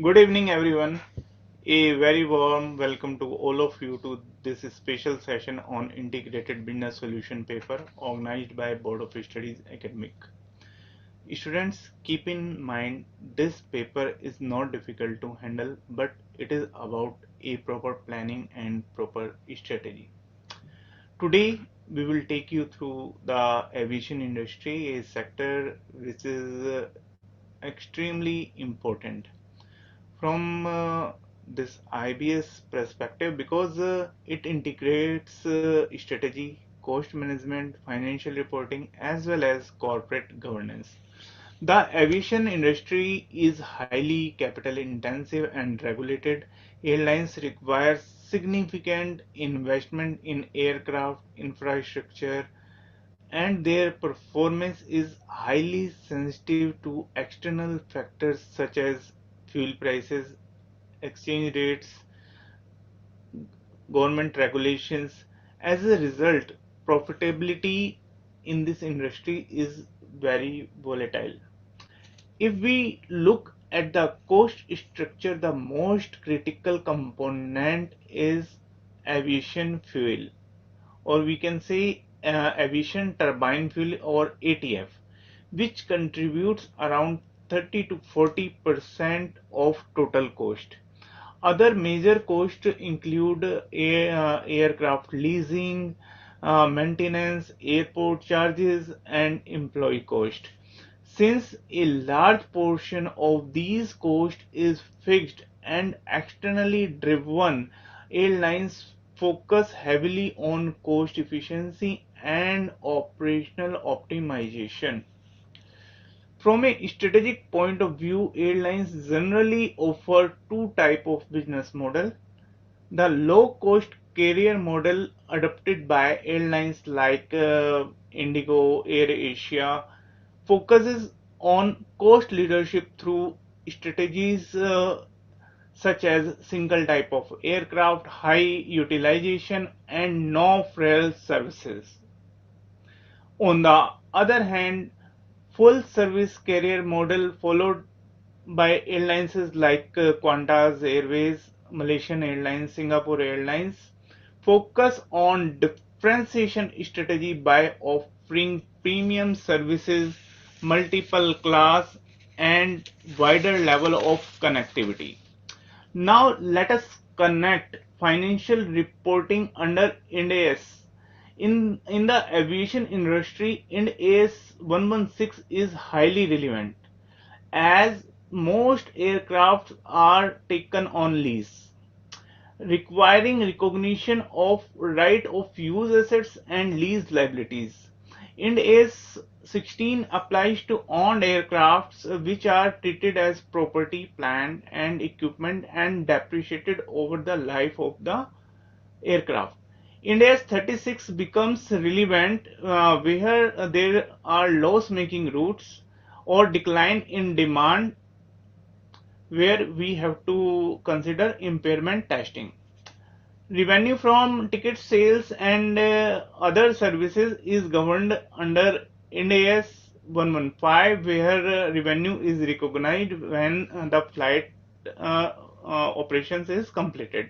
Good evening, everyone. A very warm welcome to all of you to this special session on Integrated Business Solution paper organized by Board of Studies Academic. Students, keep in mind this paper is not difficult to handle, but it is about a proper planning and proper strategy. Today, we will take you through the aviation industry, a sector which is extremely important from this IBS perspective because it integrates strategy, cost management, financial reporting, as well as corporate governance. The aviation industry is highly capital intensive and regulated. Airlines require significant investment in aircraft infrastructure, and their performance is highly sensitive to external factors such as fuel prices, exchange rates, government regulations. As a result, profitability in this industry is very volatile. If we look at the cost structure, the most critical component is aviation fuel, or we can say aviation turbine fuel or ATF, which contributes around 30 to 40% of total cost. Other major costs include aircraft leasing, maintenance, airport charges, and employee cost. Since a large portion of these costs is fixed and externally driven, airlines focus heavily on cost efficiency and operational optimization. From a strategic point of view, airlines generally offer two types of business model. The low-cost carrier model adopted by airlines like Indigo, AirAsia focuses on cost leadership through strategies such as single type of aircraft, high utilization, and no-frill services. On the other hand, full-service carrier model followed by airlines like Qantas Airways, Malaysian Airlines, Singapore Airlines focus on differentiation strategy by offering premium services, multiple class, and wider level of connectivity. Now let us connect financial reporting under Ind AS. In the aviation industry, Ind AS 116 is highly relevant as most aircraft are taken on lease, requiring recognition of right of use assets and lease liabilities. Ind AS 16 applies to owned aircrafts which are treated as property, plant and equipment and depreciated over the life of the aircraft. Ind AS 36 becomes relevant where there are loss-making routes or decline in demand, where we have to consider impairment testing. Revenue from ticket sales and other services is governed under Ind AS 115, where revenue is recognized when the flight operations is completed.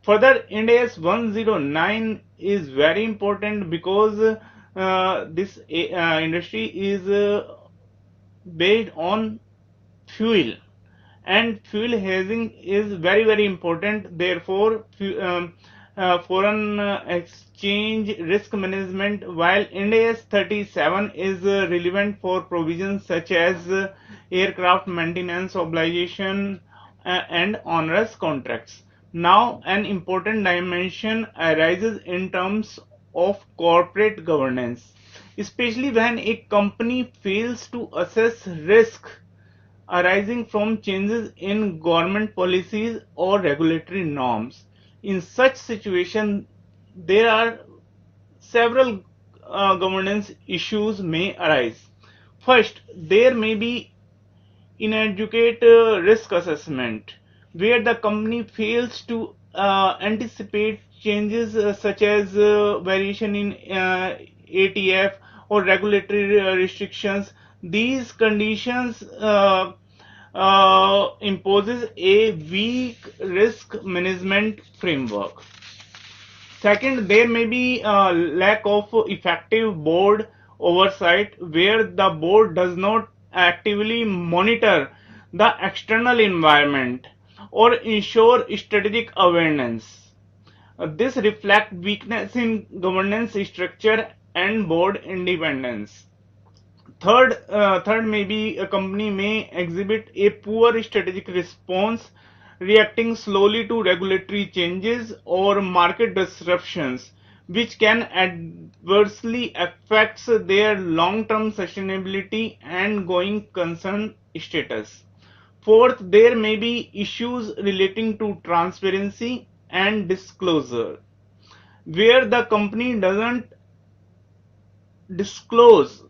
Further, Ind AS 109 is very important because this industry is based on fuel, and fuel hedging is very important. Therefore foreign exchange risk management, while Ind AS 37 is relevant for provisions such as aircraft maintenance obligation and onerous contracts. Now an important dimension arises in terms of corporate governance, especially when a company fails to assess risk arising from changes in government policies or regulatory norms. In such situation, there are several governance issues may arise. First, there may be inadequate risk assessment, where the company fails to anticipate changes such as variation in ATF or regulatory restrictions. These conditions imposes a weak risk management framework. Second, there may be a lack of effective board oversight where the board does not actively monitor the external environment or ensure strategic awareness. This reflects weakness in governance structure and board independence. Third, maybe a company may exhibit a poor strategic response, reacting slowly to regulatory changes or market disruptions, which can adversely affect their long-term sustainability and going concern status. Fourth, there may be issues relating to transparency and disclosure, where the company doesn't disclose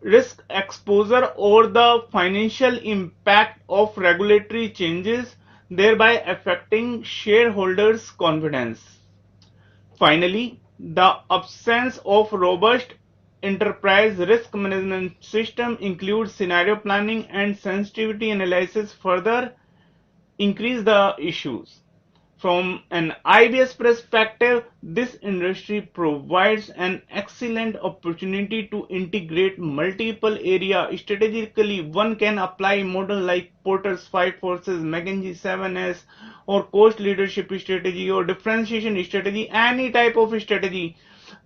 risk exposure or the financial impact of regulatory changes, thereby affecting shareholders' confidence. Finally, the absence of robust enterprise risk management system includes scenario planning and sensitivity analysis further increase the issues. From an IBS perspective, this industry provides an excellent opportunity to integrate multiple areas strategically. One can apply a model like Porter's 5 forces, McKinsey 7S, or cost leadership strategy or differentiation strategy, any type of strategy.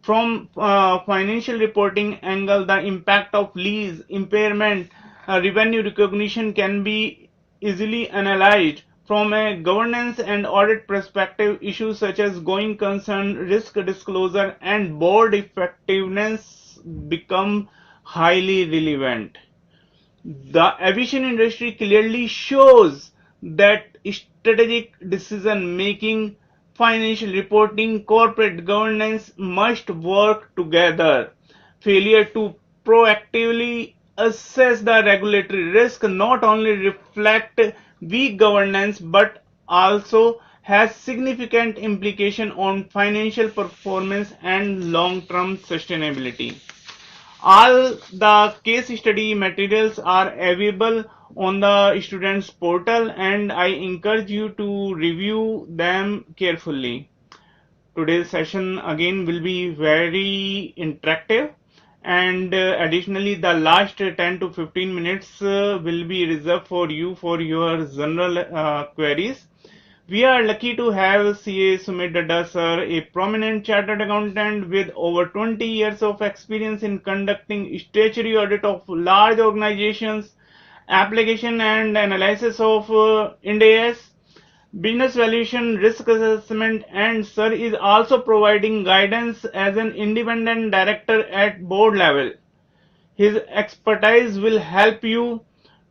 From financial reporting angle, the impact of lease, impairment, revenue recognition can be easily analyzed. From a governance and audit perspective, issues such as going concern, risk disclosure, and board effectiveness become highly relevant. The aviation industry clearly shows that strategic decision making, financial reporting, corporate governance must work together. Failure to proactively assess the regulatory risk not only reflect weak governance but also has significant implication on financial performance and long-term sustainability. All the case study materials are available on the students portal and I encourage you to review them carefully. Today's session again will be very interactive and additionally the last 10 to 15 minutes will be reserved for you for your general queries. We are lucky to have CA Sumit Dadda sir, a prominent chartered accountant with over 20 years of experience in conducting statutory audit of large organizations, application and analysis of Ind AS, business valuation, risk assessment, and sir is also providing guidance as an independent director at board level. His expertise will help you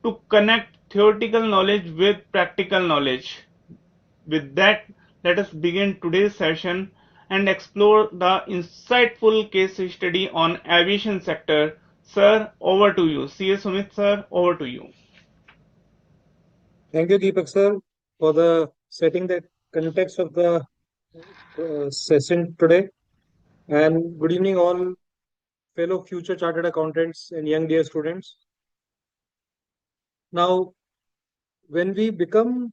to connect theoretical knowledge with practical knowledge. With that, let us begin today's session and explore the insightful case study on aviation sector. Sir, over to you. C.A. Sumit sir, over to you. Thank you, Deepak sir, for the setting the context of the session today. And good evening, all fellow future chartered accountants and young dear students. Now, when we become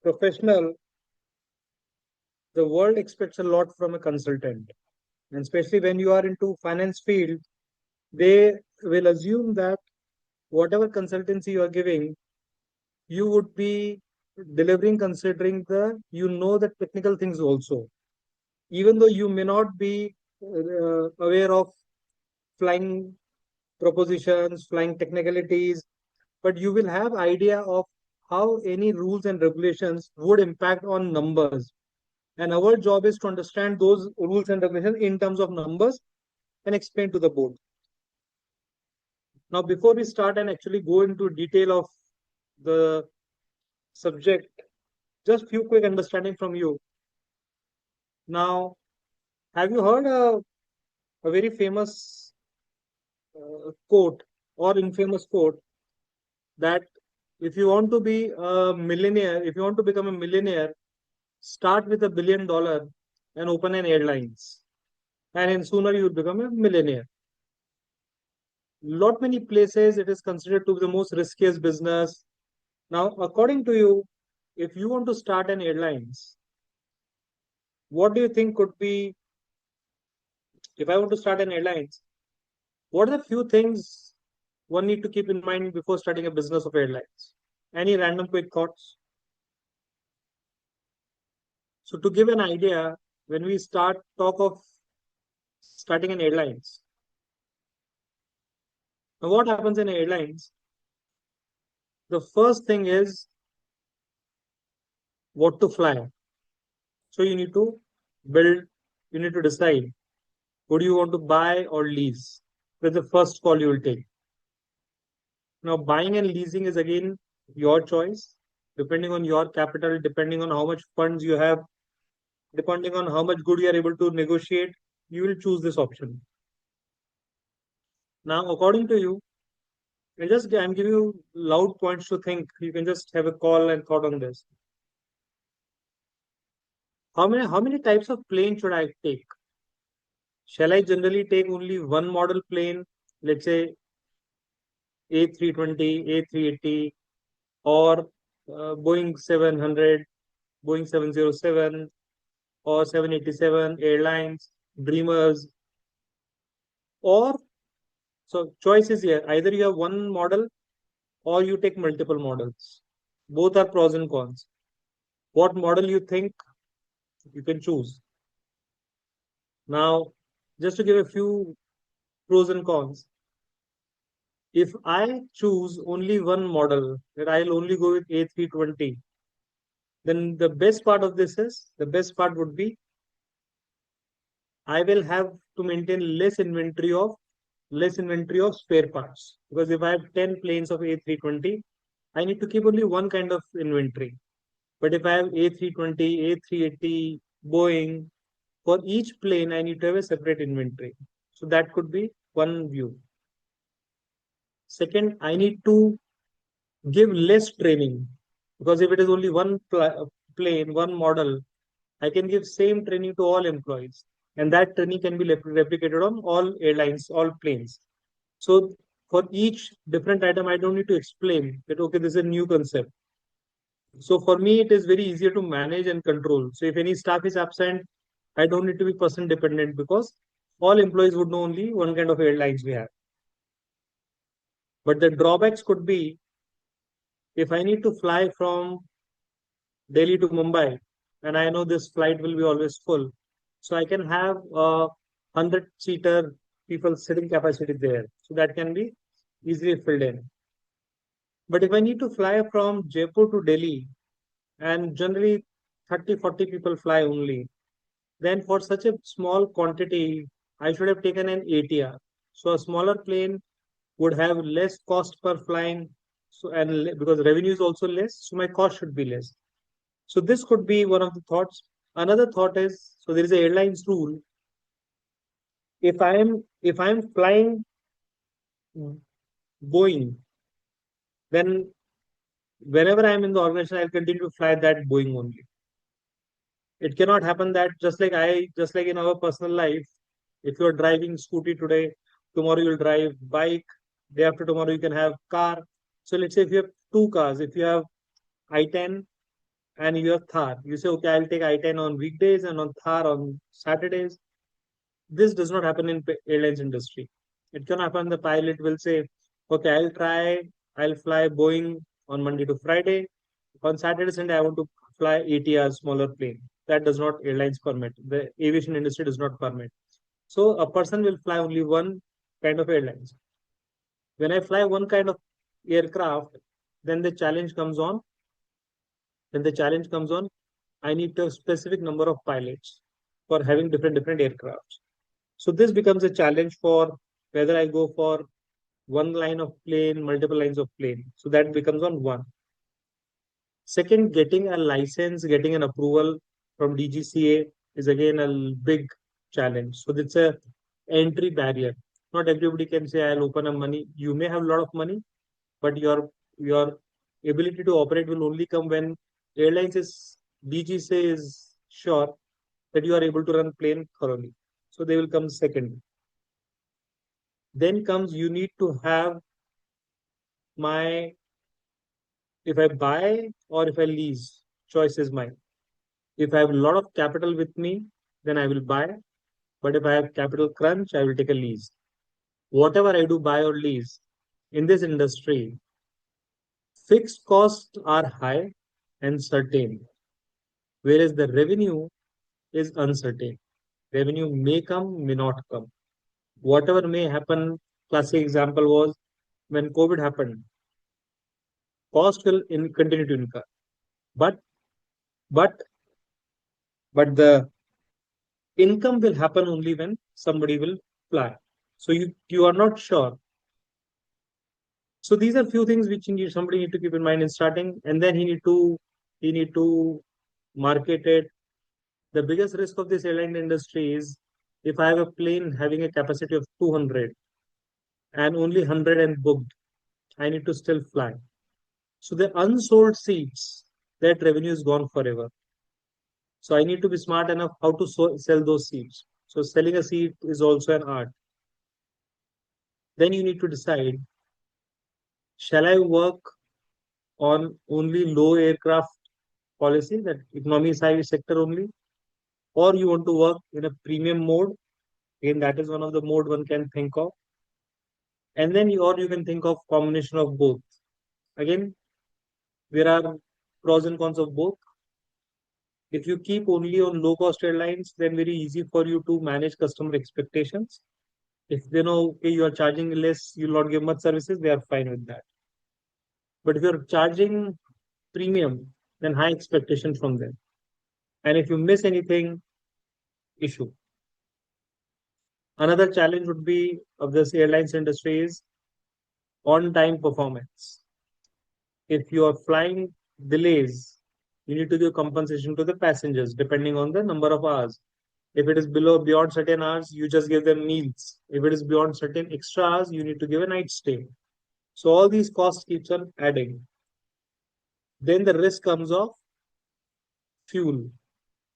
professional, the world expects a lot from a consultant, and especially when you are into finance field, they will assume that whatever consultancy you are giving, you would be delivering considering the technical things also, even though you may not be aware of flying propositions, flying technicalities, but you will have idea of how any rules and regulations would impact on numbers. And our job is to understand those rules and regulations in terms of numbers and explain to the board. Now, before we start and actually go into detail of the subject, just few quick understanding from you. Now, have you heard a very famous quote or infamous quote that if you want to be a millionaire, if you want to become a millionaire, start with $1 billion and open an airlines, and in sooner you will become a millionaire. Lot many places it is considered to be the most riskiest business, Now, according to you, if you want to start an airlines, what do you think could be, if I want to start an airlines, what are the few things one need to keep in mind before starting a business of airlines? Any random quick thoughts? So to give an idea, when we start talk of starting an airlines, now what happens in airlines? The first thing is what to fly. So you need to build, you need to decide, would you want to buy or lease? That's the first call you will take. Now, buying and leasing is again your choice, depending on your capital, depending on how much funds you have, depending on how much good you are able to negotiate, you will choose this option. Now, according to you, I'm giving you loud points to think. You can just have a call and thought on this. How many types of plane should I take? Shall I generally take only one model plane, let's say A320, A380, or Boeing 700, Boeing 707, or 787 Airlines, Dreamers, or so choice is here. Either you have one model or you take multiple models. Both are pros and cons. What model you think you can choose? Now, just to give a few pros and cons, if I choose only one model, that I'll only go with A320, then the best part would be I will have to maintain less inventory of spare parts. Because if I have 10 planes of A320, I need to keep only one kind of inventory. But if I have A320, A380, Boeing, for each plane, I need to have a separate inventory. So that could be one view. Second, I need to give less training because if it is only plane, one model, I can give same training to all employees, and that training can be replicated on all airlines, all planes. So for each different item, I don't need to explain that okay, this is a new concept. So for me, it is very easier to manage and control. So if any staff is absent, I don't need to be person dependent because all employees would know only one kind of airlines we have. But the drawbacks could be if I need to fly from Delhi to Mumbai, and I know this flight will be always full. So I can have a 100-seater people sitting capacity there. So that can be easily filled in. But if I need to fly from Jaipur to Delhi, and generally 30, 40 people fly only, then for such a small quantity, I should have taken an ATR. So a smaller plane would have less cost per flying. So because revenue is also less, so my cost should be less. So this could be one of the thoughts. Another thought is so there is a airlines rule. If I am flying Boeing, then whenever I am in the organization, I'll continue to fly that Boeing only. It cannot happen that just like in our personal life, if you're driving scooty today, tomorrow you'll drive bike, day after tomorrow you can have car. So let's say if you have two cars, if you have I-10 and you have Thar, you say okay, I'll take I-10 on weekdays and on Thar on Saturdays. This does not happen in airlines industry. It can happen. The pilot will say, "Okay, I'll fly Boeing on Monday to Friday. On Saturday, Sunday, I want to fly ATR smaller plane." That does not airlines permit. The aviation industry does not permit. So a person will fly only one kind of airlines. When I fly one kind of aircraft, then the challenge comes on. When the challenge comes on, I need a specific number of pilots for having different aircrafts. So this becomes a challenge for whether I go for one line of plane, multiple lines of plane. So that becomes on one. Second, getting a license, getting an approval from DGCA is again a big challenge. So it's a entry barrier. Not everybody can say I'll open a money. You may have a lot of money, but your ability to operate will only come when airlines is DGCA is sure that you are able to run plane thoroughly. So they will come second. Then comes you need to have my If I buy or if I lease, choice is mine. If I have a lot of capital with me, then I will buy. But if I have capital crunch, I will take a lease. Whatever I do buy or lease in this industry, fixed costs are high and certain, whereas the revenue is uncertain. Revenue may come, may not come. Whatever may happen, classic example was when COVID happened, cost will continue to incur. But but but the income will happen only when somebody will fly. So you are not sure. So these are few things which somebody need to keep in mind in starting, and then he need to market it. The biggest risk of this airline industry is if I have a plane having a capacity of 200 and only 100 and booked, I need to still fly. So the unsold seats, that revenue is gone forever. So I need to be smart enough how to sell those seats. So selling a seat is also an art. Then you need to decide, shall I work on only low aircraft policy, that economy size sector only, or you want to work in a premium mode? Again, that is one of the mode one can think of. And then you can think of combination of both. Again, there are pros and cons of both. If you keep only on low cost airlines, then very easy for you to manage customer expectations. If they know, okay, you are charging less, you'll not give much services, they are fine with that. But if you're charging premium, then high expectation from them. And if you miss anything, issue. Another challenge would be of this airlines industry is on time performance. If you are flying delays, you need to give compensation to the passengers depending on the number of hours. If it is beyond certain hours, you just give them meals. If it is beyond certain extra hours, you need to give a night stay. So all these costs keeps on adding. Then the risk comes of fuel.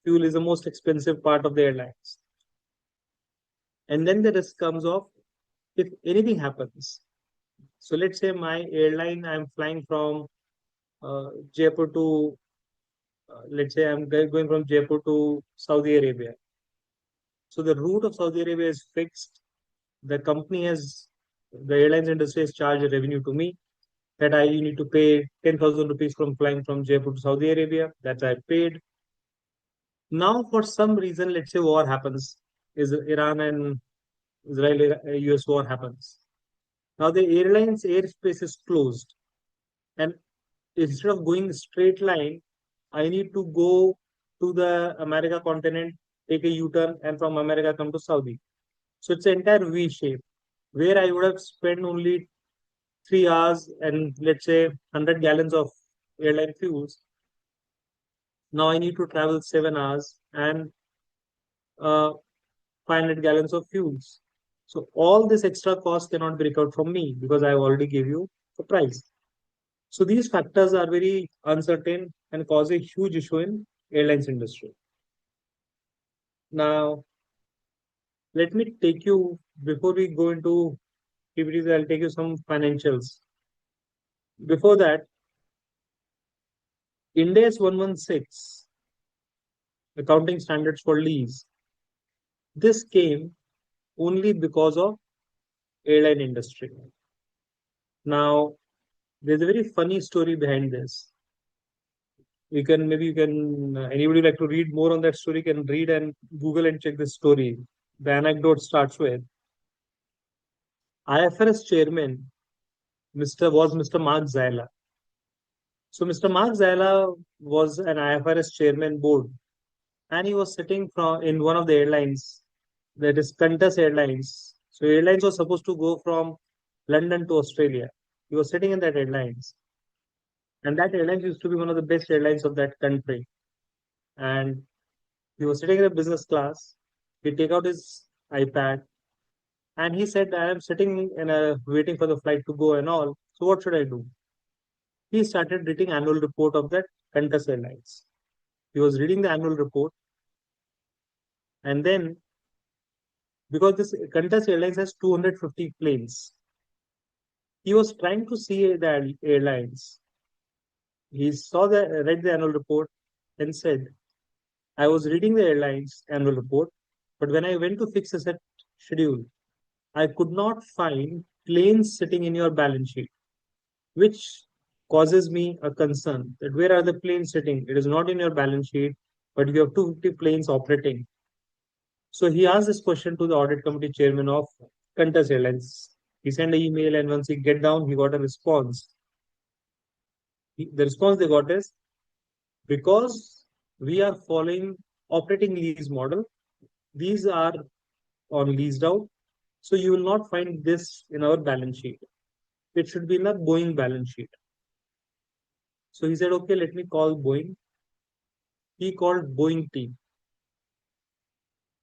Fuel is the most expensive part of the airlines. And then the risk comes of if anything happens. So let's say my airline, I'm flying from Jaipur to, let's say I'm going from Jaipur to Saudi Arabia. So the route of Saudi Arabia is fixed. The company has, the airlines industry has charged a revenue to me that I need to pay 10,000 rupees from flying from Jaipur to Saudi Arabia. That I paid. Now, for some reason, let's say war happens, is Iran and Israel US war happens. Now the airline's airspace is closed, and instead of going straight line, I need to go to the America continent, take a U-turn, and from America come to Saudi. So it's an entire V shape where I would have spent only 3 hours and let's say 100 gallons of airline fuels. Now I need to travel 7 hours and 500 gallons of fuels. So all this extra cost cannot be recovered from me because I already gave you the price. So these factors are very uncertain and cause a huge issue in airlines industry. Now, let me take you, before we go into activities, I'll take you some financials. Before that, India's 116 accounting standards for lease. This came only because of airline industry. Now, there's a very funny story behind this. Anybody like to read more on that story can read and Google and check this story. The anecdote starts with IFRS chairman Mr. Mark Zyla. So Mr. Mark Zyla was an IFRS chairman board, and he was sitting in one of the airlines, that is Qantas Airlines. So airlines was supposed to go from London to Australia. He was sitting in that airlines, and that airlines used to be one of the best airlines of that country. And he was sitting in a business class. He take out his iPad and he said, "I am sitting in a waiting for the flight to go and all. So what should I do?" He started reading annual report of that Qantas Airlines. He was reading the annual report, and then because this Qantas Airlines has 250 planes, he was trying to see the airlines. He read the annual report and said, I was reading the airline's annual report, but when I went to fix asset schedule, I could not find planes sitting in your balance sheet, which causes me a concern that where are the planes sitting? It is not in your balance sheet, but you have 250 planes operating. So he asked this question to the audit committee chairman of Qantas Airlines. He sent an email, and once he get down, he got a response. The response they got is, because we are following operating lease model, these are on leased out, so you will not find this in our balance sheet. It should be in the Boeing balance sheet. So he said, okay, let me call Boeing. He called Boeing team,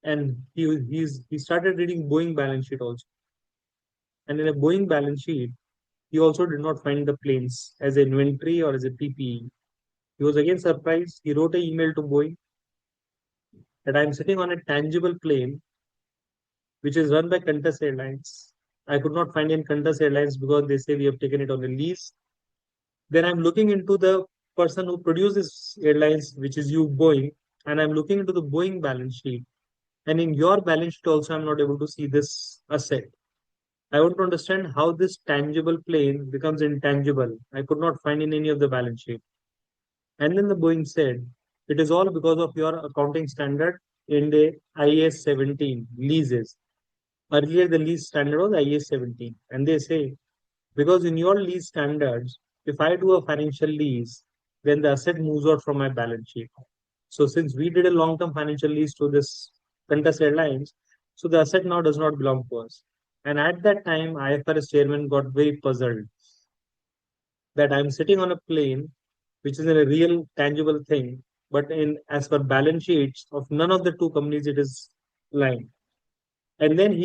and he started reading Boeing balance sheet also. And in a Boeing balance sheet, he also did not find the planes as inventory or as a PPE. He was again surprised. He wrote an email to Boeing that I'm sitting on a tangible plane which is run by Qantas Airlines. I could not find in Qantas Airlines because they say we have taken it on a lease. Then I'm looking into the person who produces airlines, which is you, Boeing, and I'm looking into the Boeing balance sheet. And in your balance sheet also, I'm not able to see this asset. I want to understand how this tangible plane becomes intangible. I could not find in any of the balance sheet. And then the Boeing said, it is all because of your accounting standard in the IAS 17 leases. Earlier, the lease standard was IAS 17. And they say, because in your lease standards, if I do a financial lease, then the asset moves out from my balance sheet. So since we did a long-term financial lease to this Qantas Airlines, so the asset now does not belong to us. And at that time, IFRS chairman got very puzzled that I'm sitting on a plane, which is a real tangible thing, but in as per balance sheets of none of the two companies, it is lying. And then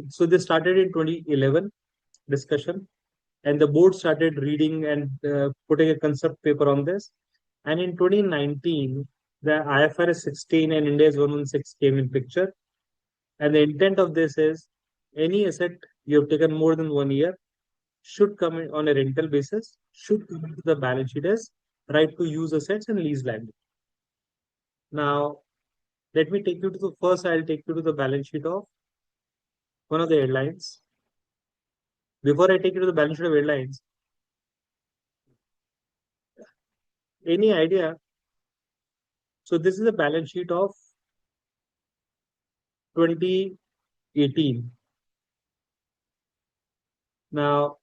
so they started in 2011 discussion, and the board started reading and putting a concept paper on this. And in 2019, the IFRS 16 and Ind AS 116 came in picture. And the intent of this is any asset you have taken more than 1 year should come in on a rental basis, should come into the balance sheet as right to use assets and lease liability. Now, let me take you to the first, I'll take you to the balance sheet of one of the airlines. Before I take you to the balance sheet of airlines, any idea? So this is a balance sheet of 2018. Now,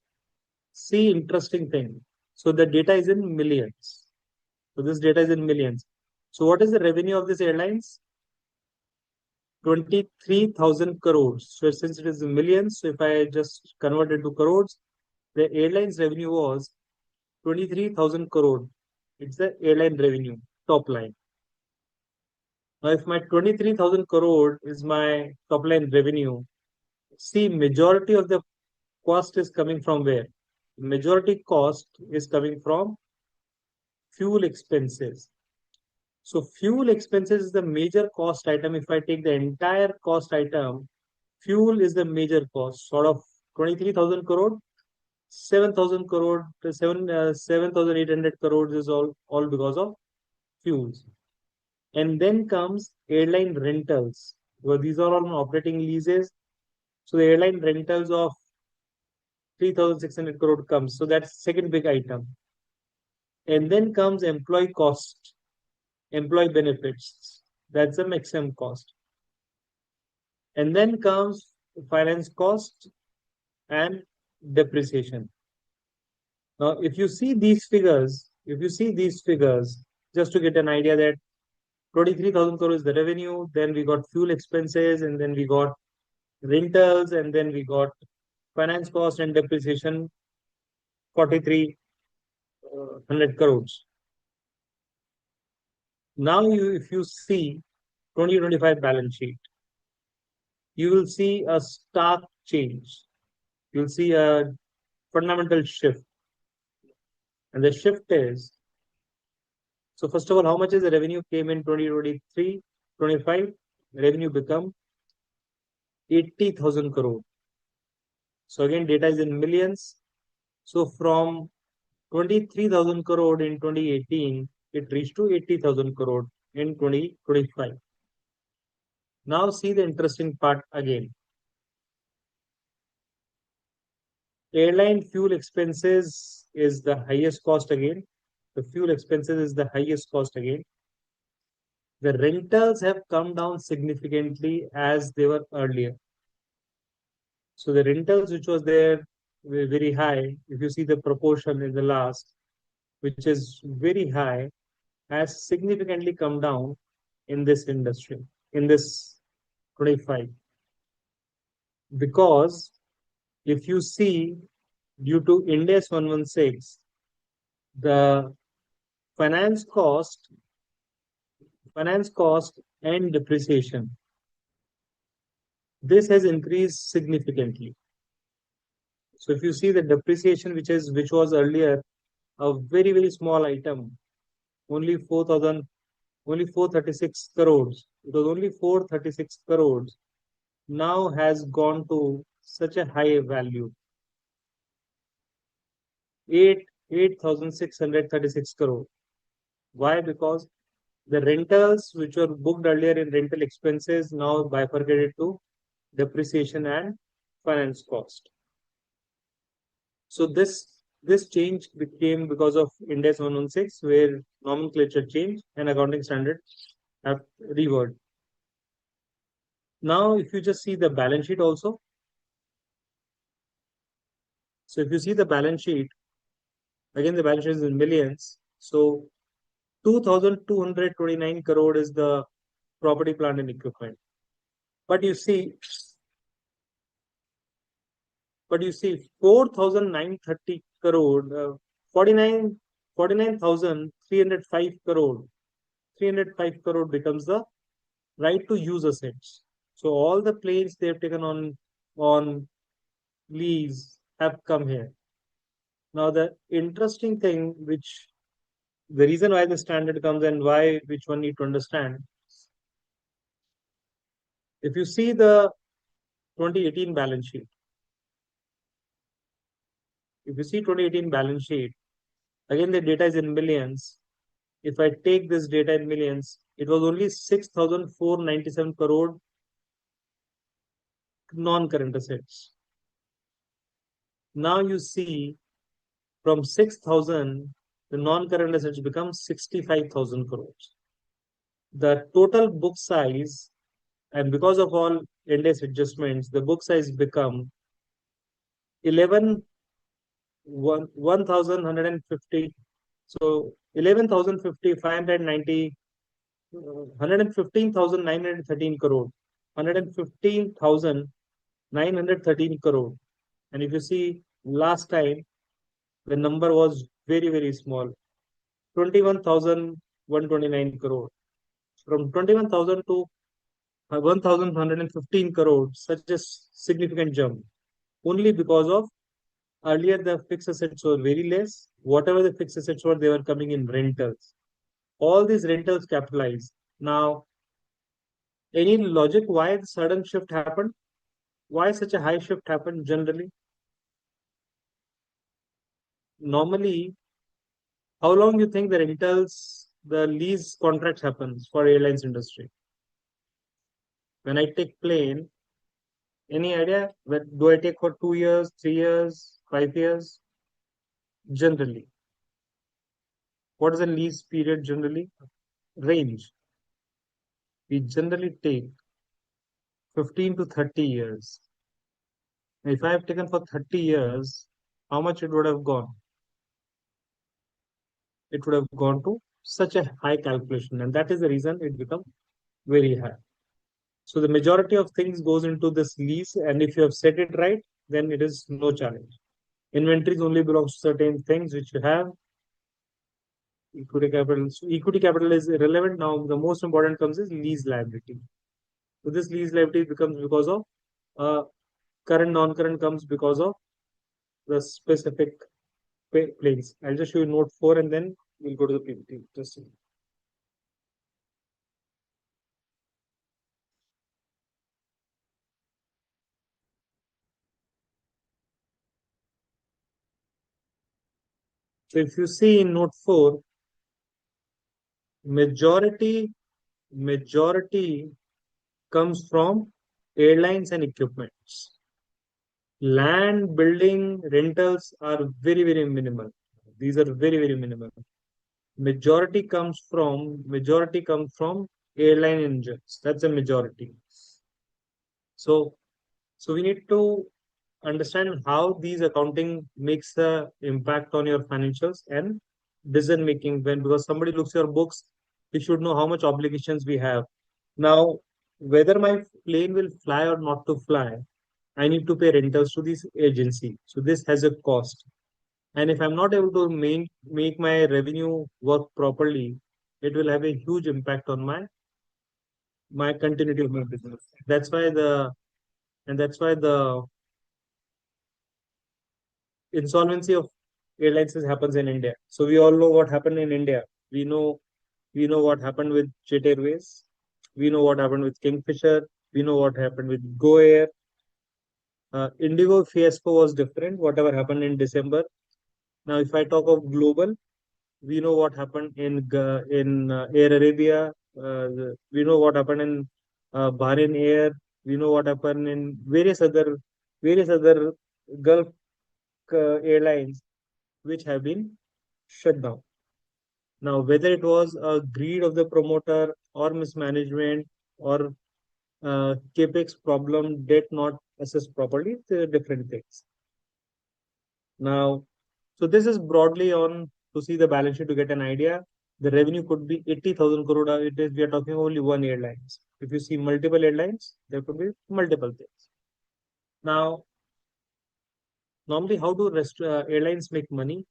see, interesting thing. So the data is in millions. So this data is in millions. So what is the revenue of this airlines? 23,000 crores. So since it is in millions, so if I just convert it to crores, the airline's revenue was 23,000 crore. It's the airline revenue, top line. Now, if my 23,000 crore is my top line revenue, see, majority of the cost is coming from where? Majority cost is coming from fuel expenses. So fuel expenses is the major cost item. If I take the entire cost item, fuel is the major cost. Sort of 23,000 crore, 7,000 crore, 7,800 crores is all because of fuels. And then comes airline rentals. Well, these are all operating leases. So the airline rentals of 3,600 crore comes. So that's second big item. And then comes employee cost, employee benefits. That's the maximum cost. And then comes finance cost and depreciation. Now, if you see these figures, just to get an idea that 23,000 crore is the revenue, then we got fuel expenses, and then we got rentals, and then we got finance cost and depreciation, 4,300 crores. Now, if you see 2025 balance sheet, you will see a stark change. You'll see a fundamental shift. And the shift is, so first of all, how much is the revenue came in 2023, 25? Revenue become 80,000 crore. So again, data is in millions. So from 23,000 crore in 2018, it reached to 80,000 crore in 2025. Now see the interesting part again. Airline fuel expenses is the highest cost again. The fuel expenses is the highest cost again. The rentals have come down significantly as they were earlier. So the rentals which was there were very high. If you see the proportion in the last, which is very high, has significantly come down in this industry, in this 25. Because if you see, due to India's 116, the finance cost, finance cost and depreciation, this has increased significantly. So if you see the depreciation, which was earlier a very small item, only 4,000, only 436 crores. It was only 436 crores. Now has gone to such a high value, 8,636 crore. Why? Because the rentals which were booked earlier in rental expenses now bifurcated to depreciation and finance cost. So this change became because of Ind AS 116, where nomenclature change and accounting standard have reversed. Now, if you just see the balance sheet also, so if you see the balance sheet, again the balance sheet is in millions. So 2,229 crore is the property, plant, and equipment. But you see, but you see 4,930 crore, 49,305 crore, 305 crore becomes the right to use assets. So all the planes they've taken on lease have come here. Now the interesting thing, which the reason why the standard comes and why which one need to understand, if you see the 2018 balance sheet, if you see 2018 balance sheet, again the data is in millions. If I take this data in millions, it was only 6,497 crore non-current assets. Now you see from 6,000, the non-current assets become 65,000 crores. The total book size, and because of all index adjustments, the book size become 11 1,150. So 11,050, 590, 115,913 crore, 115,913 crore. And if you see last time, the number was very small, 21,129 crore. From 21,000 to 1,115 crore, such a significant jump, only because of earlier the fixed assets were very less. Whatever the fixed assets were, they were coming in rentals. All these rentals capitalized. Now, any logic why the sudden shift happened? Why such a high shift happened generally? Normally, how long you think the rentals, the lease contracts happens for airlines industry? When I take plane, any idea? Do I take for 2 years, 3 years, 5 years? Generally, what is the lease period generally? Range. We generally take 15 to 30 years. If I have taken for 30 years, how much it would have gone? It would have gone to such a high calculation, and that is the reason it becomes very high. So the majority of things goes into this lease, and if you have set it right, then it is no challenge. Inventories only belongs to certain things which you have. Equity capital. So equity capital is irrelevant. Now the most important comes is lease liability. So this lease liability becomes because of current non-current comes because of the specific planes. I'll just show you note 4 and then we'll go to the PPT. Just a minute. So if you see in note 4, majority comes from airlines and equipments. Land, building, rentals are very, very minimal. These are very, very minimal. Majority comes from airline engines. That's a majority. So so we need to understand how these accounting makes the impact on your financials and decision making. When because somebody looks your books, he should know how much obligations we have. Now, whether my plane will fly or not to fly, I need to pay rentals to this agency. So this has a cost. And if I'm not able to make my revenue work properly, it will have a huge impact on my continuity of my business. That's why the insolvency of airlines happens in India. So we all know what happened in India. We know what happened with Jet Airways. We know what happened with Kingfisher. We know what happened with Go Air. Indigo fiasco was different. Whatever happened in December. Now, if I talk of global, we know what happened in Air Arabia. We know what happened in Bahrain Air. We know what happened in various other Gulf airlines which have been shut down. Now, whether it was a greed of the promoter or mismanagement or capex problem, debt not assessed properly, they're different things. Now, so this is broadly on to see the balance sheet to get an idea. The revenue could be 80,000 crore. It is we are talking only one airlines. If you see multiple airlines, there could be multiple things. Now, normally, how do airlines make money?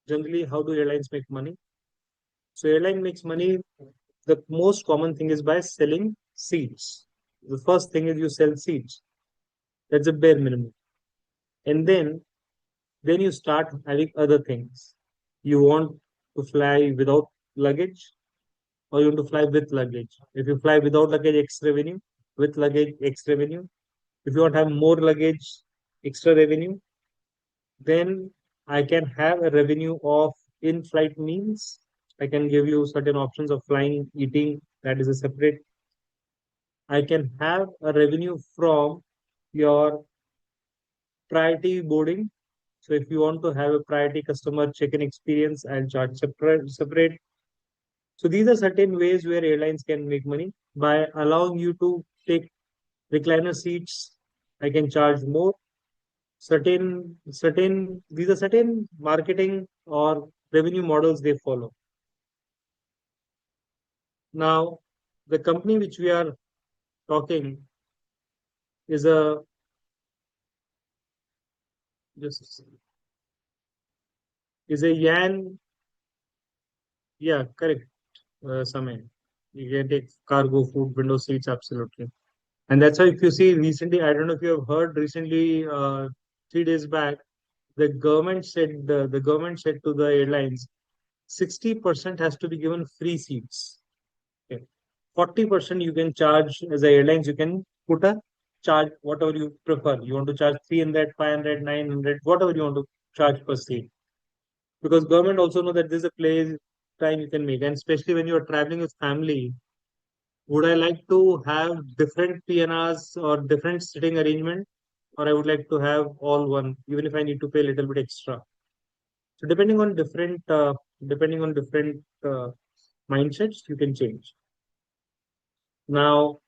Generally, how do airlines make money? So, airline makes money. The most common thing is by selling seats. The first thing is you sell seats. That's a bare minimum. And then you start having other things. You want to fly without luggage or you want to fly with luggage. If you fly without luggage, X revenue. With luggage, X revenue. If you want to have more luggage, extra revenue, then I can have a revenue of in-flight meals. I can give you certain options of flying, eating. That is a separate. I can have a revenue from your priority boarding. So if you want to have a priority customer check-in experience, I'll charge separate. So these are certain ways where airlines can make money by allowing you to take recliner seats. I can charge more. Certain these are certain marketing or revenue models they follow. Now, the company which we are talking is a just is a Yan. Yeah, correct. Samay. You can take cargo, food, window seats, absolutely. And that's why if you see recently, I don't know if you have heard recently, 3 days back, the government said to the airlines, 60% has to be given free seats. Okay. 40% you can charge as the airlines, you can put a charge whatever you prefer. You want to charge 300, 500, 900, whatever you want to charge per seat. Because government also know that this is a place time you can make. And especially when you are traveling with family, would I like to have different PNRs or different sitting arrangement, or I would like to have all one, even if I need to pay a little bit extra. So depending on different mindsets, you can change. Now,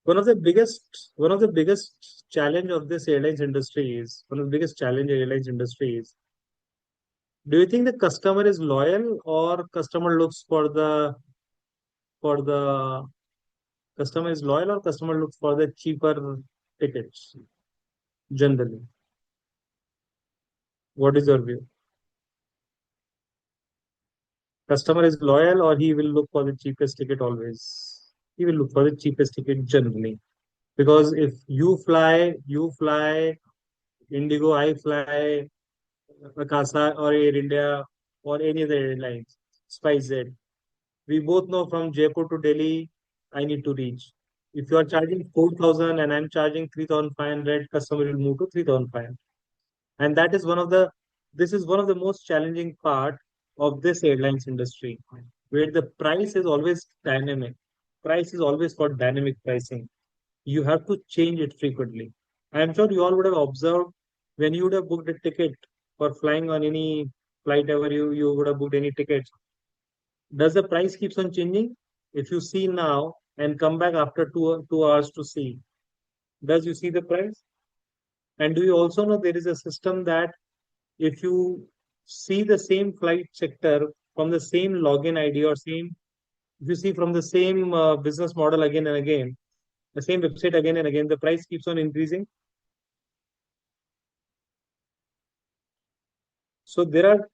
one of the biggest challenge of this airlines industry is one of the biggest challenge in airlines industry is, do you think the customer is loyal or customer is loyal or customer looks for the cheaper tickets generally? What is your view? Customer is loyal or he will look for the cheapest ticket always? He will look for the cheapest ticket generally. Because if you fly Indigo, I fly Akasa or Air India or any other airlines, SpiceJet. We both know from Jaipur to Delhi, I need to reach. If you are charging 4,000 and I'm charging 3,500, customer will move to 3,500. And that is this is one of the most challenging part of this airlines industry, where the price is always dynamic. Price is always for dynamic pricing. You have to change it frequently. I am sure you all would have observed when you would have booked a ticket for flying on any flight ever you would have booked any tickets. Does the price keeps on changing? If you see now and come back after 2 hours to see, does you see the price? And do you also know there is a system that if you see the same flight sector from the same login ID or same, if you see from the same business model again and again, the same website again and again, the price keeps on increasing. So there are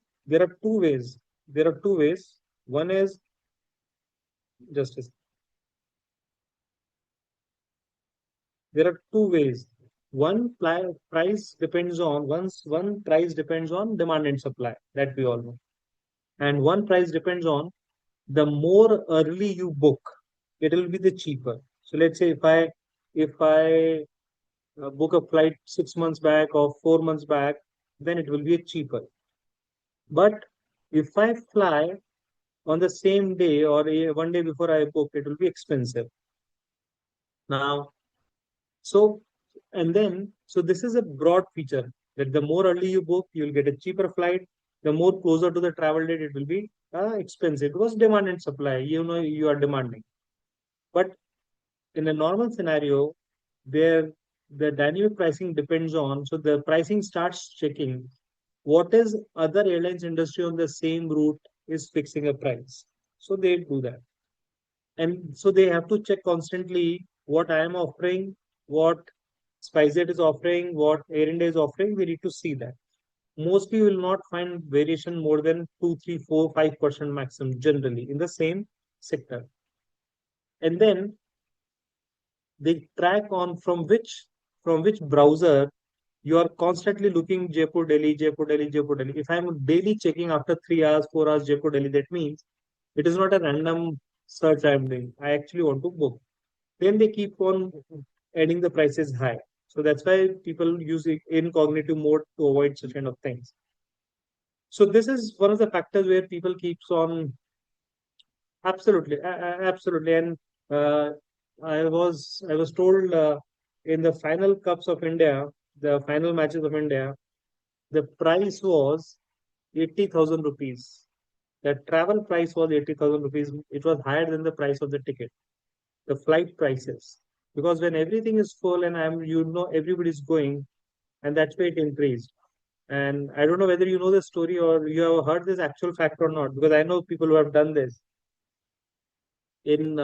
two ways. There are two ways. One is just there are two ways. Price depends on one price depends on demand and supply, that we all know, and one price depends on the more early you book, it will be the cheaper. So let's say if I book a flight 6 months back or 4 months back, then it will be cheaper. But if I fly on the same day or one day before I book, it will be expensive. Now, so this is a broad feature that the more early you book, you'll get a cheaper flight. The more closer to the travel date, it will be expensive because demand and supply. You know, you are demanding. But in a normal scenario, where the dynamic pricing depends on, so the pricing starts checking what is other airlines industry on the same route is fixing a price. So they do that. And so they have to check constantly what I am offering, what SpiceJet is offering, what Air India is offering. We need to see that. Mostly you will not find variation more than 2, 3, 4, 5% maximum generally in the same sector. And then they track on from which browser you are constantly looking Jaipur, Delhi, Jaipur, Delhi, Jaipur, Delhi. If I'm daily checking after 3 hours, 4 hours Jaipur, Delhi, that means it is not a random search I'm doing. I actually want to book. Then they keep on adding the prices high. So that's why people use incognito mode to avoid such kind of things. So this is one of the factors where people keeps on absolutely, absolutely. And uh, I was told in the final cups of India, the final matches of India, the price was 80,000 rupees. The travel price was 80,000 rupees. It was higher than the price of the ticket, the flight prices. Because when everything is full and everybody's going, and that's why it increased. And I don't know whether you know the story or you have heard this actual fact or not, because I know people who have done this. In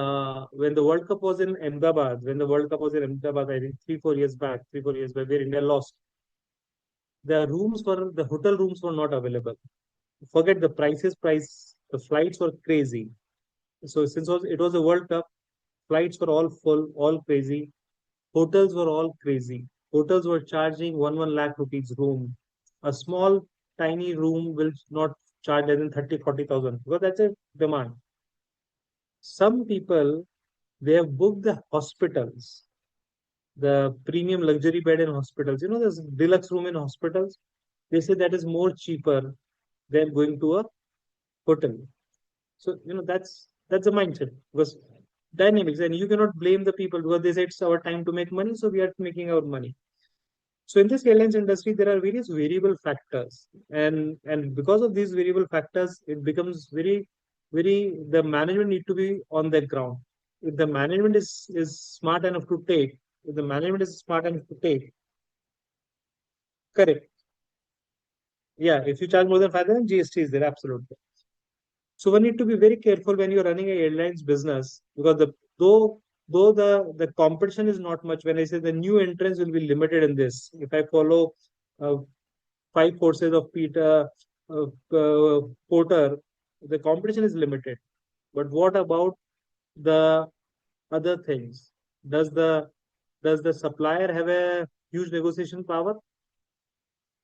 when the World Cup was in Ahmedabad, when the World Cup was in Ahmedabad, I think 3, 4 years back, where India lost, the hotel rooms were not available. Forget the price, the flights were crazy. So it was a World Cup, flights were all full, all crazy. Hotels were all crazy. Hotels were charging 1 lakh rupees room. A small, tiny room will not charge less than 30, 40,000 because that's a demand. Some people, they have booked the hospitals, the premium luxury bed in hospitals. You know, there's deluxe room in hospitals. They say that is more cheaper than going to a hotel. So, that's the mindset because dynamics, and you cannot blame the people because they say it's our time to make money, so we are making our money. So in this airlines industry, there are various variable factors, and because of these variable factors, it becomes the management need to be on the ground. If the management is smart enough to take, if the management is smart enough to take, correct. Yeah, if you charge more than 5,000, GST is there, absolutely. So we need to be very careful when you're running a airlines business because though the competition is not much. When I say the new entrants will be limited in this, if I follow uh, five forces of Porter, the competition is limited. But what about the other things? Does the does the supplier have a huge negotiation power?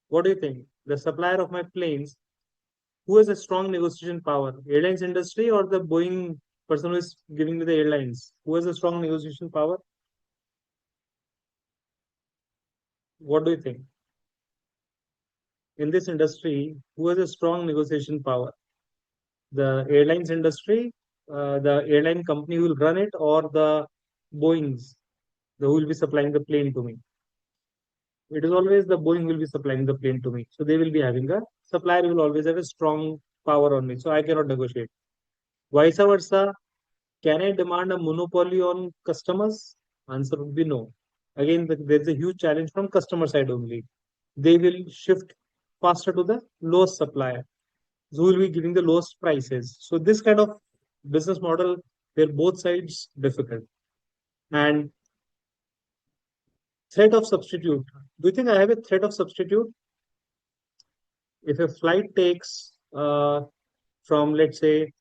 What do you think? The supplier of my planes, who has a strong negotiation power? Airlines industry or the Boeing person who is giving me the airlines? Who has a strong negotiation power? What do you think? in this industry who has a strong negotiation power? The airlines industry, the airline company who will run it, or the Boeings, who will be supplying the plane to me? It is always the Boeing will be supplying the plane to me. So they will be having a supplier will always have a strong power on me. So I cannot negotiate. Vice versa, can I demand a monopoly on customers? Answer would be no. Again, there's a huge challenge from customer side only. They will shift faster to the lowest supplier, who will be giving the lowest prices. So this kind of business model where both sides difficult. And threat of substitute. Do you think I have a threat of substitute? If a flight takes from, let's say,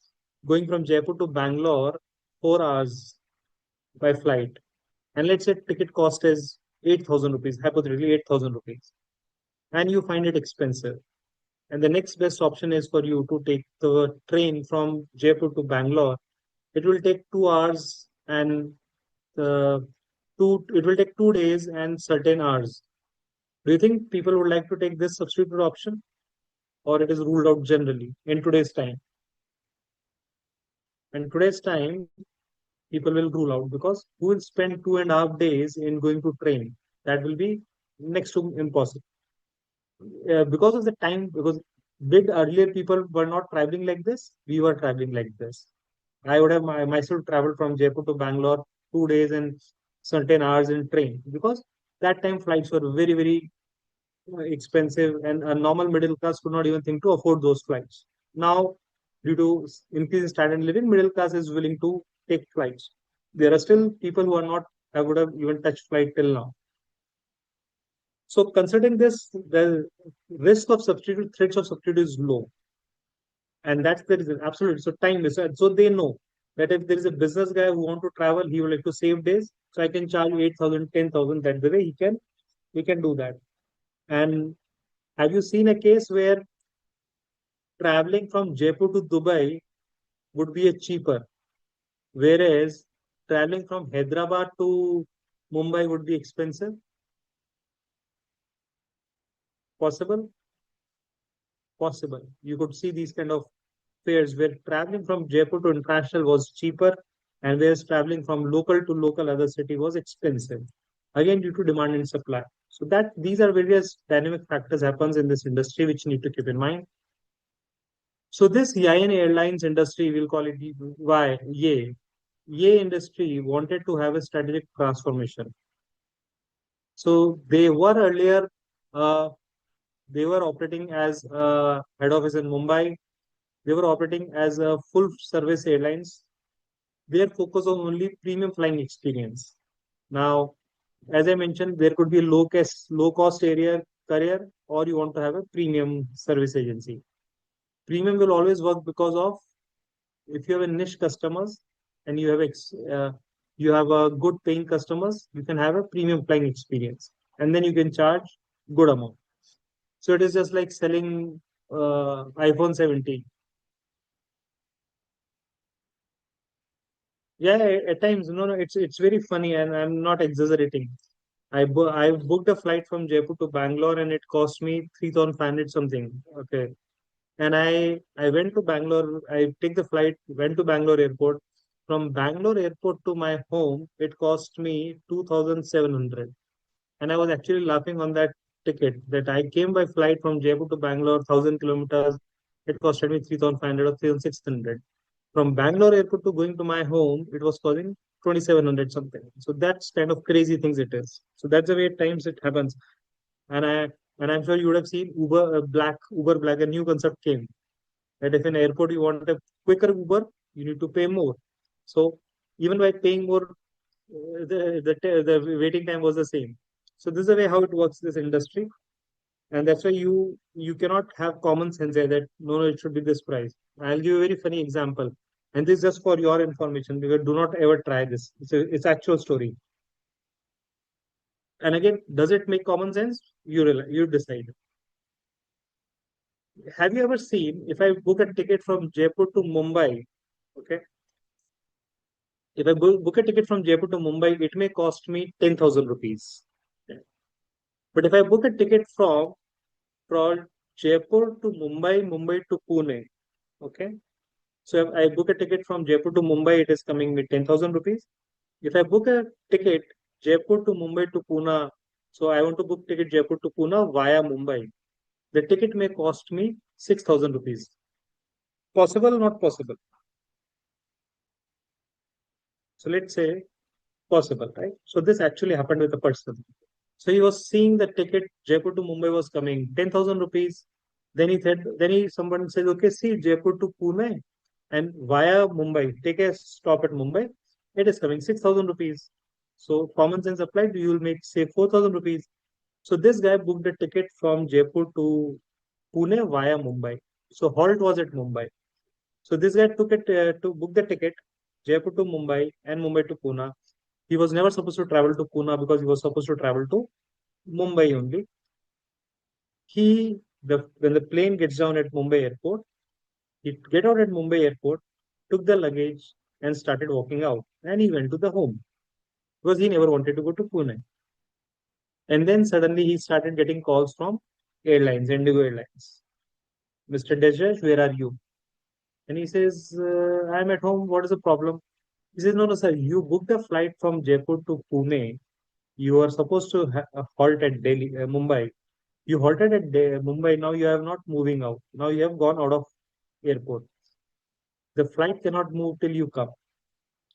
going from Jaipur to Bangalore, 4 hours by flight, and let's say ticket cost is 8,000 rupees, hypothetically 8,000 rupees, and you find it expensive. And the next best option is for you to take the train from Jaipur to Bangalore. It will take 2 hours and uh, it will take 2 days and certain hours. Do you think people would like to take this substitute option, or it is ruled out generally in today's time? In today's time, people will rule out because who will spend 2.5 days in going to train? That will be next to impossible. Because of the time, because did earlier people were not traveling like this, we were traveling like this. I would have myself traveled from Jaipur to Bangalore 2 days and certain hours in train because that time flights were very, very expensive and a normal middle class could not even think to afford those flights. Now, due to increase in standard of living, middle class is willing to take flights. There are still people who are not, I would have even touched flight till now. So considering this, the risk of substitute, threats of substitute is low. And that's the reason. Absolutely. So time is, so they know that if there is a business guy who want to travel, he will like to save days. So I can charge 8,000, 10,000. That the way he can do that. And have you seen a case where traveling from Jaipur to Dubai would be a cheaper, whereas traveling from Hyderabad to Mumbai would be expensive? Possible? Possible. You could see these kind of fares where traveling from Jaipur to international was cheaper, and whereas traveling from local to local other city was expensive. Again, due to demand and supply. So that these are various dynamic factors happens in this industry which you need to keep in mind. So this YN airlines industry, we'll call it Y, Ye. Ye industry wanted to have a strategic transformation. So they were earlier, uh, they were operating as a head office in Mumbai. They were operating as a full service airlines. Their focus on only premium flying experience. Now, as I mentioned, there could be a low cost area career, or you want to have a premium service agency. Premium will always work because of if you have a niche customers and you have a good paying customers, you can have a premium flying experience, and then you can charge good amount. So it is just like selling iPhone 17. Yeah, at times, no, no, it's very funny, and I'm not exaggerating. I booked a flight from Jaipur to Bangalore, and it cost me 3,500 something. Okay, and I went to Bangalore. I take the flight, went to Bangalore airport. From Bangalore airport to my home, it cost me 2,700. And I was actually laughing on that ticket that I came by flight from Jaipur to Bangalore, 1,000 kilometers. It costed me 3,500 or 3,600. From Bangalore airport to going to my home, it was costing 2,700 something. So that's kind of crazy things it is. So that's the way at times it happens. And I and I'm sure you would have seen Uber Black, a new concept came that if in airport you want a quicker Uber, you need to pay more. So even by paying more, the waiting time was the same. So this is the way how it works this industry, and that's why you cannot have common sense there that no, no, it should be this price. I'll give you a very funny example, and this is just for your information because do not ever try this. It's actual story. And again, does it make common sense? You decide. Have you ever seen if I book a ticket from Jaipur to Mumbai? Okay, if I book a ticket from Jaipur to Mumbai, it may cost me 10,000 rupees. Okay. But if I book a ticket from Jaipur to Mumbai, Mumbai to Pune. Okay. So if I book a ticket from Jaipur to Mumbai, it is coming with 10,000 rupees. If I book a ticket Jaipur to Mumbai to Pune, so I want to book ticket Jaipur to Pune via Mumbai. The ticket may cost me 6,000 rupees. Possible, not possible. So let's say possible, right? So this actually happened with a person. So he was seeing the ticket Jaipur to Mumbai was coming 10,000 rupees. Someone says, okay, see Jaipur to Pune and via Mumbai, take a stop at Mumbai. It is coming 6,000 rupees. So common sense applied, you will make say 4,000 rupees. So this guy booked a ticket from Jaipur to Pune via Mumbai. So halt was at Mumbai. So this guy took it to book the ticket Jaipur to Mumbai and Mumbai to Pune. He was never supposed to travel to Pune because he was supposed to travel to Mumbai only. When the plane gets down at Mumbai airport, he get out at Mumbai airport, took the luggage and started walking out. And he went to the home because he never wanted to go to Pune. And then suddenly he started getting calls from airlines, Indigo Airlines. Mr. Deshaj, where are you? And he says, I'm at home. What is the problem? He says, no, no, sir, you booked a flight from Jaipur to Pune. You are supposed to halt at Delhi, Mumbai. You halted at Mumbai. Now you are not moving out. Now you have gone out of airport. The flight cannot move till you come.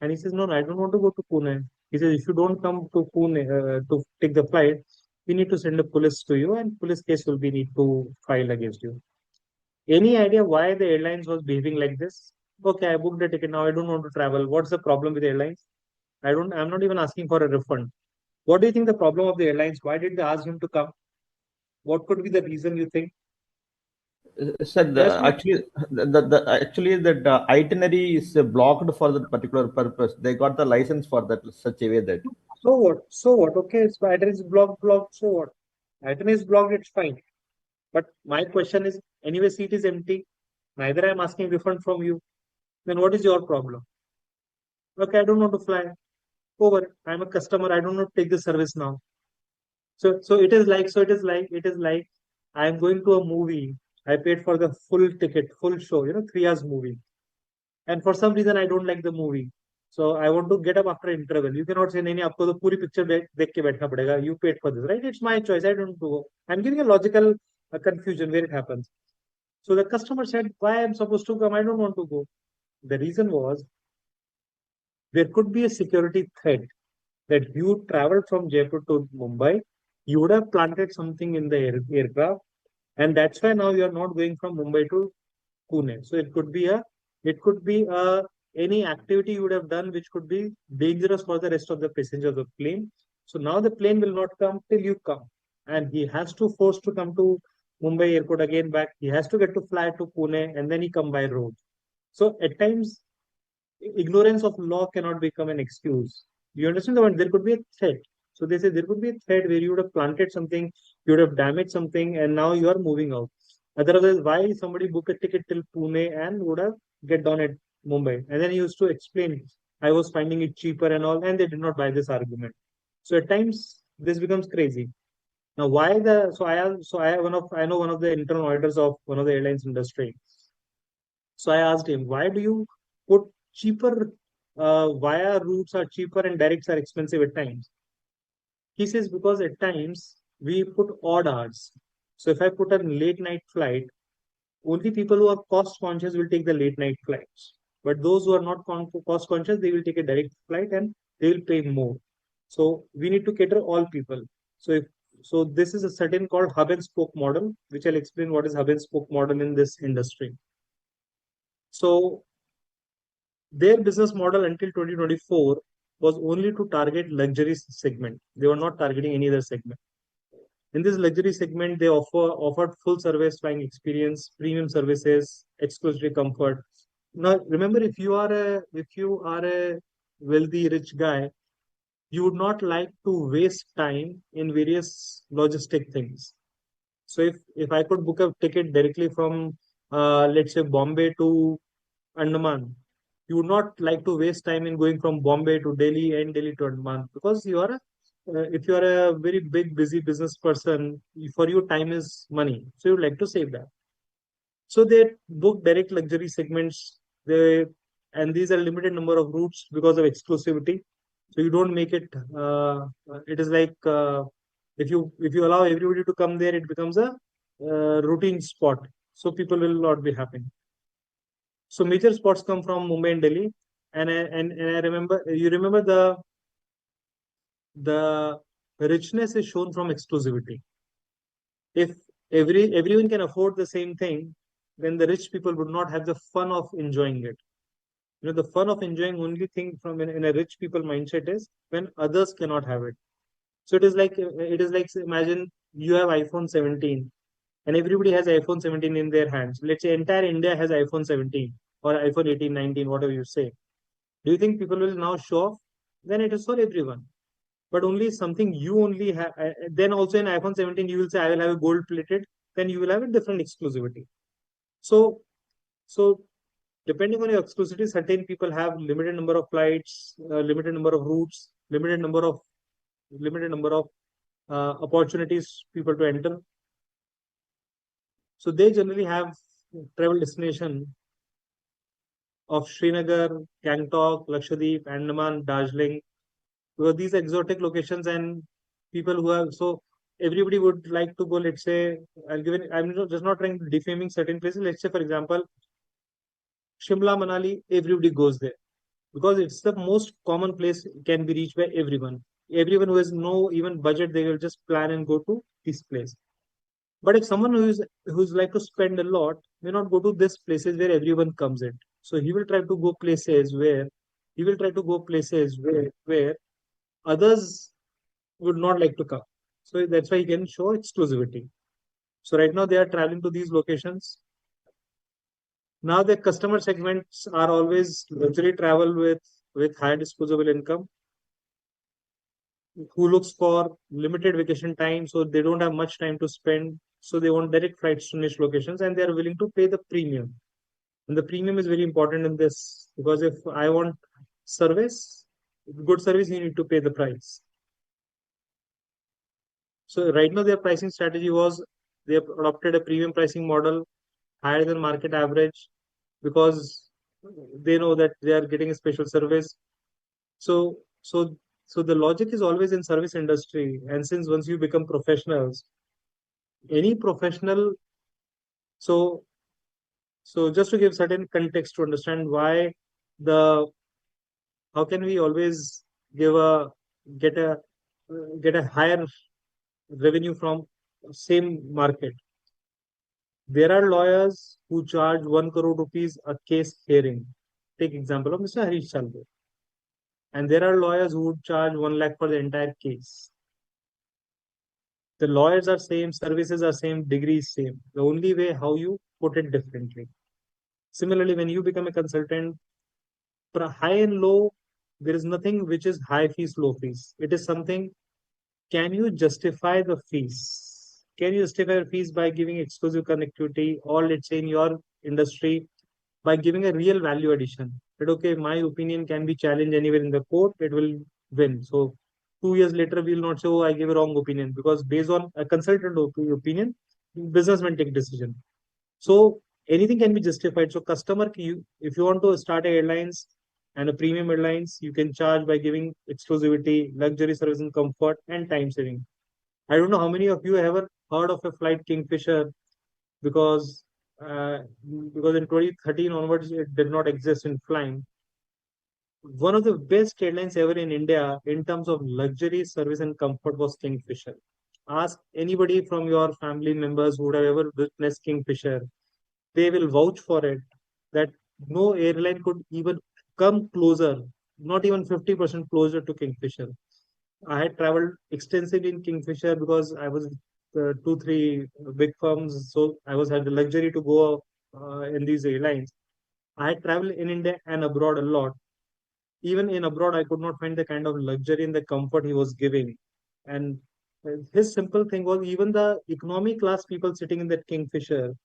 And he says, no, no, I don't want to go to Pune. He says, if you don't come to Pune to take the flight, we need to send a police to you and police case will be need to file against you. Any idea why the airlines was behaving like this? Okay, I booked the ticket now. I don't want to travel. What's the problem with airlines? I'm not even asking for a refund. What do you think the problem of the airlines? Why did they ask him to come? What could be the reason you think? Said Yes, no. actually that itinerary is blocked for that particular purpose. They got the license for that such a way that So what? So what? Okay, it's itinerary is blocked. So what? Itinerary is blocked. It's fine. But my question is, anyway, seat is empty. Neither I'm asking refund from you. Then what is your problem? Okay, I don't want to fly. Over. I'm a customer. I don't want to take the service now. It is like I'm going to a movie. I paid for the full ticket, full show, 3 hours movie. And for some reason I don't like the movie. So I want to get up after interval. You cannot say, नहीं आपको तो पूरी picture देख के बैठना पड़ेगा. You paid for this, right? It's my choice. I don't go. I'm giving a logical confusion where it happens. So the customer said, why I'm supposed to come? I don't want to go. The reason was there could be a security threat that you traveled from Jaipur to Mumbai, you would have planted something in the aircraft, and that's why now you are not going from Mumbai to Pune. So it could be any activity you would have done which could be dangerous for the rest of the passengers of the plane. So now the plane will not come till you come, and he has to force to come to Mumbai airport again back. He has to get to fly to Pune, and then he come by road. So at times ignorance of law cannot become an excuse. You understand the point? There could be a threat. So they say there could be a threat where you would have planted something, you would have damaged something, and now you are moving out. Otherwise, why somebody book a ticket till Pune and would have get down at Mumbai? And then he used to explain, I was finding it cheaper and all, and they did not buy this argument. So at times this becomes crazy. Now, why the so I one of I know one of the internal auditors of one of the airlines industry. So I asked him, why do you put cheaper via routes are cheaper and directs are expensive at times? He says, because at times we put odd hours. So if I put a late night flight, only people who are cost conscious will take the late night flights. But those who are not cost conscious, they will take a direct flight and they will pay more. So we need to cater all people. So if so, this is a certain called hub and spoke model, which I'll explain what is hub and spoke model in this industry. So their business model until 2024 was only to target luxury segment. They were not targeting any other segment. In this luxury segment, they offered full service flying experience, premium services, exclusive comfort. Now, remember, if you are a wealthy rich guy, you would not like to waste time in various logistic things. So if I could book a ticket directly from let's say Bombay to Andaman, you would not like to waste time in going from Bombay to Delhi and Delhi to Andaman because you are a if you are a very big busy business person, for you time is money, so you'd like to save that. So they book direct luxury segments. They and these are limited number of routes because of exclusivity. So you don't make it. It is like if you allow everybody to come there, it becomes a routine spot. So people will not be happy. So major spots come from Mumbai and Delhi, and I remember you remember the richness is shown from exclusivity. If everyone can afford the same thing, then the rich people would not have the fun of enjoying it. The fun of enjoying only thing from in a rich people mindset is when others cannot have it. So it is like imagine you have iPhone 17 and everybody has iPhone 17 in their hands. Let's say entire India has iPhone 17 or iPhone 18, 19, whatever you say. Do you think people will now show off? Then it is for everyone. But only something you only have. Then also in iPhone 17, you will say, I will have a gold plated. Then you will have a different exclusivity. So, so depending on your exclusivity, certain people have limited number of flights, limited number of routes, limited number of opportunities people to enter. So they generally have travel destination of Srinagar, Gangtok, Lakshadweep, Andaman, Darjeeling. Because these exotic locations and people who have so everybody would like to go. Let's say I'm just not trying to defaming certain places. Let's say for example, Shimla, Manali, everybody goes there because it's the most common place can be reached by everyone. Everyone who has no even budget, they will just plan and go to this place. But if someone who's like to spend a lot may not go to this places where everyone comes in. So he will try to go places where others would not like to come. So that's why he can show exclusivity. So right now they are traveling to these locations. Now the customer segments are always luxury travel with high disposable income, who looks for limited vacation time, so they don't have much time to spend. So they want direct flights to niche locations, and they are willing to pay the premium. And the premium is very important in this because if I want service, good service, you need to pay the price. So right now their pricing strategy was they have adopted a premium pricing model higher than market average because they know that they are getting a special service. So so so the logic is always in service industry. And since once you become professionals, any professional, so so just to give certain context to understand why the how can we always give a get a get a higher revenue from same market. There are lawyers who charge 1 crore rupees a case hearing. Take example of Mr. Harish Chandra. And there are lawyers who would charge 1 lakh for the entire case. The lawyers are same, services are same, degrees same. The only way how you put it differently. Similarly, when you become a consultant, for high and low, there is nothing which is high fees, low fees. It is something. Can you justify the fees? Can you justify your fees by giving exclusive connectivity, or let's say in your industry, by giving a real value addition? That okay, my opinion can be challenged anywhere in the court, it will win. So 2 years later, we will not say, oh, I gave a wrong opinion because based on a consultant opinion, businessmen take decision. So anything can be justified. So customer, if you want to start a airlines and a premium airlines, you can charge by giving exclusivity, luxury service and comfort and time saving. I don't know how many of you have ever heard of a flight Kingfisher because uh, because in 2013 onwards it did not exist in flying. One of the best airlines ever in India in terms of luxury service and comfort was Kingfisher. Ask anybody from your family members who would have ever witnessed Kingfisher. They will vouch for it that no airline could even come closer, not even 50% closer to Kingfisher. I had traveled extensively in Kingfisher because I was two, three big firms, so I was had the luxury to go in these airlines. I had traveled in India and abroad a lot. Even in abroad, I could not find the kind of luxury and the comfort he was giving. And his simple thing was even the economy class people sitting in that Kingfisher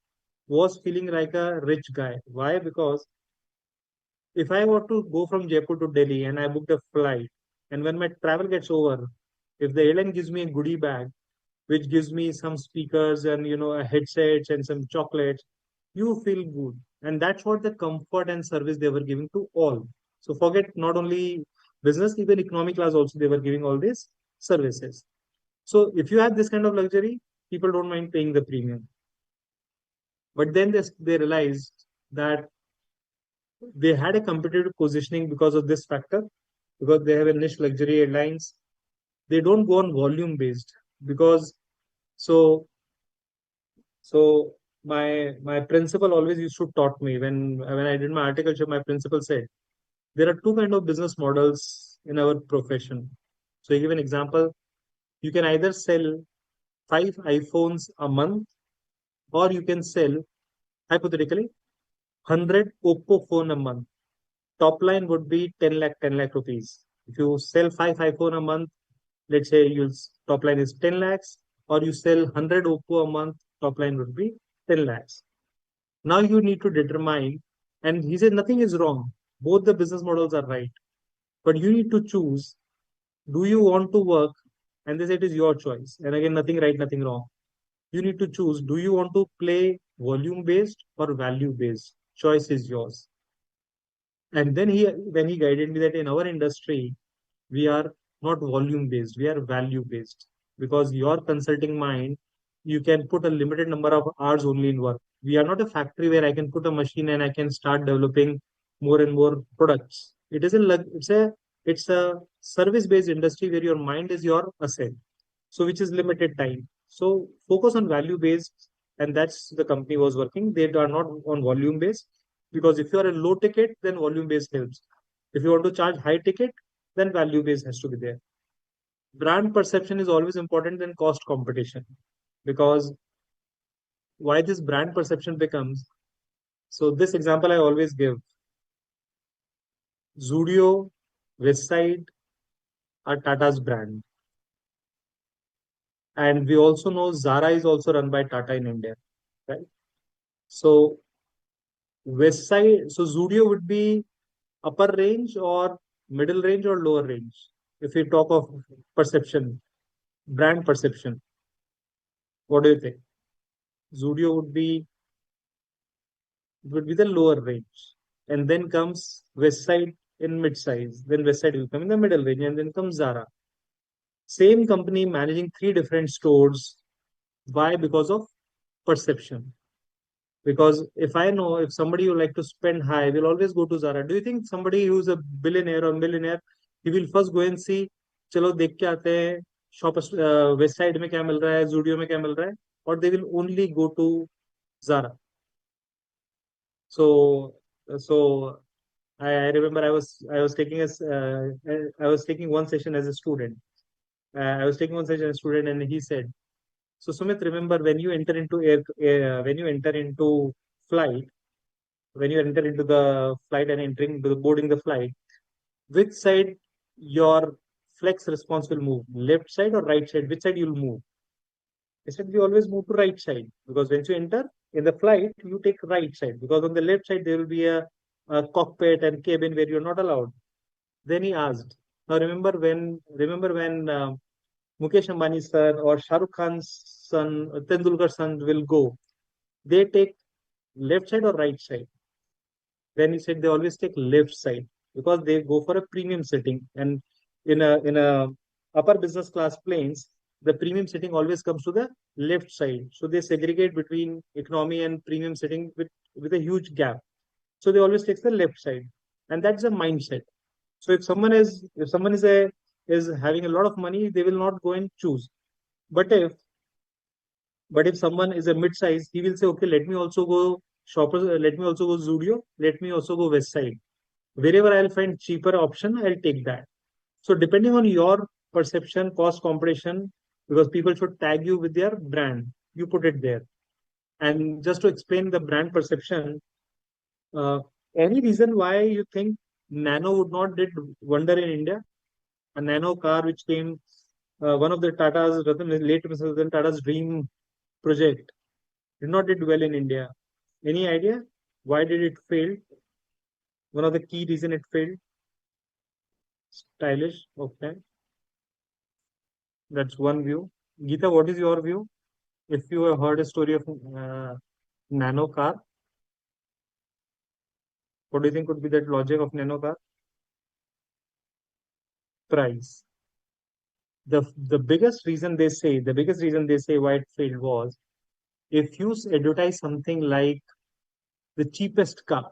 was feeling like a rich guy. Why? Because if I were to go from Jaipur to Delhi and I booked a flight, and when my travel gets over, If the airline gives me a goodie bag, which gives me some speakers and a headsets and some chocolates, you feel good. And that's what the comfort and service they were giving to all. So forget not only business, even economy class also they were giving all these services. So if you have this kind of luxury, people don't mind paying the premium. But then they realized that they had a competitive positioning because of this factor, because they have a niche luxury airlines. They don't go on volume based because so so my principal always used to taught me when I did my articleship, my principal said there are two kind of business models in our profession. So I give an example. You can either sell 5 iPhones a month, or you can sell hypothetically 100 Oppo phone a month. Top line would be 10 lakh rupees. If you sell 5 iPhone a month, let's say your top line is 10 lakhs, or you sell 100 Oppo a month, top line would be 10 lakhs. Now you need to determine, and he said nothing is wrong. Both the business models are right, but you need to choose. Do you want to work? And they said it is your choice. And again, nothing right, nothing wrong. You need to choose. Do you want to play volume based or value based? Choice is yours. And then he guided me that in our industry, we are not volume based, we are value based, because your consulting mind, you can put a limited number of hours only in work. We are not a factory where I can put a machine and I can start developing more and more products. It's a service based industry where your mind is your asset, so which is limited time. So focus on value based, and that's the company was working. They are not on volume based, because if you are a low ticket, then volume based helps. If you want to charge high ticket, then value based has to be there. Brand perception is always important than cost competition, because why this brand perception becomes, so this example I always give: Zudio, Westside are Tata's brand, and we also know Zara is also run by Tata in India, right? So Westside, so Zudio would be upper range or middle range or lower range. If we talk of perception, brand perception, what do you think? Zudio would be the lower range, and then comes Westside in mid size. Then Westside will come in the middle range, and then comes Zara. Same company managing three different stores. Why? Because of perception. Because if I know if somebody would like to spend high, will always go to Zara. Do you think somebody who's a billionaire or millionaire, he will first go and see, चलो देख के आते हैं shop west side में क्या मिल रहा है, जूडियो में क्या मिल रहा है, or they will only go to Zara? So so I remember I was taking I was taking one session as a student. I was taking one session as a student, and he said, "So Sumit, remember when you enter into when you enter into flight, when you enter into the flight and entering the boarding the flight, which side your flex response will move, left side or right side? Which side you'll move?" I said, "We always move to right side, because once you enter in the flight, you take right side, because on the left side there will be a cockpit and cabin where you're not allowed." Then he asked, "Now remember when Mukesh Ambani's son or Shah Rukh Khan's son, Tendulkar's son will go, they take left side or right side?" Then he said they always take left side, because they go for a premium sitting. And in a upper business class planes, the premium sitting always comes to the left side. So they segregate between economy and premium sitting with a huge gap. So they always take the left side, and that's a mindset. So if someone is having a lot of money, they will not go and choose. But if someone is a mid size, he will say, okay, let me also go shoppers, let me also go Zudio, let me also go West Side. Wherever I'll find cheaper option, I'll take that. So depending on your perception, cost competition, because people should tag you with their brand, you put it there. And just to explain the brand perception, uh, any reason why you think Nano would not did wonder in India? A Nano car which came, one of the late Mr. Ratan Tata's dream project, did not did well in India. Any idea why did it fail? One of the key reason it failed, stylish. Okay, That's one view. Geeta, what is your view? If you have heard a story of nano car, what do you think could be that logic of nano car? Price. The biggest reason they say why it failed was if you advertise something like the cheapest car,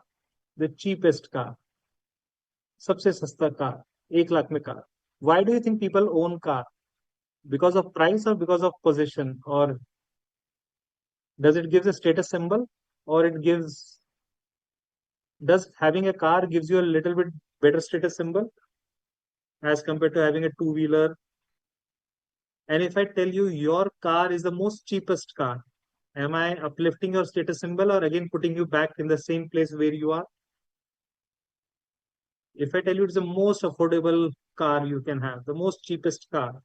the cheapest car, सबसे सस्ता car, 1 lakh में car. Why do you think people own car? Because of price or because of possession? Or does it give a status symbol? Or it gives, does having a car gives you a little bit better status symbol as compared to having a two-wheeler? And if I tell you your car is the most cheapest car, am I uplifting your status symbol or again putting you back in the same place where you are? If I tell you it's the most affordable car you can have, the most cheapest car,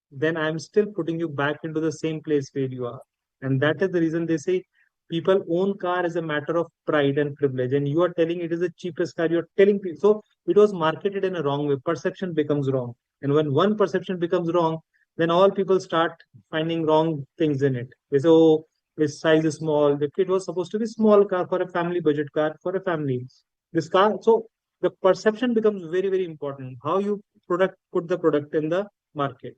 then I'm still putting you back into the same place where you are. And that is the reason they say people own car as a matter of pride and privilege. And you are telling it is the cheapest car. You're telling people. So it was marketed in a wrong way. Perception becomes wrong. And when one perception becomes wrong, then all people start finding wrong things in it. They say, oh, its size is small. The kid was supposed to be small car for a family budget car for a family. This car. So the perception becomes very, very important. How you put the product in the market.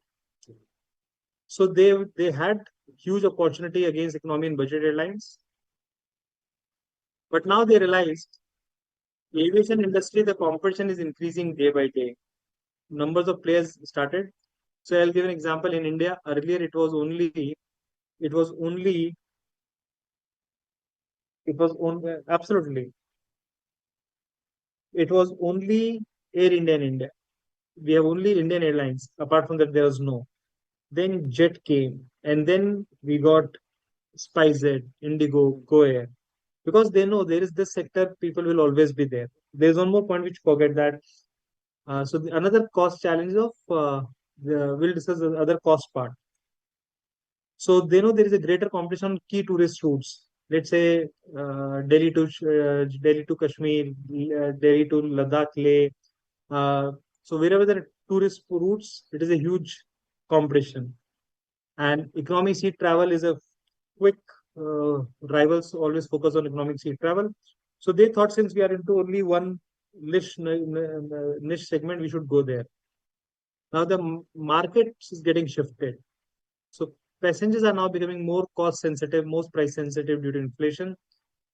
So they had huge opportunity against economy and budget airlines, but now they realized aviation industry the competition is increasing day by day. Numbers of players started. So I'll give an example. In India, earlier it was only it was only absolutely it was only Air India in India. We have only Indian Airlines. Apart from that, there was no. Then Jet came, and then we got SpiceJet, Indigo, Go Air. Because they know there is this sector, people will always be there. There's one more point which forget that. Another cost challenge of we'll discuss the other cost part. So they know there is a greater competition on key tourist routes. Let's say Delhi to Kashmir, Delhi to Ladakh, Leh. So wherever there are tourist routes, it is a huge competition. And economic seat travel is a quick rivals always focus on economic seat travel. So they thought since we are into only one niche segment, we should go there. Now the market is getting shifted. So passengers are now becoming more cost sensitive, more price sensitive due to inflation.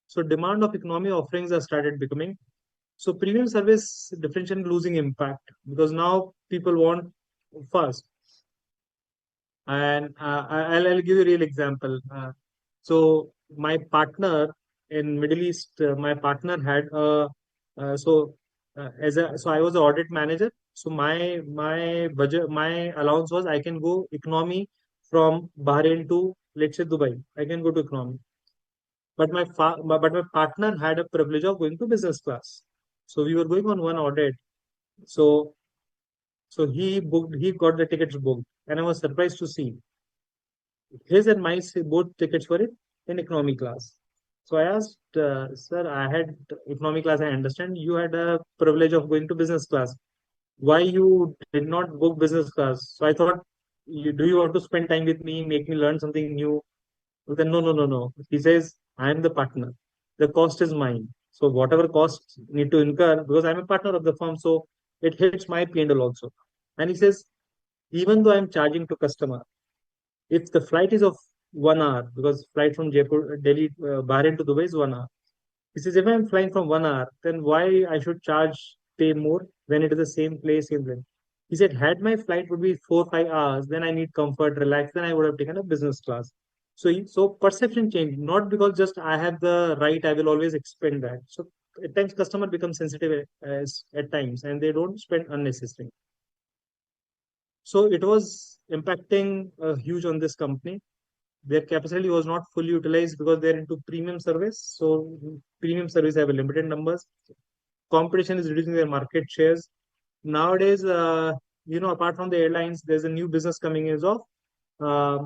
So demand of economy offerings are started becoming. So premium service differentiation losing impact because now people want fast. And I'll give you a real example. So my partner in Middle East, my partner had a so I was an audit manager. So my budget, my allowance was I can go economy from Bahrain to let's say Dubai. I can go to economy, but but my partner had a privilege of going to business class. So we were going on one audit. So he got the tickets booked, and I was surprised to see his and my both tickets were in economy class. So I asked, sir, I had economy class. I understand you had a privilege of going to business class. Why you did not book business class? So I thought, do you want to spend time with me, make me learn something new? But then no. He says, I am the partner. The cost is mine. So whatever costs need to incur, because I'm a partner of the firm, so it hits my P&L also. And he says, even though I'm charging to customer, if the flight is of 1 hour, because flight from Jaipur, Delhi, Bahrain to Dubai is 1 hour. He says, if I'm flying from 1 hour, then why I should pay more when it is the same place, same thing. He said, had my flight would be 4 5 hours, then I need comfort, relax, then I would have taken a business class. So perception changed, not because just I have the right, I will always expend that. So at times customer becomes sensitive at times and they don't spend unnecessarily. So it was impacting huge on this company. Their capacity was not fully utilized because they're into premium service. So premium service have a limited numbers. Competition is reducing their market shares. Nowadays, apart from the airlines, there's a new business coming is of uh,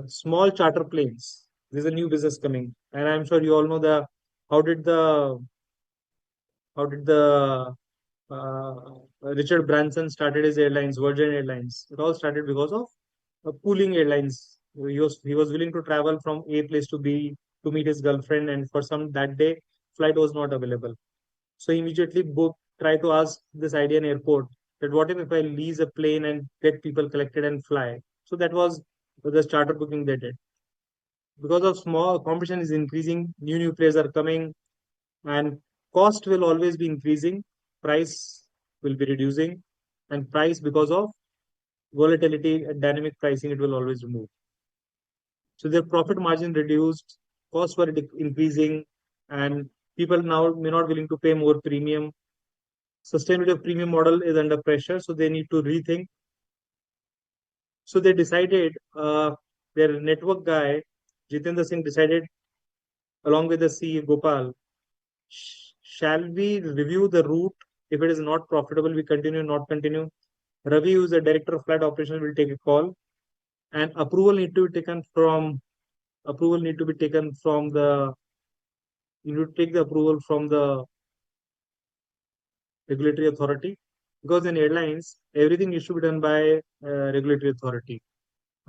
small charter planes. There's a new business coming, and I'm sure you all know the how did the uh, Richard Branson started his airlines, Virgin Airlines. It all started because of pooling airlines. He was willing to travel from A place to B to meet his girlfriend, and for some that day flight was not available. So he immediately booked, try to ask this idea in airport that what if I lease a plane and get people collected and fly. So that was the charter booking they did. Because of small competition is increasing, new players are coming, and cost will always be increasing, price will be reducing, and price because of volatility and dynamic pricing it will always remove. So their profit margin reduced, costs were increasing, and people now may not willing to pay more premium. Sustainability of premium model is under pressure, so they need to rethink. So they decided, their network guy Jitendra Singh decided along with the CEO Gopal, shall we review the route? If it is not profitable, we continue, not continue. Ravi, who is the director of flight operations, will take a call, and approval need to be taken from the you need to take the approval from the regulatory authority, because in airlines everything needs to be done by regulatory authority.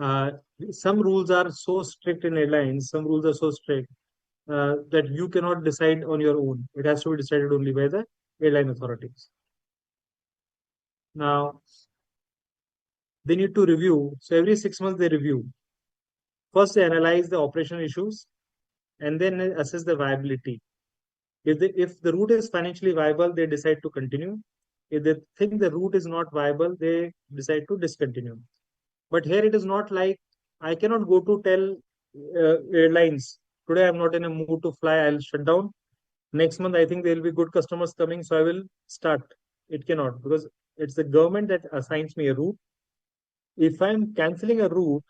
Uh, some rules are so strict in airlines. Some rules are so strict that you cannot decide on your own. It has to be decided only by the airline authorities. Now, they need to review. So every 6 months they review. First, they analyze the operational issues and then assess the viability. If the route is financially viable, they decide to continue. If they think the route is not viable, they decide to discontinue. But here it is not like I cannot go to tell airlines today I'm not in a mood to fly. I'll shut down. Next month I think there will be good customers coming, so I will start. It cannot, because it's the government that assigns me a route. If I'm canceling a route,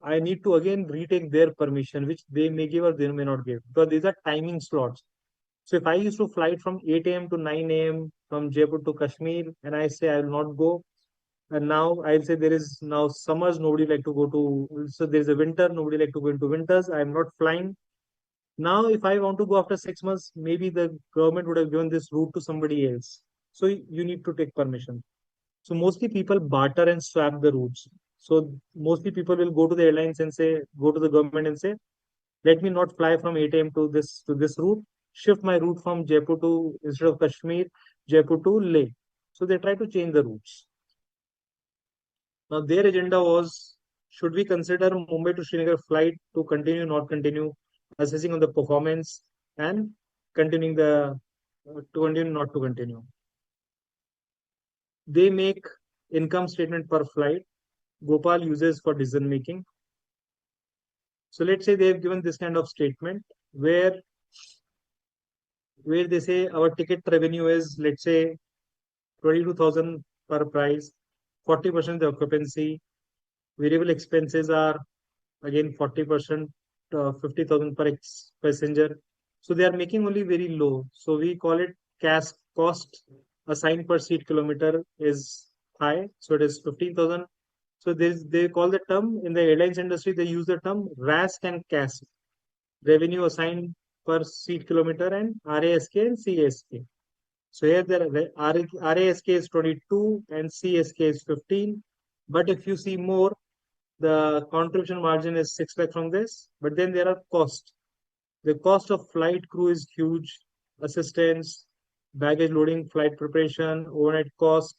I need to again retake their permission, which they may give or they may not give, because these are timing slots. So if I used to flight from 8 a.m. to 9 a.m. from Jaipur to Kashmir, and I say I will not go, and now I'll say there is now summers, nobody like to go to, so there is a winter, nobody like to go into winters. I'm not flying. Now, if I want to go after 6 months, maybe the government would have given this route to somebody else. So you need to take permission. So mostly people barter and swap the routes. So mostly people will go to the airlines and say, go to the government and say, let me not fly from 8 a.m. to this route. Shift my route from Jaipur to instead of Kashmir, Jaipur to Leh. So they try to change the routes. Now their agenda was, should we consider Mumbai to Srinagar flight to continue, not continue, assessing on the performance and continuing to continue, not to continue. They make income statement per flight. Gopal uses for decision making. So let's say they have given this kind of statement where they say our ticket revenue is, let's say, 22,000 per price, 40% the occupancy, variable expenses are again 40%, 50,000 per passenger. So they are making only very low. So we call it cash cost assigned per seat kilometer is high. So it is 15,000. So they call the term in the airlines industry, they use the term RASK and CASK, revenue assigned per seat kilometer, and RASK and CASK. So here the RASK is 22 and CSK is 15. But if you see more, the contribution margin is 6 lakh from this. But then there are costs. The cost of flight crew is huge. Assistance, baggage loading, flight preparation, overnight cost,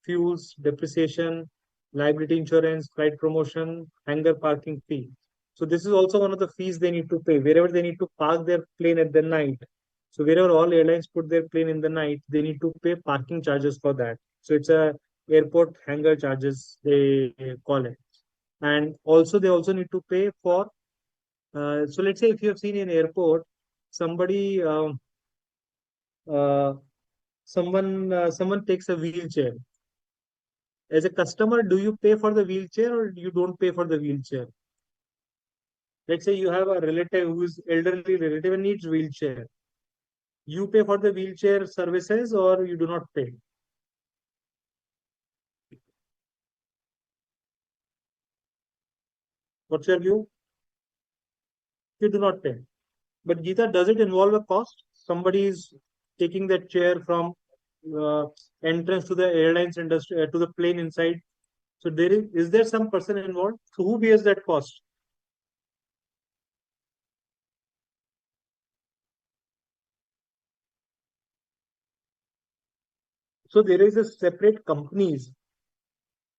fuels, depreciation, liability insurance, flight promotion, hangar parking fee. So this is also one of the fees they need to pay wherever they need to park their plane at the night. So wherever all airlines put their plane in the night, they need to pay parking charges for that. So it's a airport hangar charges they call it. And also they also need to pay for. So let's say if you have seen in airport, somebody, uh, someone takes a wheelchair. As a customer, do you pay for the wheelchair or you don't pay for the wheelchair? Let's say you have a relative who is elderly relative and needs wheelchair. You pay for the wheelchair services or you do not pay? What's your view? You do not pay. But Geeta, does it involve a cost? Somebody is taking that chair from. uh, entrance to the airlines industry, to the plane inside. So is there some person involved? So who bears that cost? So there is a separate companies.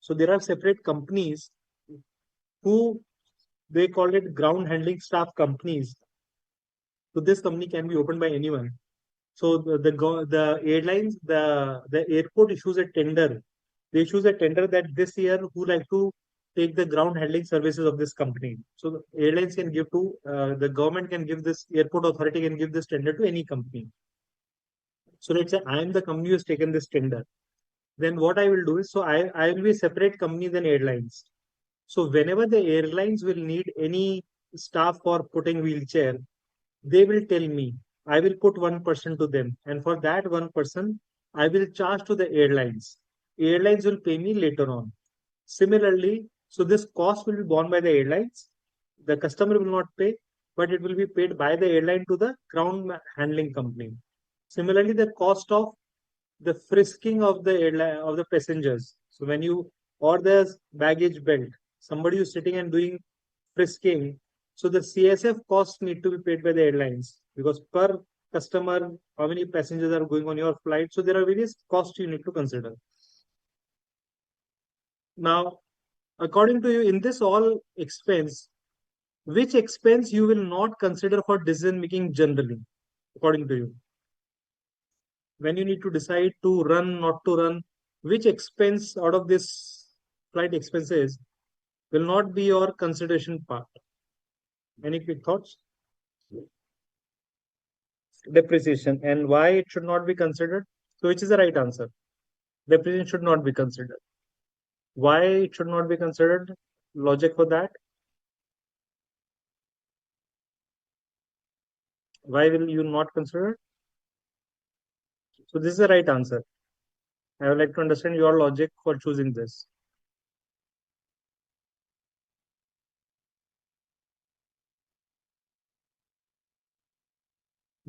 So there are separate companies who they call it ground handling staff companies. So this company can be opened by anyone. So the airlines, the airport issues a tender. They issues a tender that this year who like to take the ground handling services of this company. So the airlines can give to the government can give this airport authority can give this tender to any company. So let's say I am the company who has taken this tender. Then what I will do is I will be a separate company than airlines. So whenever the airlines will need any staff for putting wheelchair, they will tell me. I will put 1% to them, and for that 1%, I will charge to the airlines. Airlines will pay me later on. Similarly, so this cost will be borne by the airlines. The customer will not pay, but it will be paid by the airline to the ground handling company. Similarly, the cost of the frisking of the airline of the passengers. So when you or the baggage belt, somebody is sitting and doing frisking. So the CSF costs need to be paid by the airlines because per customer, how many passengers are going on your flight. So there are various costs you need to consider. Now, according to you, in this all expense, which expense you will not consider for decision making generally, according to you? When you need to decide to run, not to run, which expense out of this flight expenses will not be your consideration part? Any quick thoughts? Depreciation. And why it should not be considered? So, which is the right answer? Depreciation should not be considered. Why it should not be considered? Logic for that? Why will you not consider it? So, this is the right answer. I would like to understand your logic for choosing this.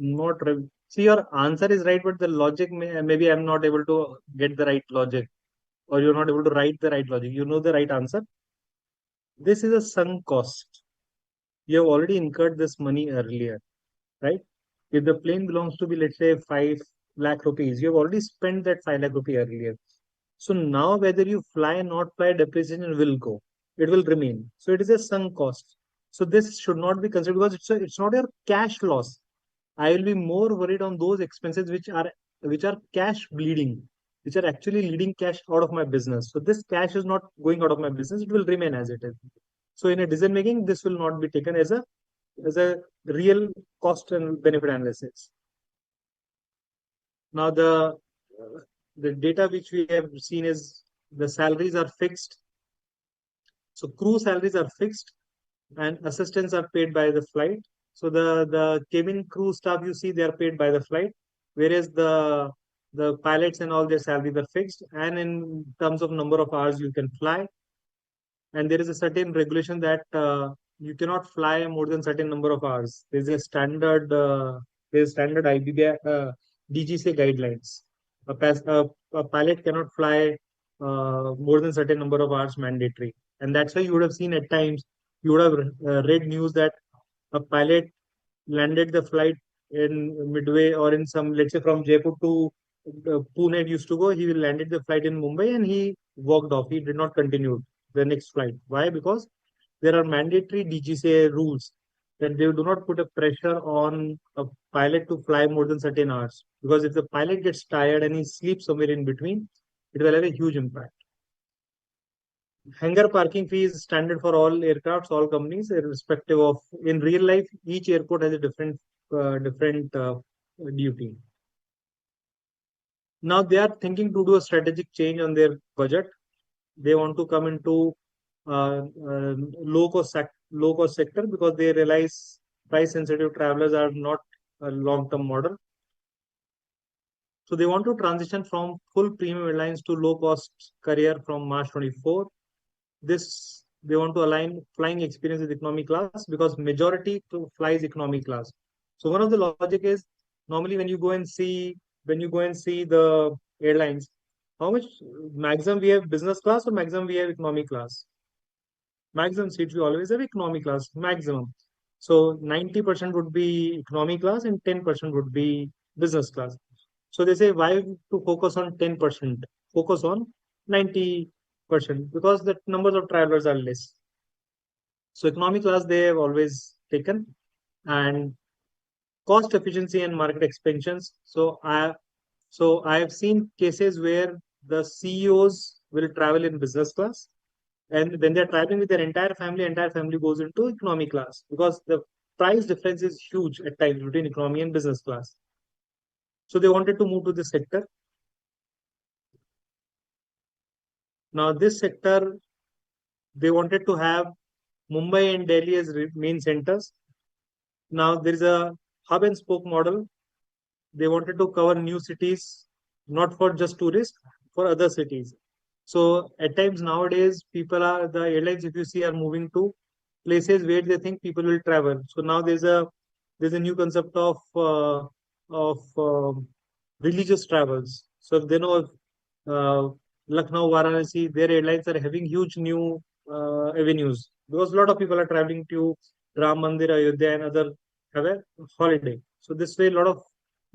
Not see your answer is right, but the logic maybe I'm not able to get the right logic, or you're not able to write the right logic. You know the right answer. This is a sunk cost. You have already incurred this money earlier, right? If the plane belongs to be, let's say, 5 lakh rupees, you have already spent that 5 lakh rupee earlier. So now whether you fly or not fly, depreciation will go. It will remain. So it is a sunk cost. So this should not be considered because it's not your cash loss. I will be more worried on those expenses which are cash bleeding, which are actually leading cash out of my business. So this cash is not going out of my business; it will remain as it is. So in a decision making, this will not be taken as a real cost and benefit analysis. Now the data which we have seen is the salaries are fixed. So crew salaries are fixed and assistants are paid by the flight. So the cabin crew staff you see they are paid by the flight, whereas the pilots and all their salaries are fixed. And in terms of number of hours you can fly, and there is a certain regulation that you cannot fly more than certain number of hours. There's standard IBB DGCA guidelines. A pilot cannot fly more than certain number of hours mandatory, and that's why you would have seen at times you would have read news that a pilot landed the flight in Midway or in some, let's say from Jaipur to Pune it used to go. He landed the flight in Mumbai and he walked off. He did not continue the next flight. Why? Because there are mandatory DGCA rules that they do not put a pressure on a pilot to fly more than certain hours. Because if the pilot gets tired and he sleeps somewhere in between, it will have a huge impact. Hangar parking fee is standard for all aircrafts, all companies, irrespective of. In real life, each airport has a different duty. Now they are thinking to do a strategic change on their budget. They want to come into low cost sector because they realize price sensitive travelers are not a long term model. So they want to transition from full premium airlines to low cost carrier from March 24. This they want to align flying experience with economy class because majority to flies economy class. So one of the logic is normally when you go and see when you go and see the airlines, how much maximum we have business class or maximum we have economy class? Maximum seats we always have economy class maximum. So 90% would be economy class and 10% would be business class. So they say why to focus on 10%, focus on 90% because the numbers of travelers are less. So economy class they have always taken, and cost efficiency and market expansions. So I have seen cases where the CEOs will travel in business class, and when they're traveling with their entire family goes into economy class because the price difference is huge at times between economy and business class. So they wanted to move to this sector. Now this sector they wanted to have Mumbai and Delhi as main centers. Now there is a hub and spoke model. They wanted to cover new cities, not for just tourists, for other cities. So at times nowadays, people are the airlines, if you see, are moving to places where they think people will travel. So now there's a new concept of religious travels. So if they know uh, Lucknow, Varanasi, their airlines are having huge new avenues because a lot of people are traveling to Ram Mandir, Ayodhya, and other have a holiday. So this way, a lot of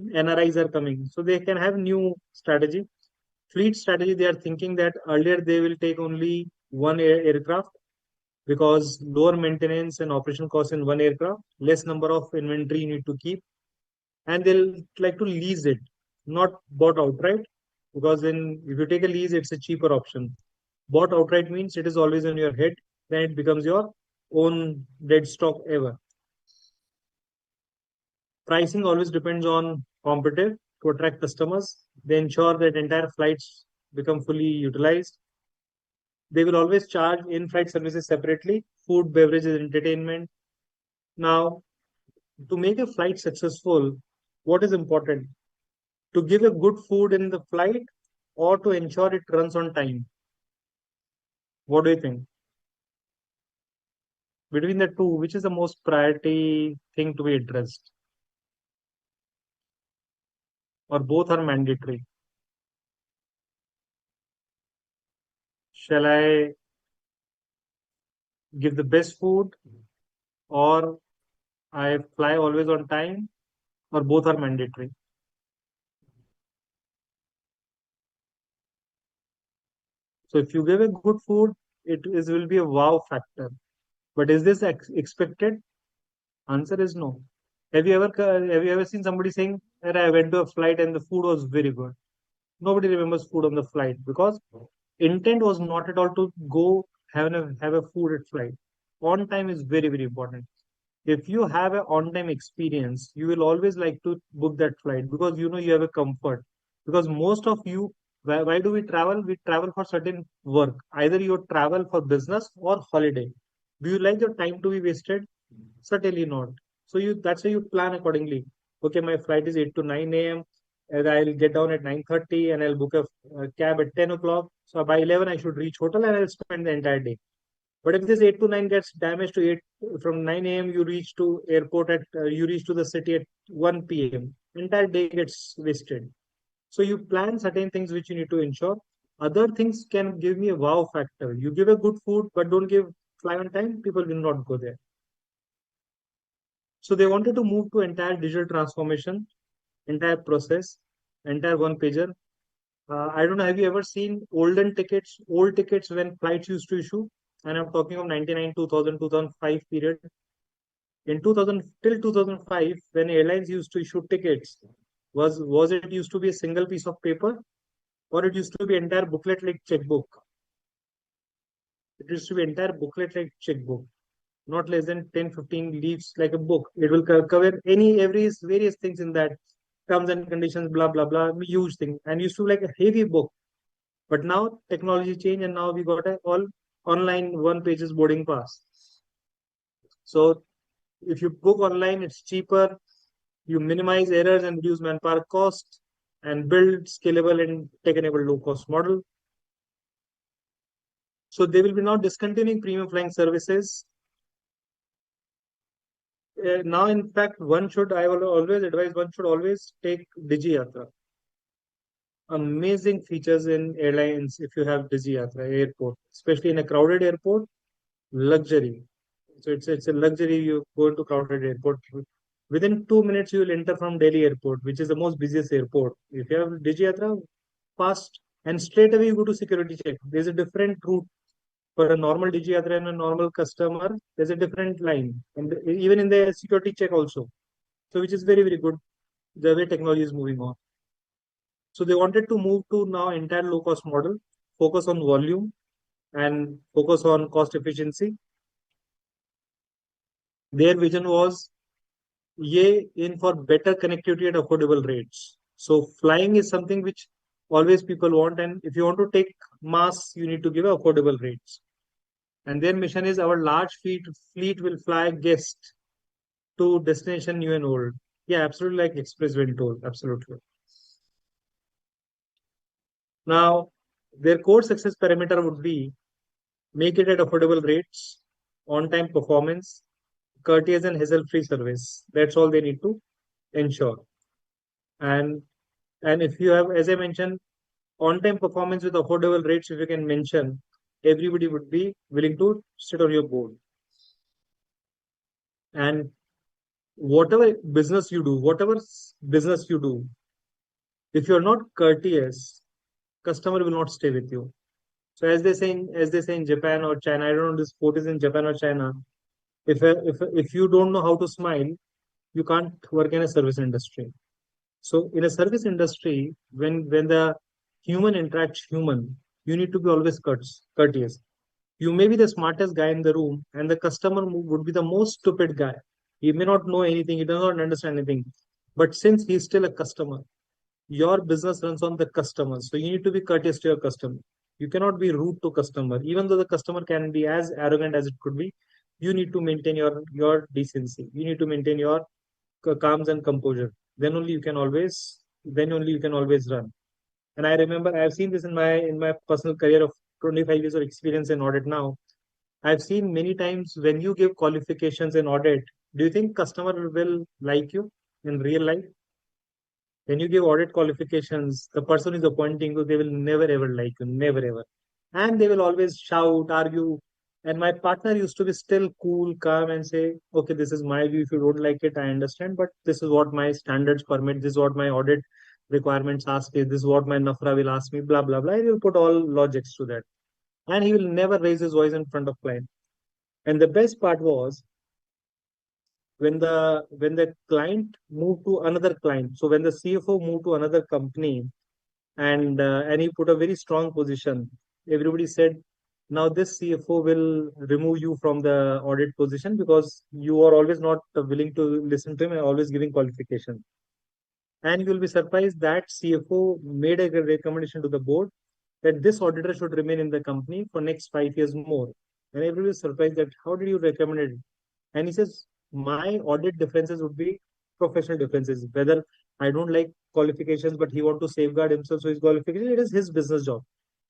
NRIs are coming, so they can have new strategy. Fleet strategy, they are thinking that earlier they will take only one aircraft because lower maintenance and operation costs in one aircraft, less number of inventory you need to keep, and they'll like to lease it, not bought outright, because then if you take a lease, it's a cheaper option. Bought outright means it is always on your head, then it becomes your own dead stock ever. Pricing always depends on competitive to attract customers. They ensure that entire flights become fully utilized. They will always charge in-flight services separately, food, beverages, entertainment. Now, to make a flight successful, what is important? To give a good food in the flight or to ensure it runs on time? What do you think? Between the two, which is the most priority thing to be addressed? Or both are mandatory? Shall I give the best food or I fly always on time, or both are mandatory? So if you give a good food, it is will be a wow factor. But is this expected? Answer is no. Have you ever seen somebody saying that I went to a flight and the food was very good? Nobody remembers food on the flight because intent was not at all to go have a food at flight. On time is very very important. If you have an on time experience, you will always like to book that flight because you know you have a comfort. Because most of you, why do we travel? We travel for certain work. Either you travel for business or holiday. Do you like your time to be wasted? Certainly not. So you that's why you plan accordingly. Okay, my flight is 8 to 9 a.m. and I'll get down at 9:30 and I'll book a cab at 10 o'clock. So by 11 I should reach hotel and I'll spend the entire day. But if this 8 to 9 gets damaged to 8, from 9 a.m. you reach to airport you reach to the city at 1 p.m. Entire day gets wasted. So you plan certain things which you need to ensure. Other things can give me a wow factor. You give a good food, but don't give fly on time, people will not go there. So they wanted to move to entire digital transformation, entire process, entire one pager. I don't know, have you ever seen old tickets when flights used to issue? And I'm talking of 99, 2000, 2005 period. In 2000 till 2005, when airlines used to issue tickets, was it used to be a single piece of paper or it used to be entire booklet like checkbook? It used to be entire booklet like checkbook, not less than 10, 15 leaves like a book. It will cover any every various things in that terms and conditions, blah blah blah, huge thing, and used to like a heavy book. But now technology changed, and now we got a all online one pages boarding pass. So if you book online, it's cheaper. You minimize errors and reduce manpower cost, and build scalable and tech-enabled low-cost model. So they will be now discontinuing premium flying services. Now, in fact, I will always advise one should always take Digi Yatra. amazing features in airlines if you have busy Yatra airport, especially in a crowded airport, luxury. So it's a luxury. You go into crowded airport. Within 2 minutes, you will enter from Delhi airport, which is the most busiest airport. If you have Digiyatra, fast and straight away you go to security check. There's a different route for a normal Digiyatra and a normal customer. There's a different line, and even in the security check also. So which is very good. The way technology is moving on. So they wanted to move to now entire low cost model, focus on volume and focus on cost efficiency. Their vision was ye in for better connectivity at affordable rates. So flying is something which always people want, and if you want to take mass, you need to give affordable rates. And their mission is our large fleet will fly guests to destination new and old. Yeah, absolutely like Express went told. Absolutely. Now, their core success parameter would be make it at affordable rates, on-time performance, courteous and hassle-free service. That's all they need to ensure. And if you have, as I mentioned, on-time performance with affordable rates, if you can mention, everybody would be willing to sit on your board. And whatever business you do, if you're not courteous, customer will not stay with you. So as they say in Japan or China, I don't know this quote is in Japan or China. If you don't know how to smile, you can't work in a service industry. So in a service industry, when the human interacts human, you need to be always courteous. You may be the smartest guy in the room, and the customer would be the most stupid guy. He may not know anything, he does not understand anything. But since he's still a customer, your business runs on the customer. So you need to be courteous to your customer. You cannot be rude to customer. Even though the customer can be as arrogant as it could be, you need to maintain your decency. You need to maintain your calms and composure. Then only you can always run. And I remember I've seen this in my personal career of 25 years of experience in audit now. I've seen many times when you give qualifications in audit, do you think customer will like you in real life? When you give audit qualifications, the person is appointing you, they will never ever like you, never ever. And they will always shout, argue. And my partner used to be still cool, calm, and say, okay, this is my view. If you don't like it, I understand, but this is what my standards permit. This is what my audit requirements ask me. This is what my NAFRA will ask me, blah, blah, blah. He will put all logics to that. And he will never raise his voice in front of client. And the best part was when the client moved to another client. So when the CFO moved to another company, and he put a very strong position. Everybody said, now this CFO will remove you from the audit position because you are always not willing to listen to him and always giving qualification. And you will be surprised that CFO made a recommendation to the board that this auditor should remain in the company for next 5 years more. And everybody was surprised that how did you recommend it? And he says, my audit differences would be professional differences. Whether I don't like qualifications, but he want to safeguard himself, so his qualification, it is his business job.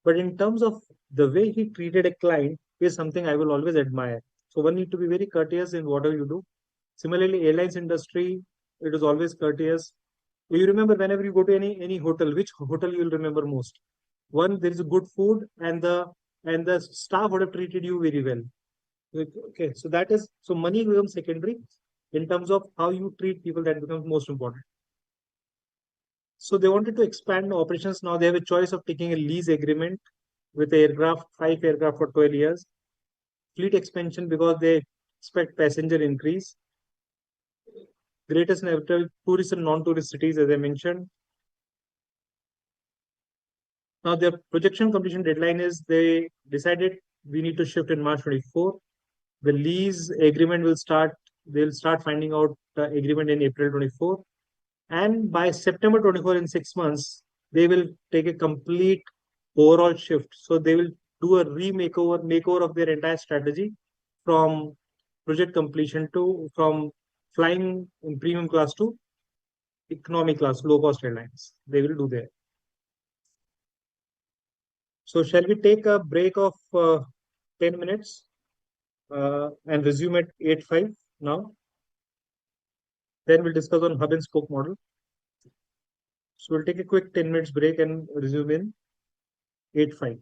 But in terms of the way he treated a client is something I will always admire. So one need to be very courteous in whatever you do. Similarly, airlines industry, it is always courteous. You remember whenever you go to any hotel, which hotel you will remember most? One, there is a good food, and the staff would have treated you very well. Okay, so that is so money becomes secondary. In terms of how you treat people, that becomes most important. So they wanted to expand operations. Now they have a choice of taking a lease agreement with aircraft, 5 aircraft for 12 years. Fleet expansion because they expect passenger increase. Greatest network, tourist and non-tourist cities, as I mentioned. Now their projection completion deadline is they decided we need to shift in March 24. The lease agreement will start. They'll start finding out the agreement in April 24, and by September 24, in 6 months, they will take a complete overall shift. So they will do a makeover of their entire strategy from project completion to from flying in premium class to economy class, low cost airlines. They will do there. So shall we take a break of 10 minutes and resume at 8:05 now? Then we'll discuss on hub and spoke model. So we'll take a quick 10 minutes break and resume in 8:05.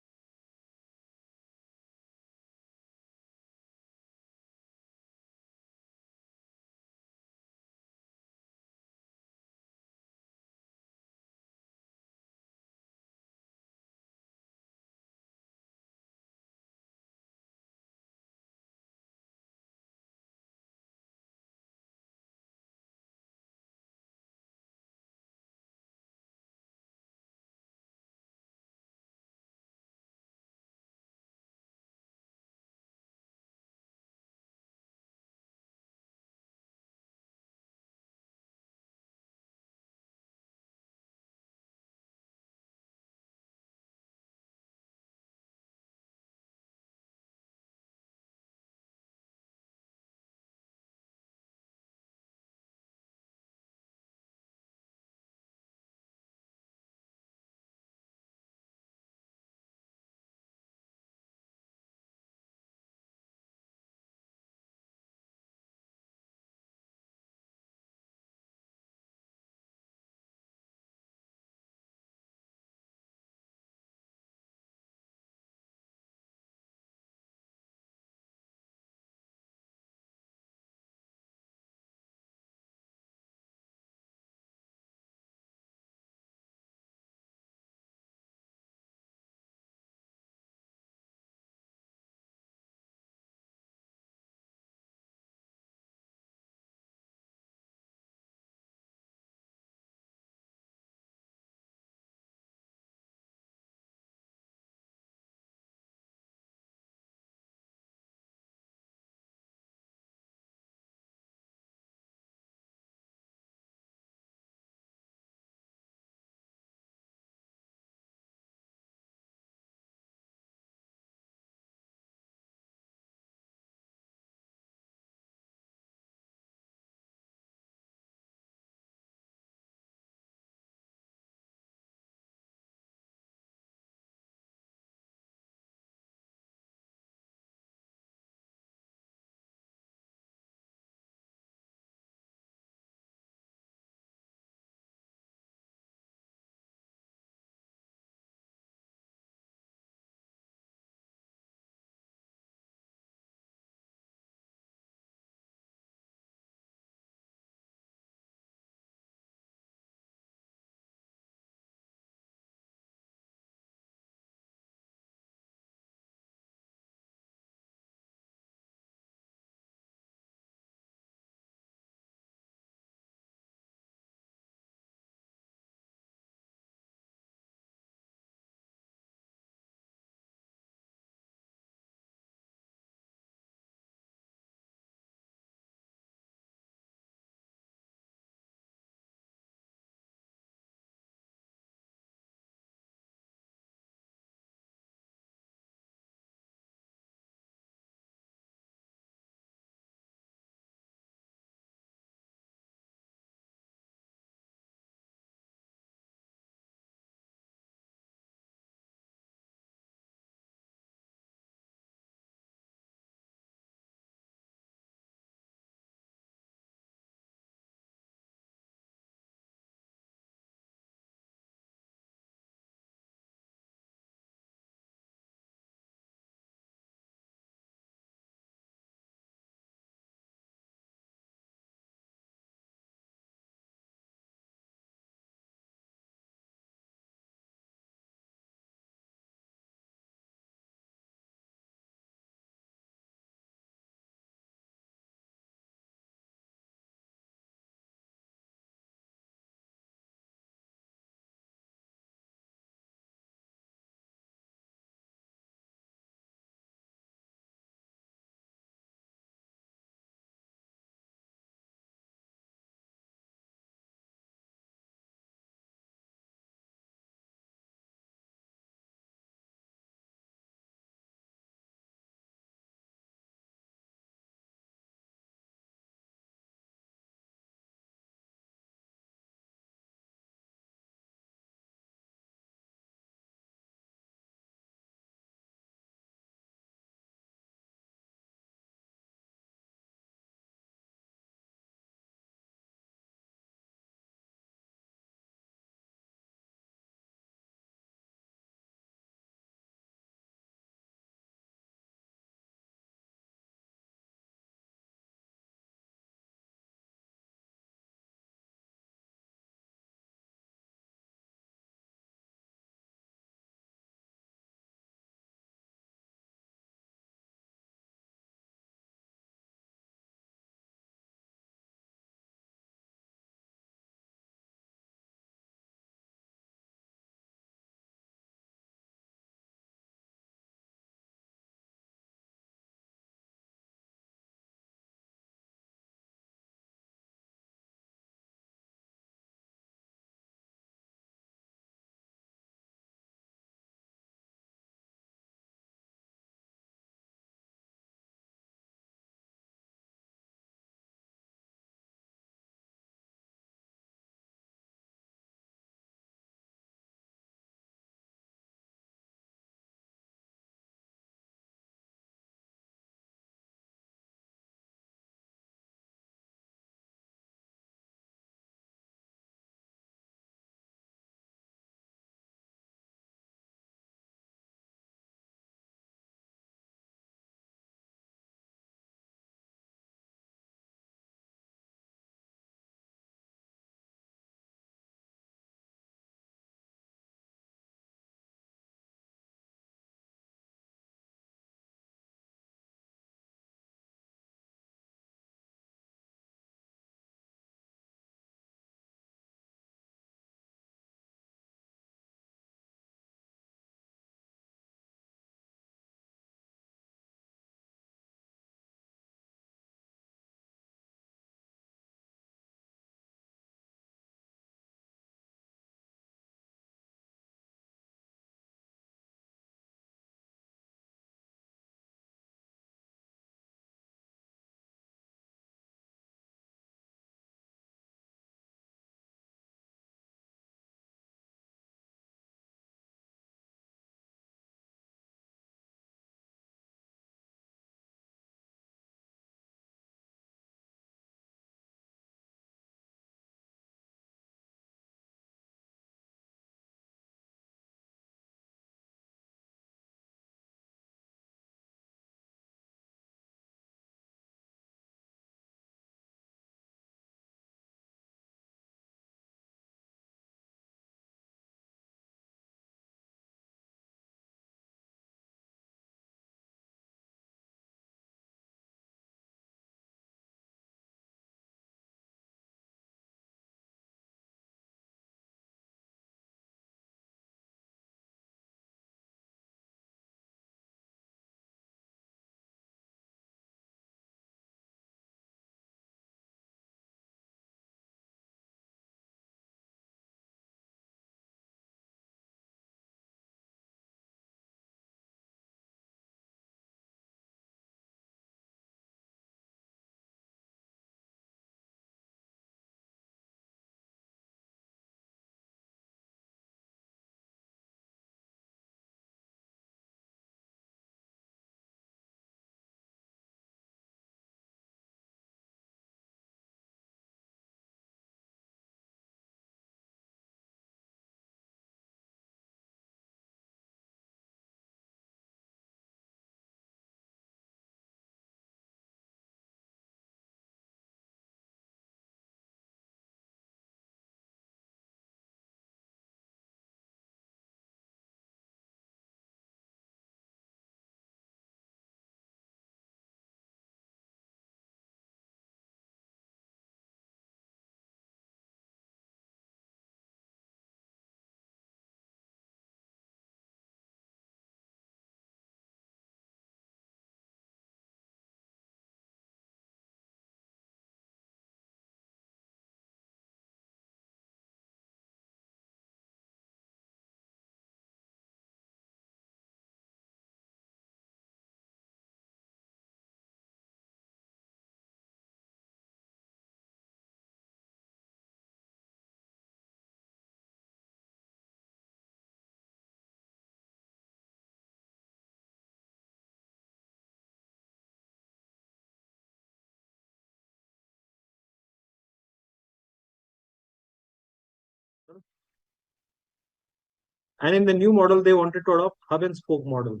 And in the new model, they wanted to adopt hub and spoke model.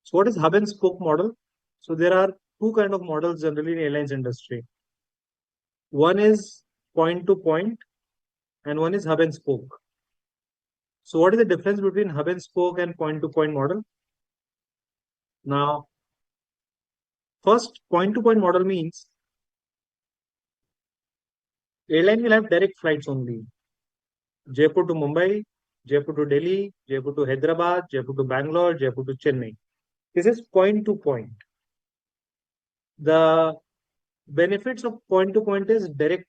So what is hub and spoke model? So there are two kind of models generally in airlines industry. One is point to point and one is hub and spoke. So what is the difference between hub and spoke and point to point model? Now, first point to point model means airline will have direct flights only. Jaipur to Mumbai, Jaipur to Delhi, Jaipur to Hyderabad, Jaipur to Bangalore, Jaipur to Chennai. This is point to point. The benefits of point to point is direct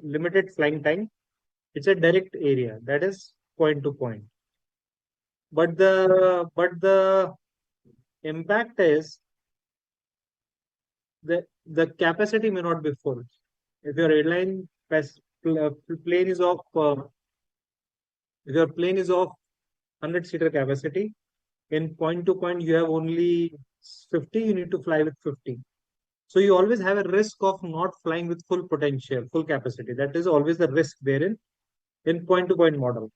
limited flying time. It's a direct area. That is point to point. But the impact is the capacity may not be full. If your airline plane is of if your plane is of 100-seater capacity, in point to point you have only 50, you need to fly with 50. So you always have a risk of not flying with full potential, full capacity. That is always the risk therein in point to point model.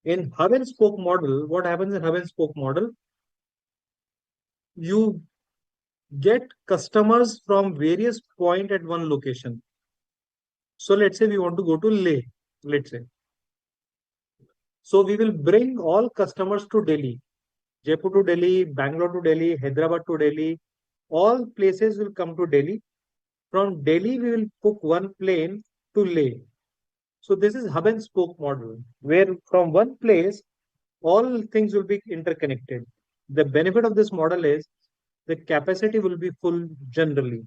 In hub and spoke model, what happens in hub and spoke model? You get customers from various point at one location. So let's say we want to go to Leh, let's say. So we will bring all customers to Delhi, Jaipur to Delhi, Bangalore to Delhi, Hyderabad to Delhi. All places will come to Delhi. From Delhi, we will book one plane to Leh. So this is hub and spoke model, where from one place, all things will be interconnected. The benefit of this model is the capacity will be full generally.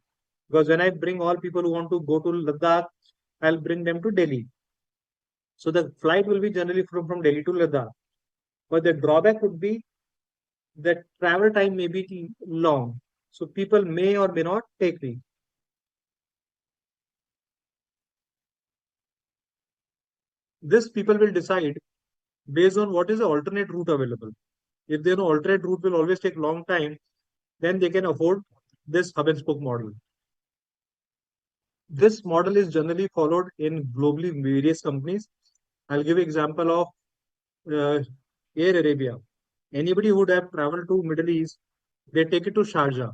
Because when I bring all people who want to go to Ladakh, I'll bring them to Delhi. So the flight will be generally from Delhi to Ladakh. But the drawback would be that travel time may be long. So people may or may not take leave. This people will decide based on what is the alternate route available. If they know alternate route will always take long time, then they can afford this hub and spoke model. This model is generally followed in globally various companies. I'll give you example of Air Arabia. Anybody who would have traveled to Middle East, they take it to Sharjah.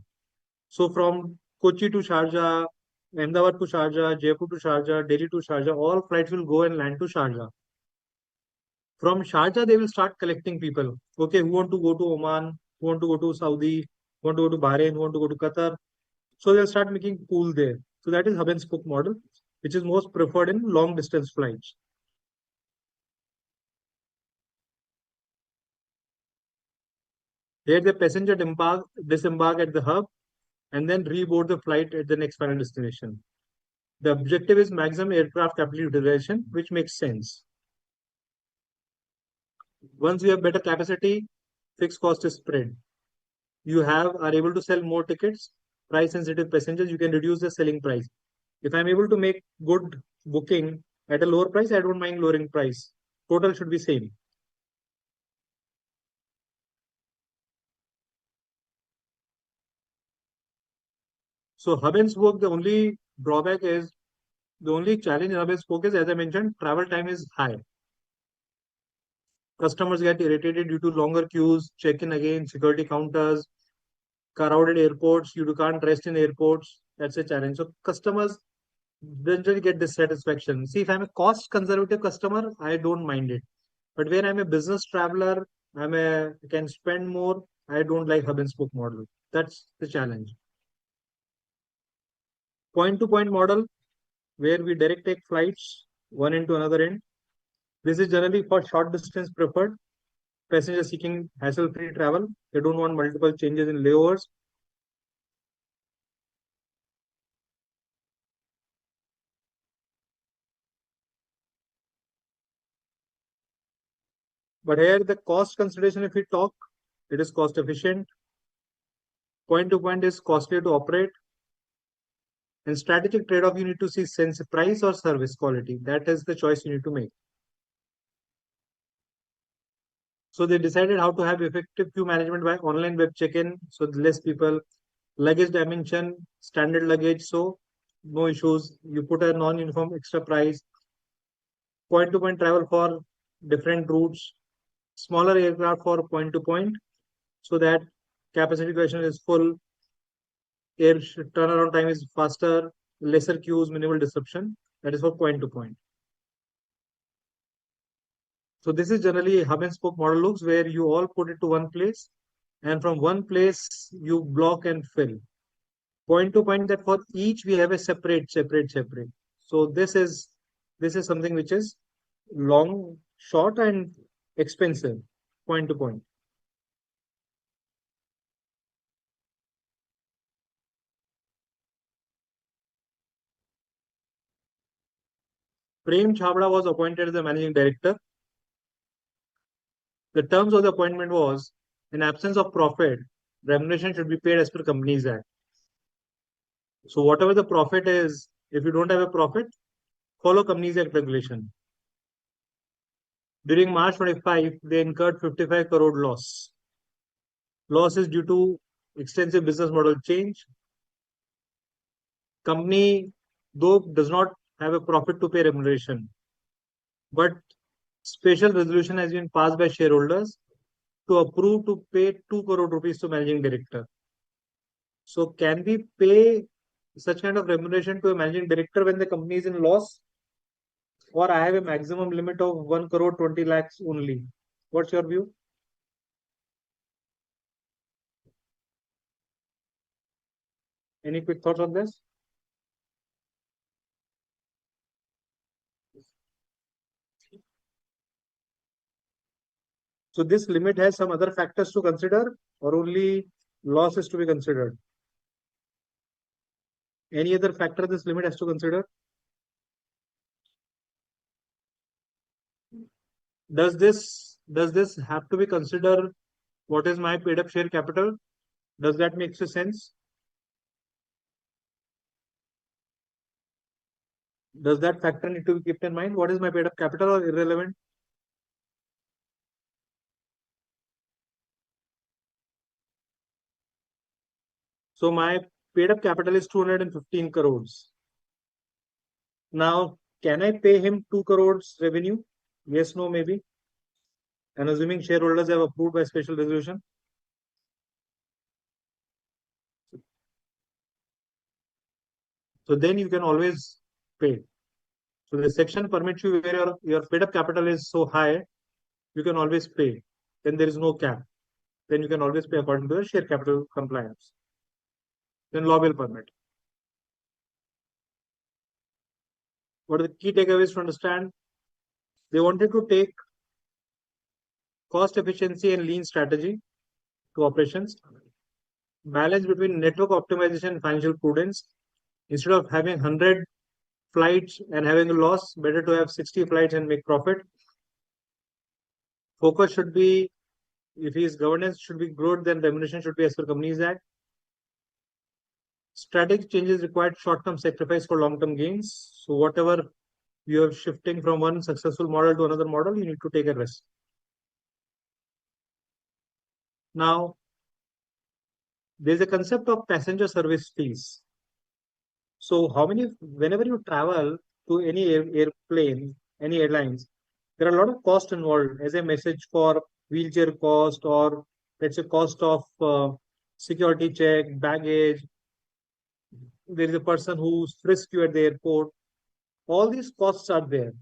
So from Kochi to Sharjah, Ahmedabad to Sharjah, Jaipur to Sharjah, Delhi to Sharjah, all flights will go and land to Sharjah. From Sharjah, they will start collecting people. Okay, who want to go to Oman, who want to go to Saudi, who want to go to Bahrain, who want to go to Qatar. So they'll start making pool there. So that is hub and spoke model, which is most preferred in long distance flights. Here the passenger disembark at the hub and then reboard the flight at the next final destination. The objective is maximum aircraft capacity utilization, which makes sense. Once you have better capacity, fixed cost is spread. You are able to sell more tickets, price sensitive passengers, you can reduce the selling price. If I'm able to make good booking at a lower price, I don't mind lowering price. Total should be same. So hub and spoke, the only drawback is the only challenge in hub and spoke is, as I mentioned, travel time is high. Customers get irritated due to longer queues, check-in again, security counters, crowded airports. You can't rest in airports. That's a challenge. So customers generally get dissatisfaction. See, if I'm a cost conservative customer, I don't mind it. But when I'm a business traveler, can spend more. I don't like hub and spoke model. That's the challenge. Point to point model, where we direct take flights one end to another end. This is generally for short distance preferred. Passengers seeking hassle-free travel. They don't want multiple changes in layovers. But here the cost consideration, if we talk, it is cost efficient. Point to point is costly to operate. And strategic trade-off, you need to see sense price or service quality. That is the choice you need to make. So they decided how to have effective queue management by online web check-in. So less people, luggage dimension, standard luggage. So no issues. You put a non-uniform extra price. Point to point travel for different routes, smaller aircraft for point to point, so that capacity utilization is full, turnaround time is faster, lesser queues, minimal disruption. That is for point to point. So this is generally hub and spoke model looks, where you all put it to one place, and from one place you block and fill. Point to point, that for each we have a separate. So this is something which is long, short, and expensive. Point to point. Prem Chhabra was appointed as the managing director. The terms of the appointment was, in absence of profit, remuneration should be paid as per Companies Act. So whatever the profit is, if you don't have a profit, follow Companies Act regulation. During March 25, they incurred 55 crore loss. Loss is due to extensive business model change. Company, though, does not have a profit to pay remuneration, but special resolution has been passed by shareholders to approve to pay 2 crore rupees to managing director. So can we pay such kind of remuneration to a managing director when the company is in loss? Or I have a maximum limit of 1 crore 20 lakhs only? What's your view? Any quick thoughts on this? So this limit has some other factors to consider, or only loss is to be considered? Any other factor this limit has to consider? Does this have to be considered? What is my paid up share capital? Does that make sense? Does that factor need to be kept in mind? What is my paid up capital, or irrelevant? So my paid up capital is 215 crores. Now, can I pay him 2 crores revenue? Yes, no, maybe. And assuming shareholders have approved by special resolution. So then you can always pay. So the section permits you where your paid up capital is so high, you can always pay. Then there is no cap. Then you can always pay according to the share capital compliance. Then law will permit. What are the key takeaways to understand? They wanted to take cost efficiency and lean strategy to operations, balance between network optimization and financial prudence. Instead of having 100 flights and having a loss, better to have 60 flights and make profit. Focus should be, if his governance should be good, then remuneration should be as per Companies Act. Strategic changes required short-term sacrifice for long-term gains. So whatever you are shifting from one successful model to another model, you need to take a risk. Now, there's a concept of passenger service fees. So whenever you travel to any airplane, any airlines, there are a lot of cost involved as a message for wheelchair cost, or let's say cost of security check, baggage. There is a person who's frisked you at the airport. All these costs are there.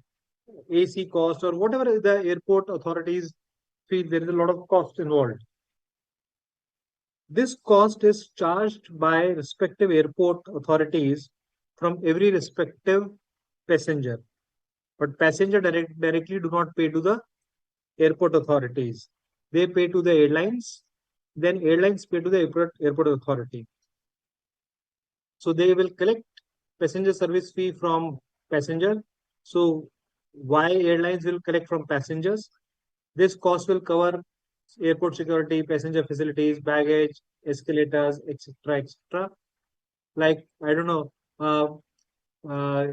AC cost, or whatever the airport authorities feel, there is a lot of cost involved. This cost is charged by respective airport authorities from every respective passenger. But passenger directly do not pay to the airport authorities. They pay to the airlines, then airlines pay to the airport authority. So they will collect passenger service fee from passenger. So why airlines will collect from passengers? This cost will cover airport security, passenger facilities, baggage, escalators, etc., etc. Like, I don't know, uh,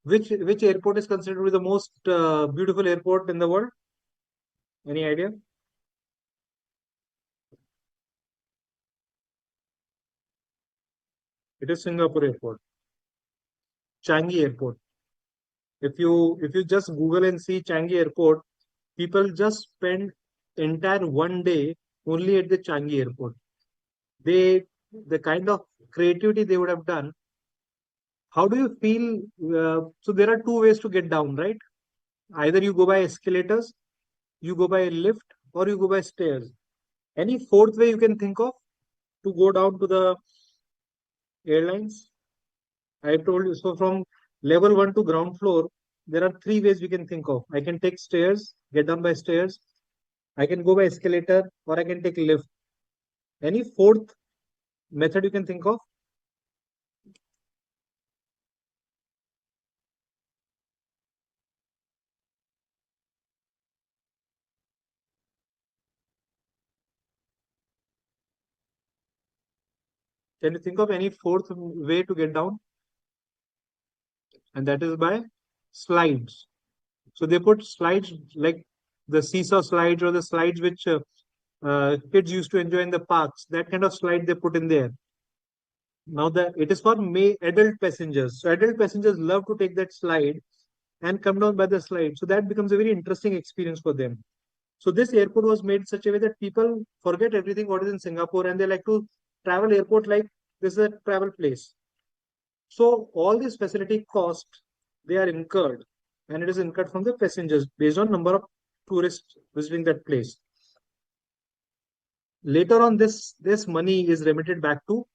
which airport is considered to be the most beautiful airport in the world? Any idea? It is Singapore Airport, Changi Airport. If you just Google and see Changi Airport, People just spend entire one day only at the Changi airport. They, the kind of creativity they would have done. How do you feel? So there are two ways to get down, right? Either you go by escalators, you go by lift, or you go by stairs. Any fourth way you can think of to go down to the airlines? I told you. So from level one to ground floor, there are three ways we can think of. I can take stairs, get down by stairs. I can go by escalator, or I can take lift. Any fourth method you can think of? Can you think of any fourth way to get down? And that is by slides. So they put slides like the seesaw slides or the slides which kids used to enjoy in the parks. That kind of slide they put in there. Now that it is for adult passengers. So adult passengers love to take that slide and come down by the slide. So that becomes a very interesting experience for them. So this airport was made such a way that people forget everything what is in Singapore and they like to travel airport like this is a travel place. So all these facility costs they are incurred and it is incurred from the passengers based on number of tourists visiting that place. Later on, this money is remitted back to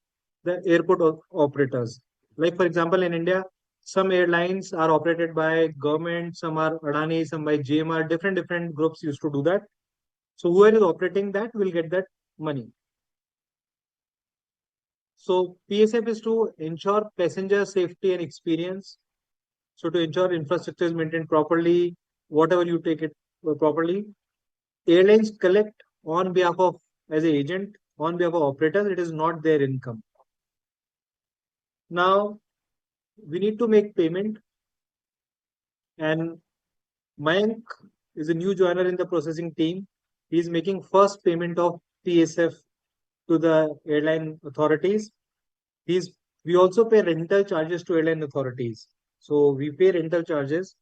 the airport operators. Like for example, in India, some airlines are operated by government, some are Adani, some by GMR. Different groups used to do that. So whoever is operating that will get that money. So PSF is to ensure passenger safety and experience. So to ensure infrastructure is maintained properly, whatever you take it properly, airlines collect on behalf of as an agent on behalf of operators. It is not their income. Now we need to make payment, and Mayank is a new joiner in the processing team. He is making first payment of PSF to the airline authorities. He's we also pay rental charges to airline authorities. So we pay rental charges,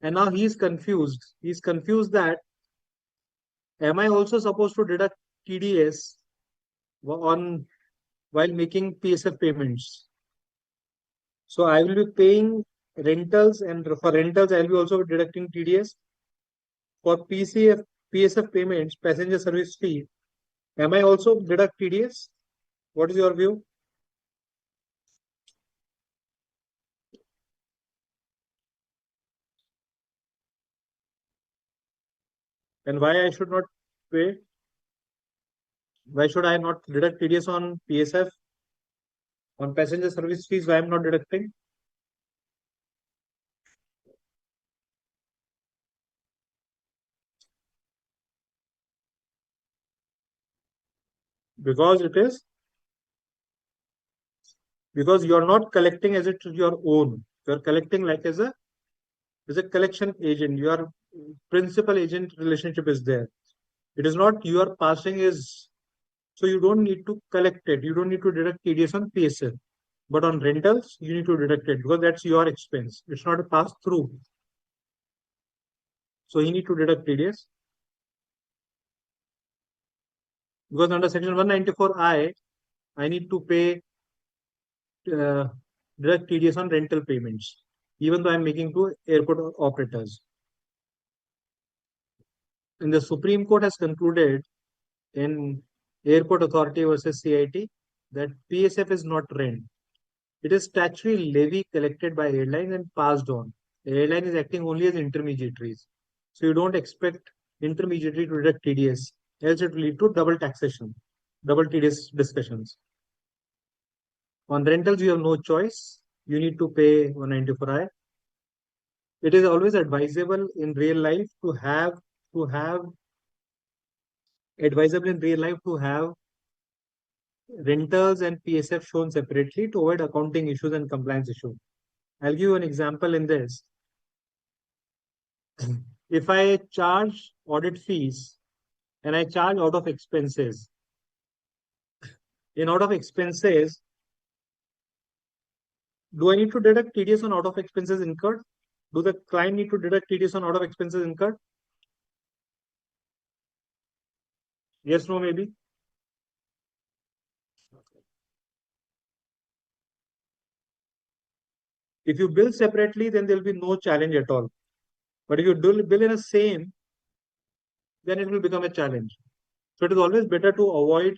and now he's confused. He's confused that am I also supposed to deduct TDS on while making PSF payments? So I will be paying rentals, and for rentals I will be also deducting TDS. For PSF payments, passenger service fee, am I also deduct TDS? What is your view? And why I should not pay? Why should I not deduct TDS on PSF? On passenger service fees, why I'm not deducting? Because it is because you're not collecting as it is your own. You're collecting like as a collection agent. Your principal agent relationship is there. It is not you are passing is so you don't need to collect it. You don't need to deduct TDS on PSF. But on rentals, you need to deduct it because that's your expense. It's not a pass through. So you need to deduct TDS. Because under section 194I, I need to pay uh, direct TDS on rental payments, even though I'm making to airport operators. And the Supreme Court has concluded in Airport Authority versus CIT that PSF is not rent. It is statutory levy collected by airlines and passed on. The airline is acting only as intermediaries. So you don't expect intermediary to deduct TDS, else it will lead to double taxation, double TDS discussions. On rentals, you have no choice. You need to pay 194I. It is always advisable in real life to have advisable in real life to have rentals and PSF shown separately to avoid accounting issues and compliance issues. I'll give you an example in this. If I charge audit fees and I charge out of expenses, in out of expenses, do I need to deduct TDS on out of expenses incurred? Do the client need to deduct TDS on out of expenses incurred? Yes, no, maybe. If you bill separately, then there will be no challenge at all. But if you do bill in a same, then it will become a challenge. So it is always better to avoid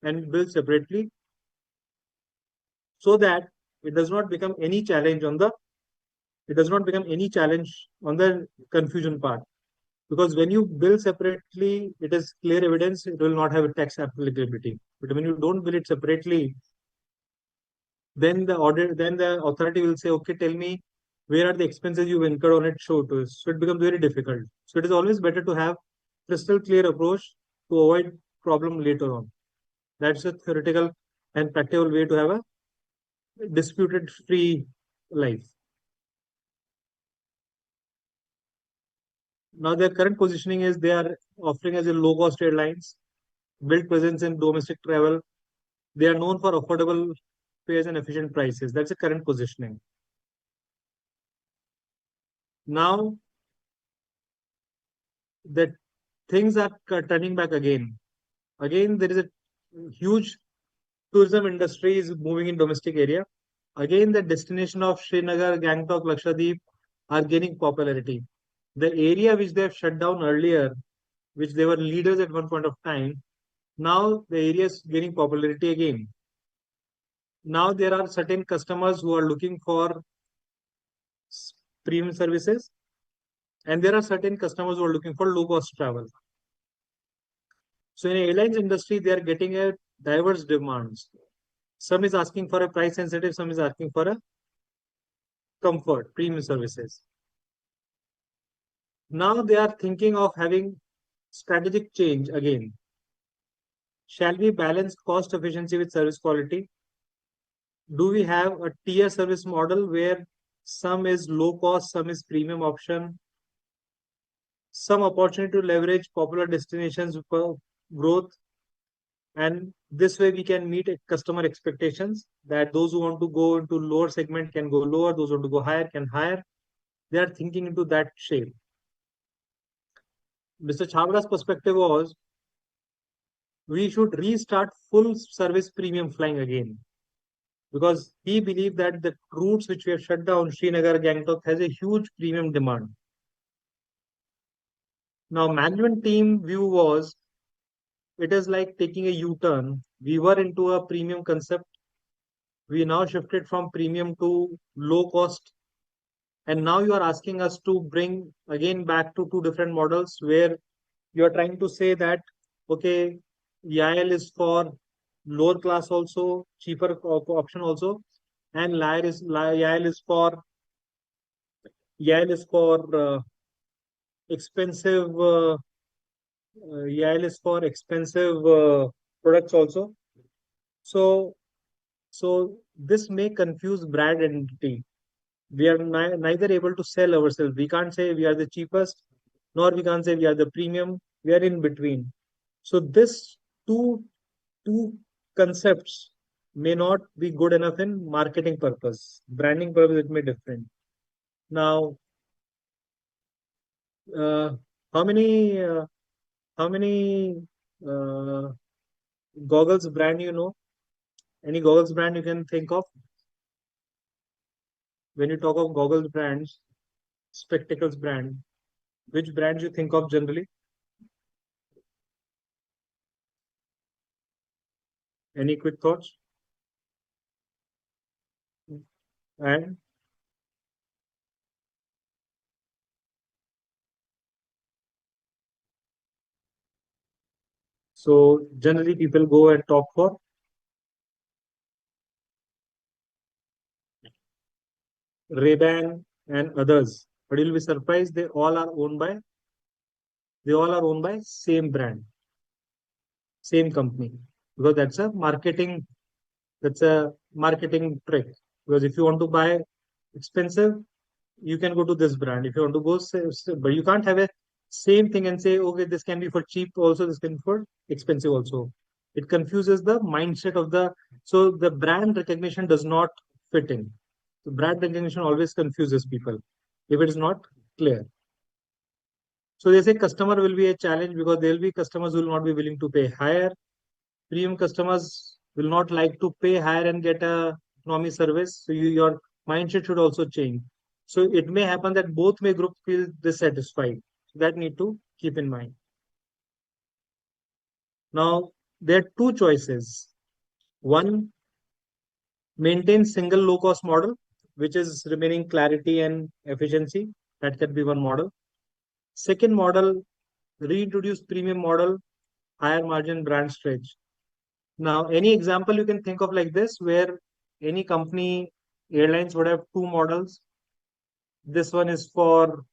and bill separately so that it does not become any challenge on the it does not become any challenge on the confusion part. Because when you bill separately, it is clear evidence it will not have a tax applicability. But when you don't bill it separately, then the authority will say, okay, tell me where are the expenses you've incurred on it, show to us. So it becomes very difficult. So it is always better to have crystal clear approach to avoid problem later on. That's a theoretical and practical way to have a disputed free life. Now their current positioning is they are offering as a low cost airlines, build presence in domestic travel. They are known for affordable fares and efficient prices. That's the current positioning. Now that things are turning back again. Again, there is a huge tourism industry is moving in domestic area. Again, the destination of Srinagar, Gangtok, Lakshadweep are gaining popularity. The area which they have shut down earlier, which they were leaders at one point of time, now the area is gaining popularity again. Now there are certain customers who are looking for premium services, and there are certain customers who are looking for low cost travel. So in airlines industry, they are getting a diverse demands. Some is asking for a price sensitive, some is asking for a comfort, premium services. Now they are thinking of having strategic change again. Shall we balance cost efficiency with service quality? Do we have a tier service model where some is low cost, some is premium option, some opportunity to leverage popular destinations for growth, and this way we can meet customer expectations that those who want to go into lower segment can go lower, those who want to go higher can higher. They are thinking into that shape. Mr. Chavda's perspective was we should restart full service premium flying again because he believed that the routes which we have shut down, Srinagar, Gangtok, has a huge premium demand. Now, management team view was it is like taking a U-turn. We were into a premium concept. We now shifted from premium to low cost. And now you are asking us to bring again back to two different models where you are trying to say that, okay, YIL is for lower class also, cheaper option also, and YIL is for expensive YIL is for expensive products also. So so this may confuse brand identity. We are neither able to sell ourselves. We can't say we are the cheapest, nor we can't say we are the premium. We are in between. So this two two concepts may not be good enough in marketing purpose. Branding purpose, it may different. Now, uh, how many how many uh, goggles brand you know? Any goggles brand you can think of when you talk of goggles brands, spectacles brand? Which brands you think of generally? Any quick thoughts? And so generally people go and talk for Ray-Ban and others. But you'll be surprised they all are owned by same brand, same company. Because that's a marketing trick. Because if you want to buy expensive, you can go to this brand. If you want to go, but you can't have a same thing and say, okay, this can be for cheap also, this can be for expensive also. It confuses the mindset of so the brand recognition does not fit in. The brand recognition always confuses people if it is not clear. So they say customer will be a challenge because there will be customers who will not be willing to pay higher. Premium customers will not like to pay higher and get a economy service. So your mindset should also change. So it may happen that both may group feel dissatisfied. So that need to keep in mind. Now there are two choices. One, maintain single low cost model, which is remaining clarity and efficiency. That can be one model. Second model, reintroduce premium model, higher margin brand stretch. Now, any example you can think of like this, where any company, airlines would have two models. This one is for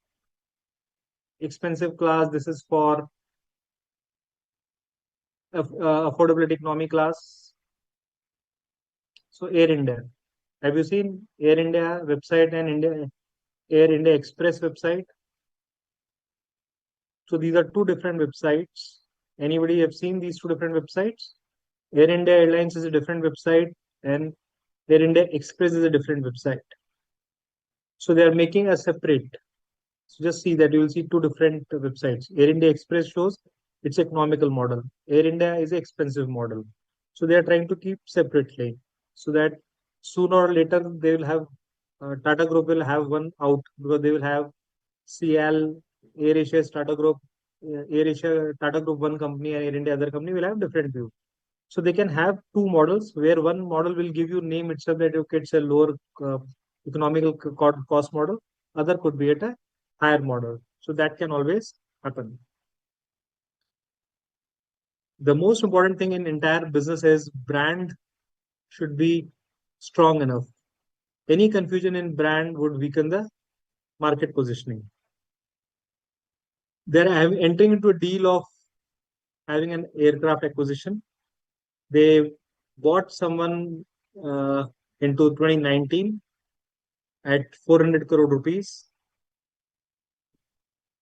expensive class. This is for affordability economy class. So Air India. Have you seen Air India website and Air India Express website? So these are two different websites. Anybody have seen these two different websites? Air India Airlines is a different website and Air India Express is a different website. So they are making a separate. So just see that you will see two different websites. Air India Express shows its economical model. Air India is an expensive model. So they are trying to keep separately so that sooner or later they will have Tata Group will have one out because they will have CL, Air Asia, Tata Group, Air Asia, Tata Group one company and Air India other company will have different view. So they can have two models where one model will give you name itself that okay, it's a lower economical cost model. Other could be at a higher model. So that can always happen. The most important thing in entire business is brand should be strong enough. Any confusion in brand would weaken the market positioning. They're entering into a deal of having an aircraft acquisition. They bought someone into 2019 at 400 crore rupees.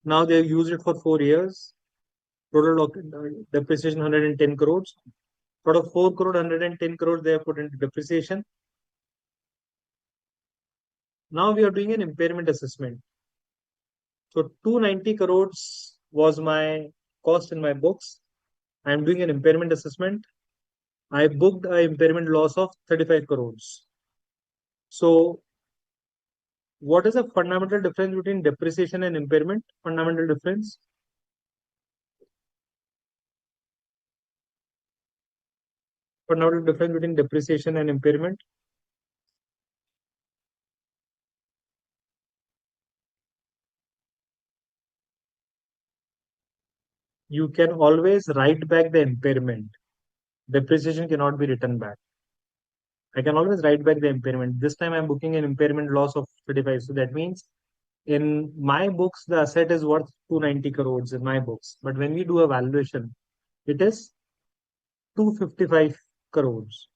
Now they've used it for 4 years. Total depreciation 110 crores. Out of 4 crore, 110 crores they have put into depreciation. Now we are doing an impairment assessment. So 290 crores was my cost in my books. I am doing an impairment assessment. I booked an impairment loss of 35 crores. So what is the fundamental difference between depreciation and impairment? Fundamental difference. Fundamental difference between depreciation and impairment. You can always write back the impairment. Depreciation cannot be written back. I can always write back the impairment. This time I'm booking an impairment loss of 35. So that means in my books, the asset is worth 290 crores in my books. But when we do a valuation, it is 255 crores.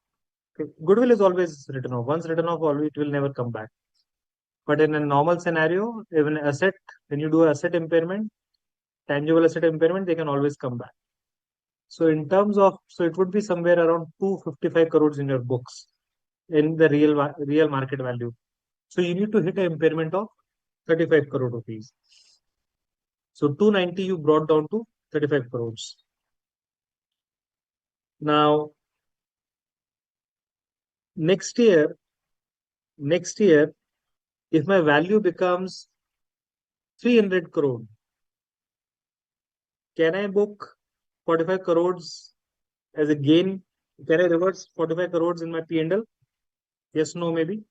Okay. Goodwill is always written off. Once written off, it will never come back. But in a normal scenario, even asset, when you do asset impairment, tangible asset impairment, they can always come back. So in terms of, so it would be somewhere around 255 crores in your books in the real market value. So you need to hit an impairment of 35 crore rupees. So 290 you brought down to 35 crores. Now next year, if my value becomes 300 crore, can I book 45 crores as a gain? Can I reverse 45 crores in my P&L? Yes, no, maybe.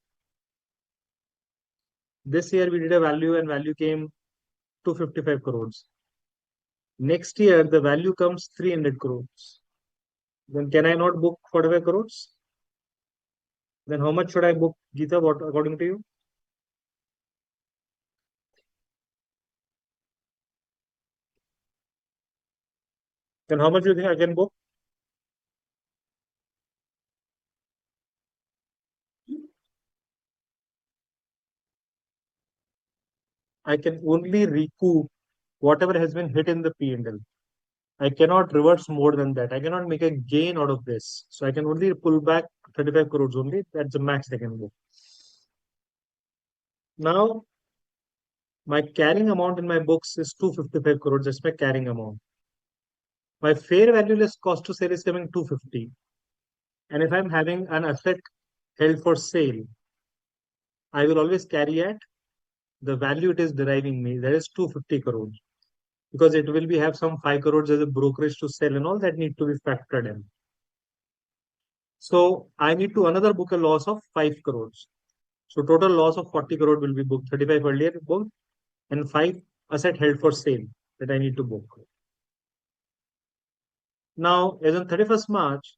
This year we did a value and value came 255 crores. Next year the value comes 300 crores. Then can I not book 45 crores? Then how much should I book, Geeta, what according to you? Then how much do you think I can book? I can only recoup whatever has been hit in the P&L. I cannot reverse more than that. I cannot make a gain out of this. So I can only pull back 35 crores only. That's the max I can go. Now, My carrying amount in my books is 255 crores. That's my carrying amount. My fair value less cost to sale is coming 250. And if I'm having an asset held for sale, I will always carry at the value it is deriving me. That is 250 crores. Because it will be have some 5 crores as a brokerage to sell and all that need to be factored in. So I need to another book a loss of 5 crores. So total loss of 40 crore will be booked. 35 earlier booked and 5 asset held for sale that I need to book. Now, as on 31st March,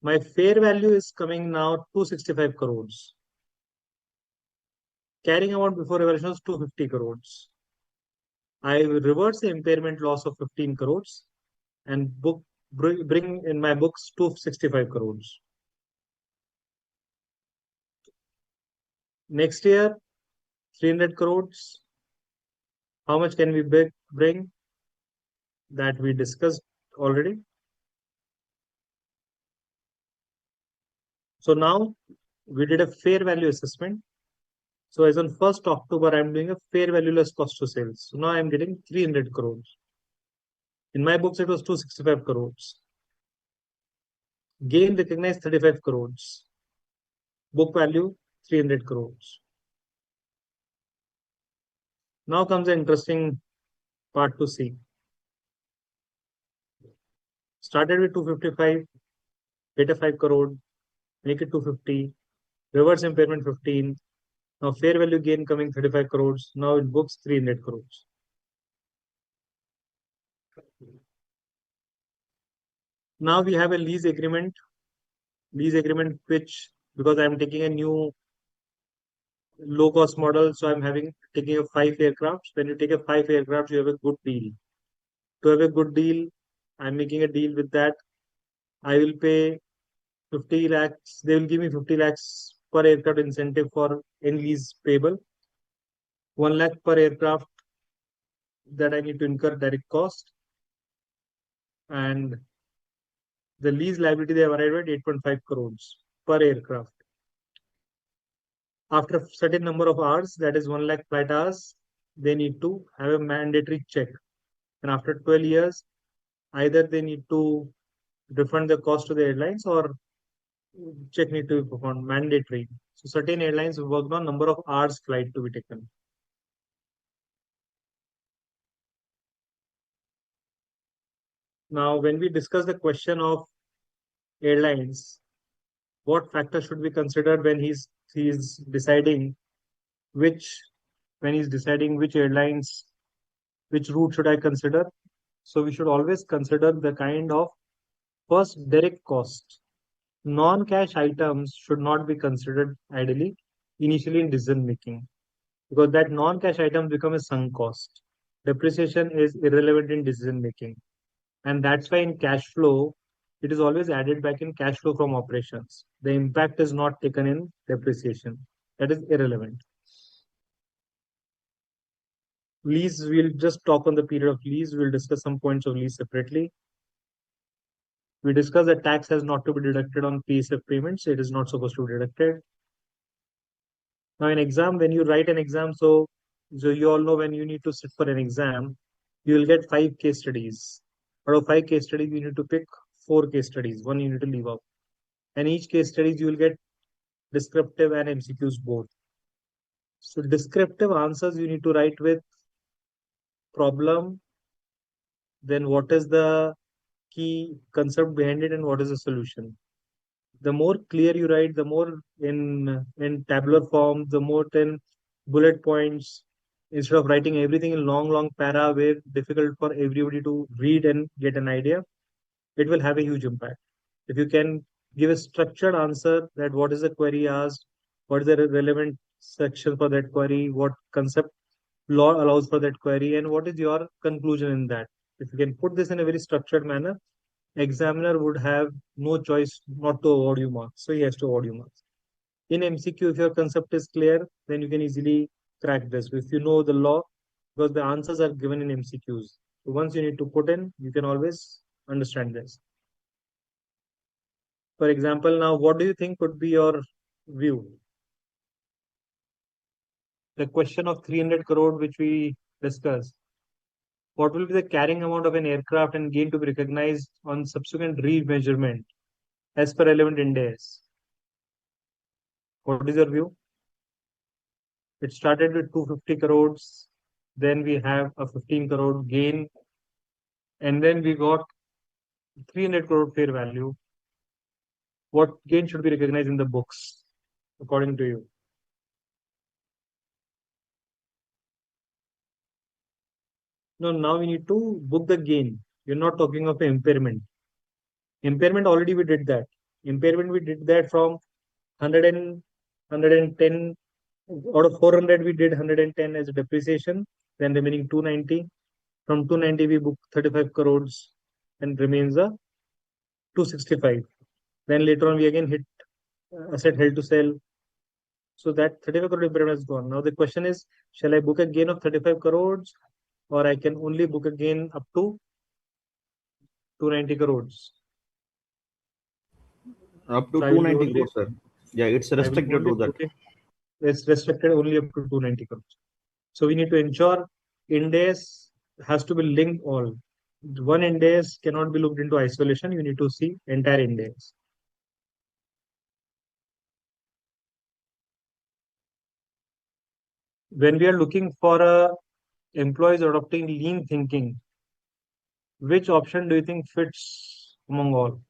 my fair value is coming now 265 crores. Carrying amount before revaluation was 250 crores. I will reverse the impairment loss of 15 crores and bring in my books 265 crores. Next year, 300 crores. How much can we bring? That we discussed already. So now we did a fair value assessment. So as on 1st October, I'm doing a fair value less cost to sales. So now I'm getting 300 crores. In my books, it was 265 crores. Gain recognized 35 crores. Book value 300 crores. Now comes the interesting part to see. Started with 255, hit a 5 crore, make it 250, reverse impairment 15. Now fair value gain coming 35 crores. Now it books 300 crores. Now we have a lease agreement which, because I'm taking a new low cost model, so I'm having taking a 5 aircrafts. When you take a 5 aircraft, you have a good deal. To have a good deal, I'm making a deal with that. I will pay 50 lakhs. They will give me 50 lakhs per aircraft incentive for in lease payable. 1 lakh per aircraft that I need to incur direct cost. And the lease liability they have arrived at 8.5 crores per aircraft. After a certain number of hours, that is 1 lakh flight hours, they need to have a mandatory check. And after 12 years, either they need to refund the cost to the airlines or check need to be performed mandatory. So certain airlines worked on number of hours flight to be taken. Now, when we discuss the question of airlines, what factors should be considered when he's deciding which when he's deciding which airlines, which route should I consider? So we should always consider the kind of first direct cost. Non-cash items should not be considered ideally initially in decision making because that non-cash items become a sunk cost. Depreciation is irrelevant in decision making, and that's why in cash flow it is always added back in cash flow from operations. The impact is not taken in depreciation. That is irrelevant. Lease, we'll just talk on the period of lease. We'll discuss some points of lease separately. We discussed that tax has not to be deducted on PSF payments. It is not supposed to be deducted. Now, in exam, when you write an exam, so you all know when you need to sit for an exam, you will get 5 case studies. Out of 5 case studies, you need to pick 4 case studies. One you need to leave out. And each case studies, you will get descriptive and MCQs both. So descriptive answers you need to write with problem, then what is the key concept behind it and what is the solution. The more clear you write, the more in tabular form, the more in bullet points, instead of writing everything in long para where difficult for everybody to read and get an idea, it will have a huge impact. If you can give a structured answer that what is the query asked, what is the relevant section for that query, what concept law allows for that query, and what is your conclusion in that. If you can put this in a very structured manner, examiner would have no choice not to award you marks. So he has to award you marks. In MCQ, if your concept is clear, then you can easily crack this. If you know the law, because the answers are given in MCQs. So once you need to put in, you can always understand this. For example, now what do you think could be your view? the question of 300 crore which we discussed, what will be the carrying amount of an aircraft and gain to be recognized on subsequent remeasurement as per relevant Ind AS? What is your view? It started with 250 crores, then we have a 15 crore gain, and then we got 300 crore fair value. What gain should be recognized in the books, according to you? No, now we need to book the gain. You're not talking of impairment. Impairment already we did that. Impairment we did that from 100 and 110 out of 400 we did 110 as a depreciation, then remaining 290. From 290 we book 35 crores and remains a 265. Then later on we again hit asset held to sell. So that 35 crore impairment is gone. Now the question is, shall I book a gain of 35 crores or I can only book a gain up to 290 crores? Up to So I will be 290 only crores, sir. Yeah, it's restricted to that. booking, it's restricted only up to 290 crores. So we need to ensure Ind AS has to be linked all. One Ind AS cannot be looked into isolation. You need to see entire Ind AS. When we are looking for employees adopting lean thinking, which option do you think fits among all?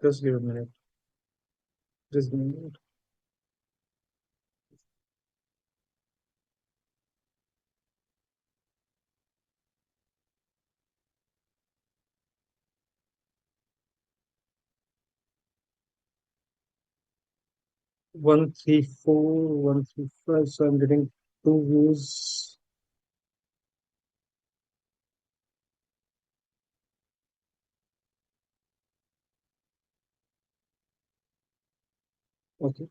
Just give a minute. Just give a minute. One three four, 135. So I'm getting two views. Okay.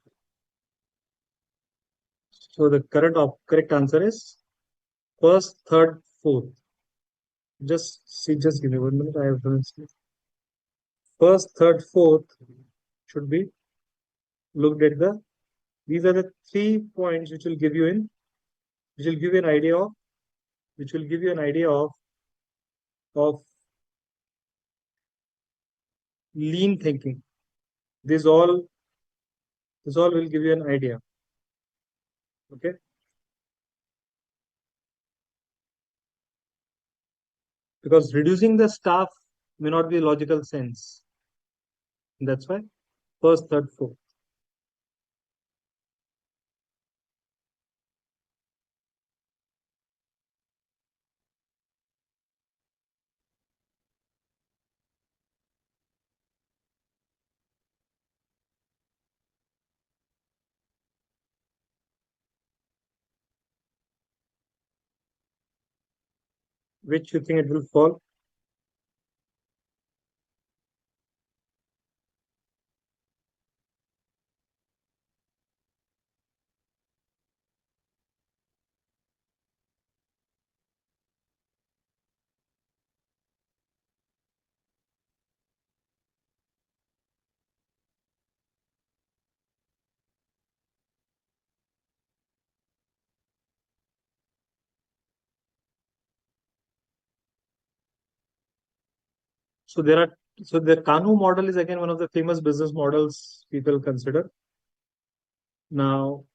So the correct answer is first, third, fourth. Just give me 1 minute. I have done it. First, third, fourth should be looked at the. These are the 3 points which will give you which will give you an idea of, which will give you an idea of lean thinking. This all, this all will give you an idea. Okay. Because reducing the staff may not be a logical sense. That's why first, third, fourth. Which you think it will fall? So there are so the Kanu model is again one of the famous business models people consider. Now,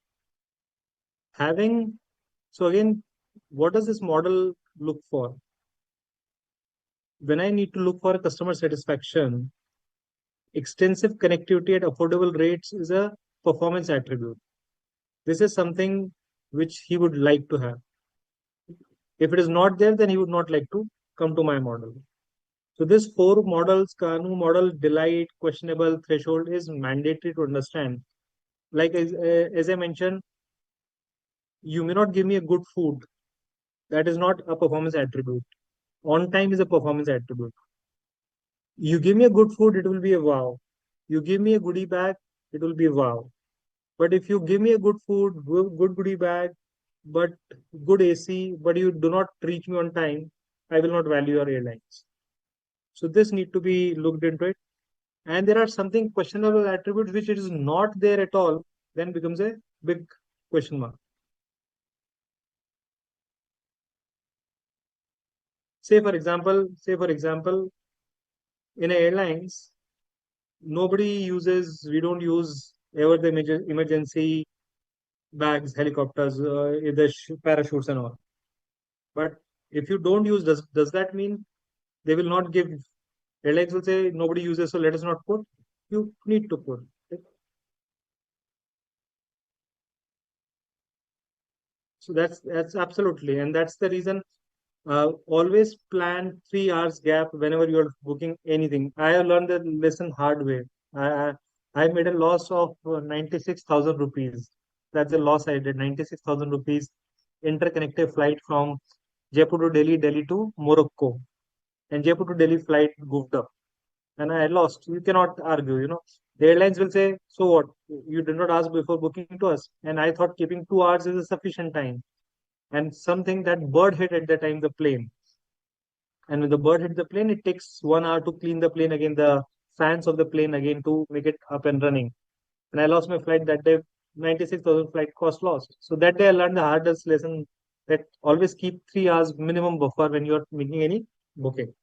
Having so again, what does this model look for? When I need to look for customer satisfaction, extensive connectivity at affordable rates is a performance attribute. This is something which he would like to have. If it is not there, then he would not like to come to my model. So this four models, Kanu model, delight, questionable, threshold is mandatory to understand. Like as I mentioned, you may not give me a good food. That is not a performance attribute. On time is a performance attribute. You give me a good food, it will be a wow. You give me a goodie bag, it will be wow. But if you give me a good food, good goodie bag, but good AC, but you do not reach me on time, I will not value your airlines. So this need to be looked into it. And there are something questionable attributes which it is not there at all, then becomes a big question mark. Say for example, in airlines, we don't use ever the emergency bags, helicopters, the parachutes and all. But if you don't use, does that mean they will not give? Airlines will say nobody uses, so let us not put. You need to put. So that's absolutely, and that's the reason. Always plan 3 hours gap whenever you are booking anything. I have learned the lesson hard way. I I made a loss of 96,000 rupees. That's a loss I did. 96,000 rupees interconnected flight from Jaipur to Delhi, Delhi to Morocco, and Jaipur to Delhi flight goofed up, and I lost. You cannot argue. The airlines will say, "So what? You did not ask before booking to us." And I thought keeping 2 hours is a sufficient time. And something that bird hit at the time the plane, and when the bird hit the plane, it takes 1 hour to clean the plane again, the fans of the plane again to make it up and running. And I lost my flight that day. 96,000 flight cost lost. So that day I learned the hardest lesson, that always keep 3 hours minimum buffer when you're making any booking.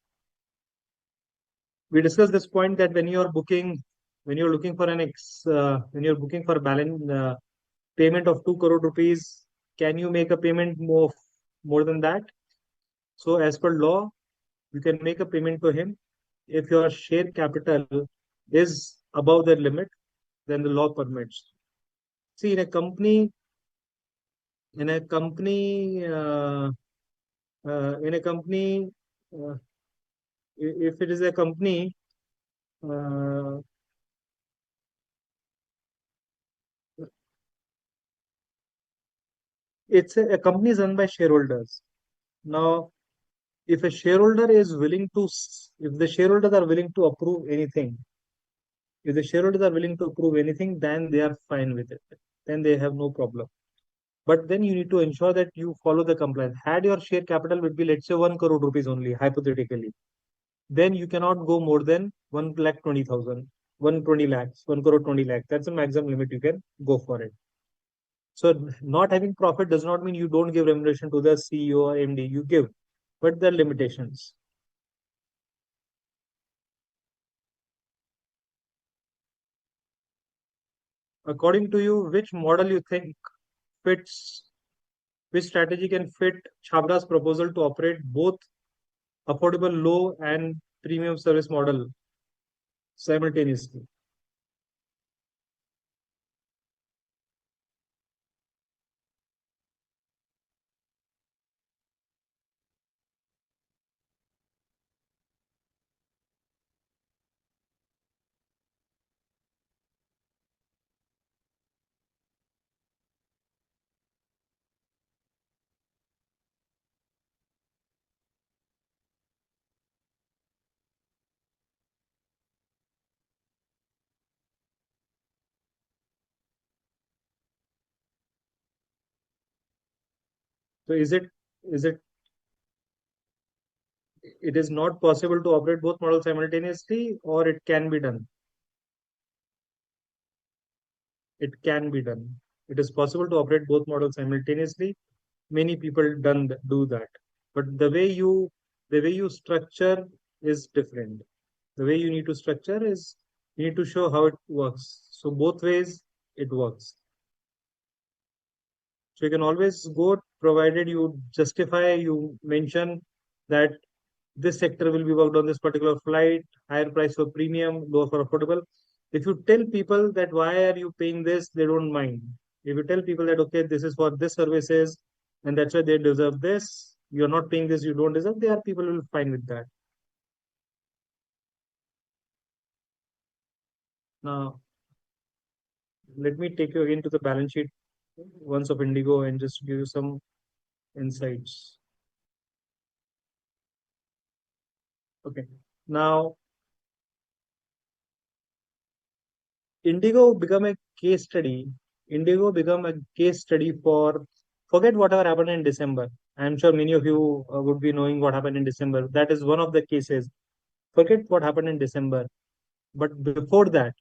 We discussed this point that when you're looking for when you're booking for balance payment of 2 crore rupees, can you make a payment more than that? So as per law, you can make a payment to him if your share capital is above the limit, then the law permits. See, in a company, in a company, uh, if it is a company, uh, a company is run by shareholders. Now, if a shareholder is willing to, if the shareholders are willing to approve anything, if the shareholders are willing to approve anything, then they are fine with it. Then they have no problem. But then you need to ensure that you follow the compliance. Had your share capital would be, let's say, 1 crore rupees only, hypothetically, then you cannot go more than 1,20,000, 120 lakhs, 1 crore 20 lakhs. That's the maximum limit you can go for it. So not having profit does not mean you don't give remuneration to the CEO or MD. You give, but there are limitations. According to you, which model you think fits, which strategy can fit Chabra's proposal to operate both affordable low and premium service model simultaneously? So it is not possible to operate both models simultaneously, or it can be done? It can be done. It is possible to operate both models simultaneously. Many people do that, but the way you structure is different. The way you need to structure is, you need to show how it works. So both ways it works. So you can always go, provided you justify, you mention that this sector will be worked on this particular flight, higher price for premium, lower for affordable. If you tell people that why are you paying this, they don't mind. If you tell people that okay, this is for this services and that's why they deserve this, you're not paying this, you don't deserve, they are people will fine with that. Now let me take you again to the balance sheet once of Indigo and just give you some insights. Okay. Now Indigo become a case study. Indigo become a case study for forget whatever happened in December. I'm sure many of you would be knowing what happened in December. That is one of the cases. Forget what happened in December. But before that,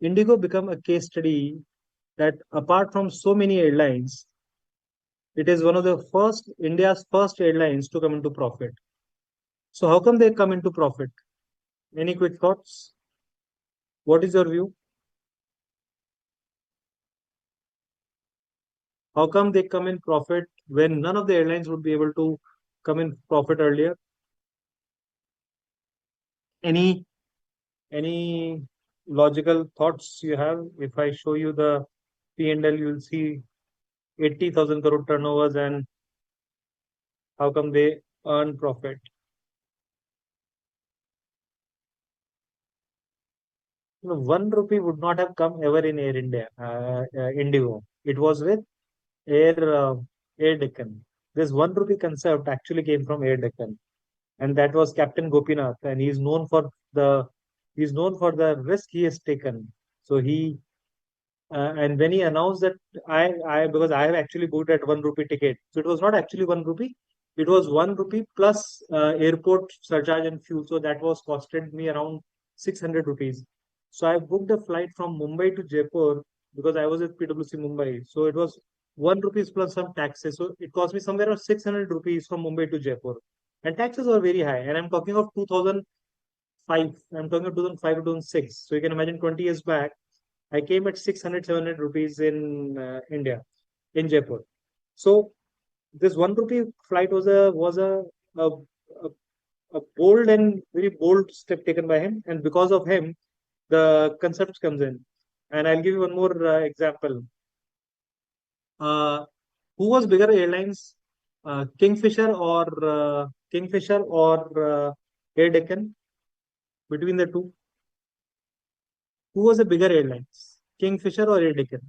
Indigo become a case study that apart from so many airlines, it is one of the first India's first airlines to come into profit. So how come they come into profit? Any quick thoughts? What is your view? How come they come in profit when none of the airlines would be able to come in profit earlier? Any any logical thoughts you have? If I show you the P&L, you'll see 80,000 crore turnovers and how come they earn profit? 1 rupee would not have come ever in Air India, Indigo. It was with Air Air Deccan. This 1 rupee concept actually came from Air Deccan, and that was Captain Gopinath, and he's known for the risk he has taken. So he and when he announced that because I have actually booked at 1 rupee ticket, so it was not actually 1 rupee, it was 1 rupee plus airport surcharge and fuel. So that was costed me around 600 rupees. So I booked a flight from Mumbai to Jaipur because I was at PwC Mumbai. So it was 1 rupees plus some taxes. So it cost me somewhere around 600 rupees from Mumbai to Jaipur. And taxes were very high. And I'm talking of 2005. I'm talking of 2005 to 2006. So you can imagine 20 years back I came at 600, 700 rupees in India, in Jaipur. So this 1 rupee flight a, a, a bold and very bold step taken by him. And because of him, the concept comes in. And I'll give you one more example. Uh, who was bigger airlines, Kingfisher or Air Deccan? Between the two, who was a bigger airlines, Kingfisher or Air Deccan?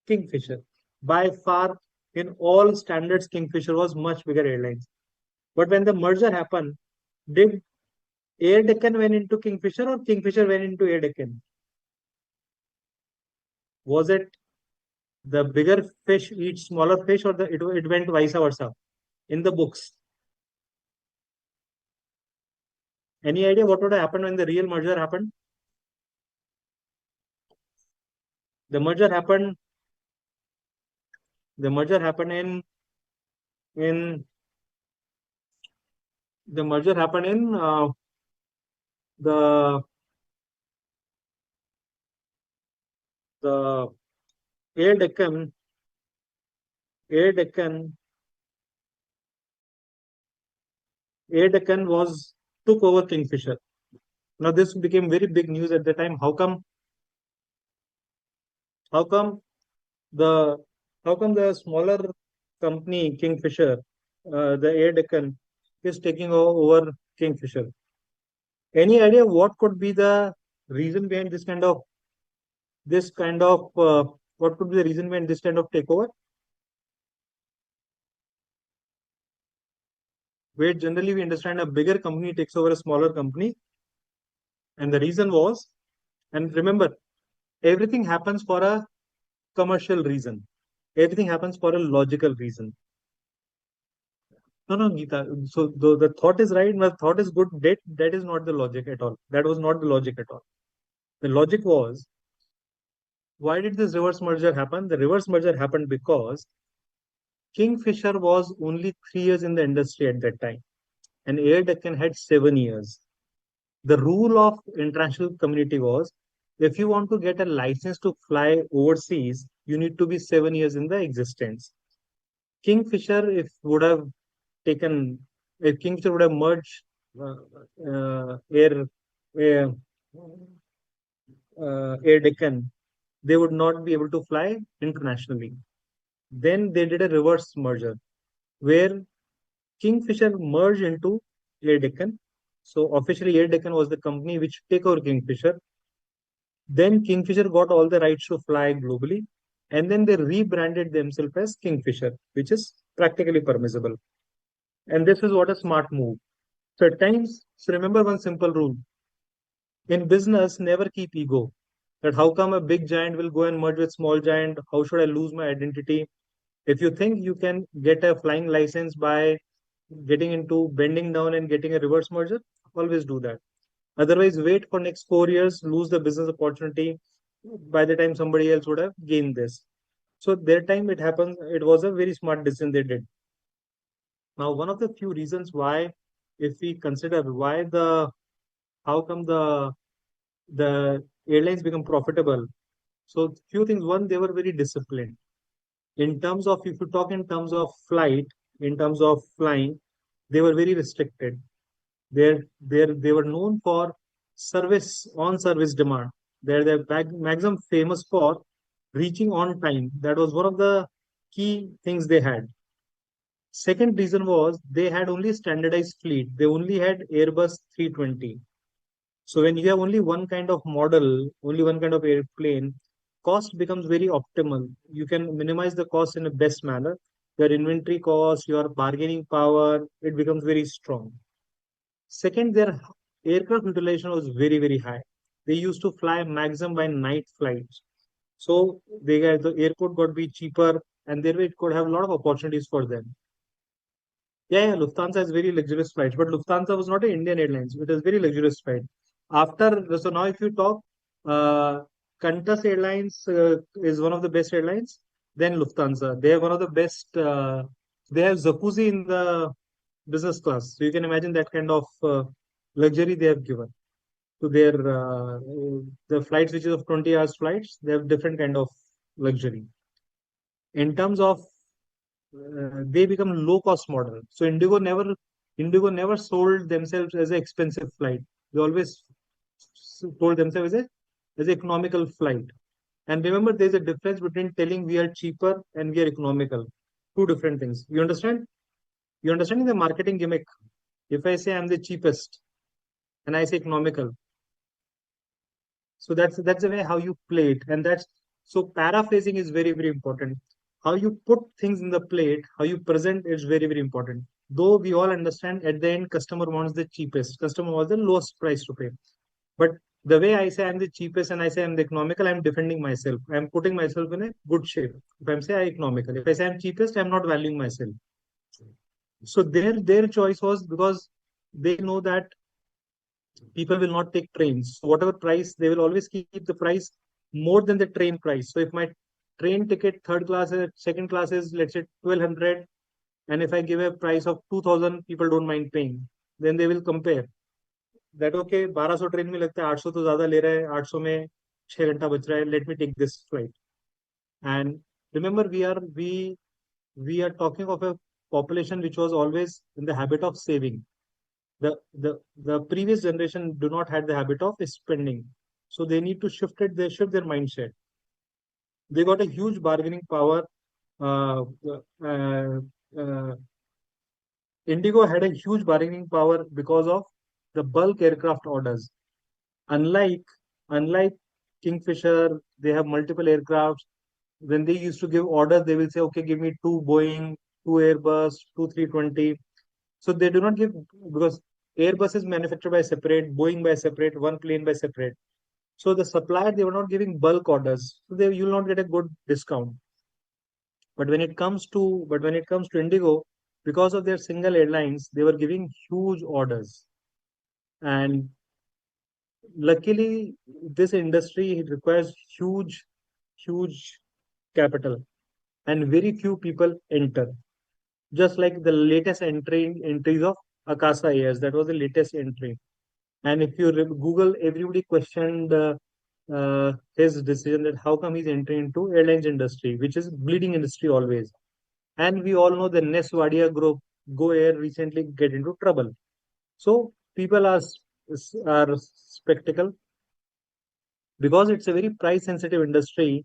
Kingfisher. By far, in all standards, Kingfisher was much bigger airlines. But when the merger happened, did Air Deccan went into Kingfisher or Kingfisher went into Air Deccan? Was it the bigger fish eats smaller fish, or it went vice versa in the books? Any idea what would have happened when the real merger happened? The merger happened. The merger happened in the merger happened in the the Air Deccan Air Deccan Air Deccan was took over Kingfisher. Now this became very big news at the time. How come the how come the smaller company Kingfisher, the Air Deccan, is taking over Kingfisher? Any idea what could be the reason behind this kind of what could be the reason behind this kind of takeover? Where generally we understand a bigger company takes over a smaller company, and the reason was, and remember, everything happens for a commercial reason. Everything happens for a logical reason. No, no, Geeta. So the thought is right, the thought is good. That is not the logic at all. That was not the logic at all. The logic was, why did this reverse merger happen? The reverse merger happened because Kingfisher was only 3 years in the industry at that time, and Air Deccan had 7 years. The rule of international community was, if you want to get a license to fly overseas, you need to be 7 years in the existence. Kingfisher, taken, if Kingfisher would have merged uh, Air, Air Deccan, they would not be able to fly internationally. Then they did a reverse merger where Kingfisher merged into Air Deccan. So officially, Air Deccan was the company which took over Kingfisher. Then Kingfisher got all the rights to fly globally, and then they rebranded themselves as Kingfisher, which is practically permissible. And this is what a smart move. So at times, so remember one simple rule: in business, never keep ego. That how come a big giant will go and merge with small giant? How should I lose my identity? If you think you can get a flying license by getting into bending down and getting a reverse merger, always do that. Otherwise, wait for next 4 years, lose the business opportunity by the time somebody else would have gained this. So their time it happens, it was a very smart decision they did. Now, one of the few reasons why, if we consider why how come the airlines become profitable. So few things. One, they were very disciplined. In terms of, if you talk in terms of flight, in terms of flying, they were very restricted. They were known for service on service demand. They're maximum famous for reaching on time. That was one of the key things they had. Second reason was they had only standardized fleet. They only had Airbus 320. So when you have only one kind of model, only one kind of airplane, cost becomes very optimal. You can minimize the cost in the best manner. Your inventory cost, your bargaining power, it becomes very strong. Second, their aircraft utilization was very, very high. They used to fly maximum by night flights. So the airport got to be cheaper, and there it could have a lot of opportunities for them. Yeah, Lufthansa has very luxurious flights, but Lufthansa was not an Indian Airlines. It was very luxurious flight. So now if you talk, uh, Qantas Airlines is one of the best airlines. Then Lufthansa, they are one of the best. They have jacuzzi in the business class, so you can imagine that kind of luxury they have given to their the flights, which is of 20 hours flights. They have different kind of luxury. In terms of they become low cost model. So Indigo never sold themselves as an expensive flight. They always told themselves as an economical flight. And remember, there's a difference between telling we are cheaper and we are economical. Two different things. You understand? You understanding the marketing gimmick? If I say I'm the cheapest and I say economical, so that's the way how you play it, and that's so paraphrasing is very very important. How you put things in the plate, how you present is very very important. Though we all understand at the end, customer wants the cheapest, customer wants the lowest price to pay. But the way I say I'm the cheapest and I say I'm the economical, I'm defending myself. I'm putting myself in a good shape. If I'm say I'm economical, if I say I'm cheapest, I'm not valuing myself. So their choice was because they know that people will not take trains. So whatever price, they will always keep the price more than the train price. So if my train ticket third class, second class is let's say 1200, and if I give a price of 2000, people don't mind paying. Then they will compare that okay, 1200 train में लगता है 800 तो ज्यादा ले रहा है 800 में 6 घंटा बच रहा है let me take this flight. And remember, we are talking of a population which was always in the habit of saving. The previous generation do not had the habit of spending, so they need to shift their mindset. They got a huge bargaining power. uh, uh, uh, Indigo had a huge bargaining power because of the bulk aircraft orders. Unlike unlike Kingfisher, they have multiple aircrafts. When they used to give orders, they will say okay, give me two Boeing, two Airbus, two 320. So they do not give, because Airbus is manufactured by separate, Boeing by separate, one plane by separate. So the supplier, they were not giving bulk orders. So you will not get a good discount. But when it comes to Indigo, because of their single airlines, they were giving huge orders. And luckily, this industry requires huge capital, and very few people enter. Just like the latest entries of Akasa Airs, that was the latest entry. And if you Google, everybody questioned his decision that how come he's entering into airlines industry, which is bleeding industry always. And we all know the Ness Wadia group, Go Air recently get into trouble. So people are spectacle because it's a very price sensitive industry.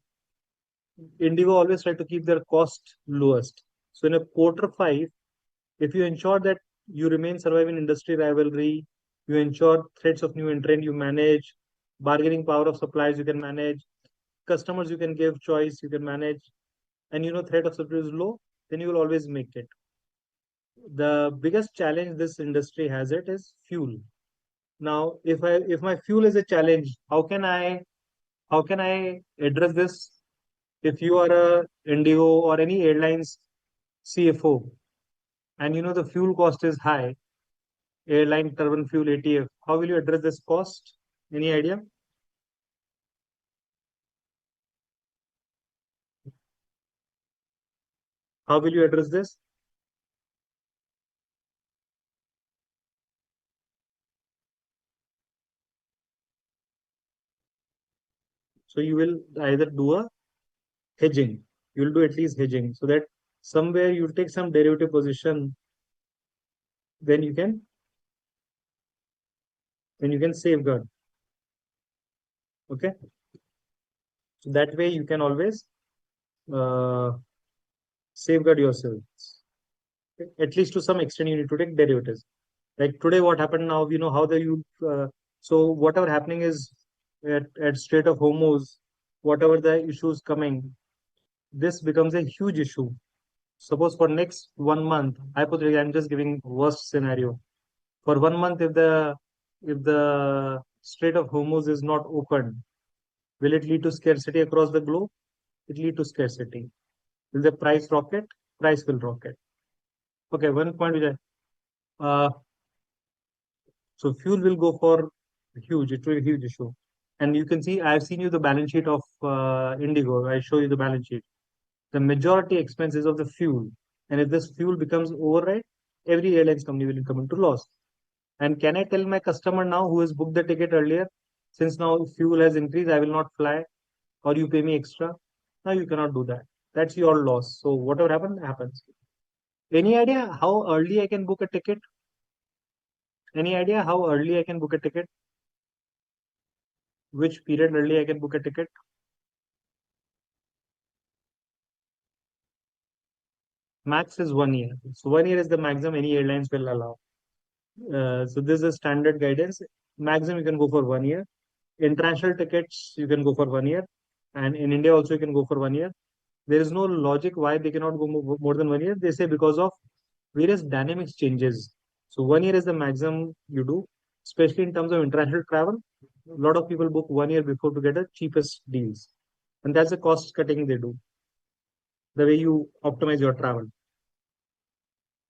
Indigo always try to keep their cost lowest. So in a quarter five, if you ensure that you remain surviving industry rivalry, you ensure threats of new entrant, you manage bargaining power of suppliers, you can manage customers, you can give choice, you can manage, and threat of supply is low, then you will always make it. The biggest challenge this industry has it is fuel. Now, if my fuel is a challenge, how can I address this? If you are a Indigo or any airlines CFO, and the fuel cost is high, airline turbine fuel ATF, how will you address this cost? Any idea? How will you address this? So you will either do a hedging. You will do at least hedging so that somewhere you take some derivative position, then you can safeguard. Okay. So that way you can always uh, safeguard yourself. Okay? At least to some extent, you need to take derivatives. Like today, what happened now, how the you so whatever happening is at Strait of Hormuz, whatever the issues coming, this becomes a huge issue. Suppose for next 1 month, hypothetically, I'm just giving worst scenario. For 1 month, if the Strait of Hormuz is not open, will it lead to scarcity across the globe? It lead to scarcity. Will the price rocket? Price will rocket. Okay, one point which so fuel will go for huge. It will be a huge issue. And you can see, I've seen you the balance sheet of Indigo. I show you the balance sheet. The majority expenses of the fuel. And if this fuel becomes override, every airlines company will come into loss. And can I tell my customer now who has booked the ticket earlier, since now fuel has increased, I will not fly, or you pay me extra? No, you cannot do that. That's your loss. So whatever happens. Any idea how early I can book a ticket? Any idea how early I can book a ticket? Which period early I can book a ticket? Max is 1 year. So 1 year is the maximum any airlines will allow. So this is a standard guidance. Maximum you can go for 1 year. International tickets you can go for 1 year, and in India also you can go for 1 year. There is no logic why they cannot go more than 1 year. They say because of various dynamics changes. So 1 year is the maximum you do, especially in terms of international travel. A lot of people book 1 year before to get the cheapest deals, and that's the cost cutting they do. The way you optimize your travel.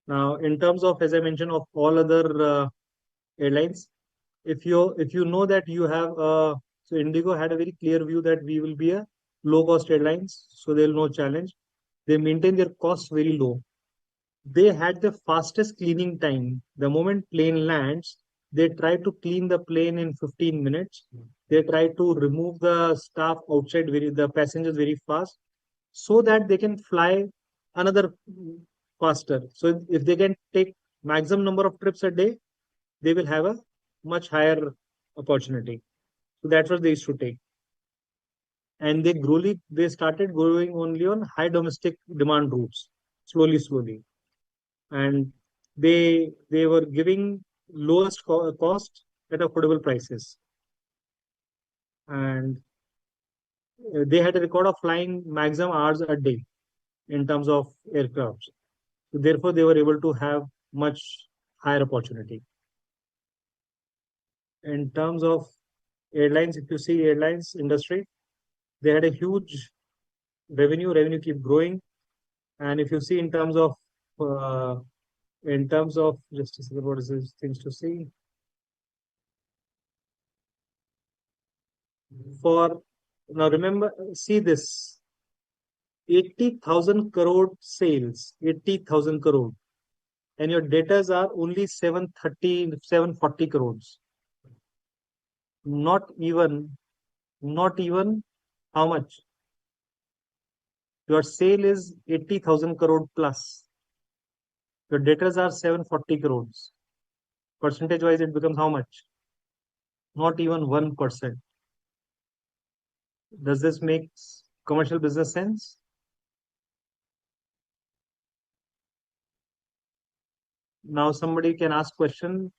Now, in terms of, as I mentioned, of all other airlines, if you know that you have so Indigo had a very clear view that we will be a low cost airlines, so there will no challenge. They maintain their costs very low. They had the fastest cleaning time. The moment plane lands, they try to clean the plane in 15 minutes. They try to remove the staff outside the passengers very fast, so that they can fly another faster. So if they can take maximum number of trips a day, they will have a much higher opportunity. So that's what they used to take. And they started growing only on high domestic demand routes, slowly. And they were giving lowest cost at affordable prices. And they had a record of flying maximum hours a day in terms of aircraft. So therefore, they were able to have much higher opportunity. In terms of airlines, if you see airlines industry, they had a huge revenue keep growing. And if you see uh, in terms of just a second, what is this things to see for now? Remember, see this 80,000 crore sales, 80,000 crore, and your debtors are only 740 crores. Not even Not even how much? Your sale is 80,000 crore plus. Your debtors are 740 crores. Percentage wise, it becomes how much? Not even 1%. Does this make commercial business sense? Now somebody can ask question,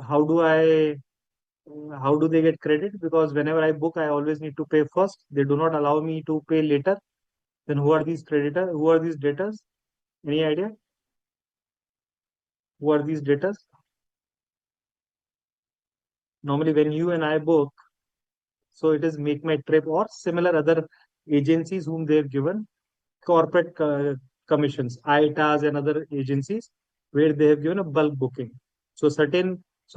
how do I how do they get credit? Because whenever I book, I always need to pay first. They do not allow me to pay later. Then who are these creditors? Who are these debtors? Any idea? Who are these debtors? Normally, when you and I book, so it is Make My Trip or similar other agencies whom they have given corporate commissions, ITAs and other agencies where they have given a bulk booking. So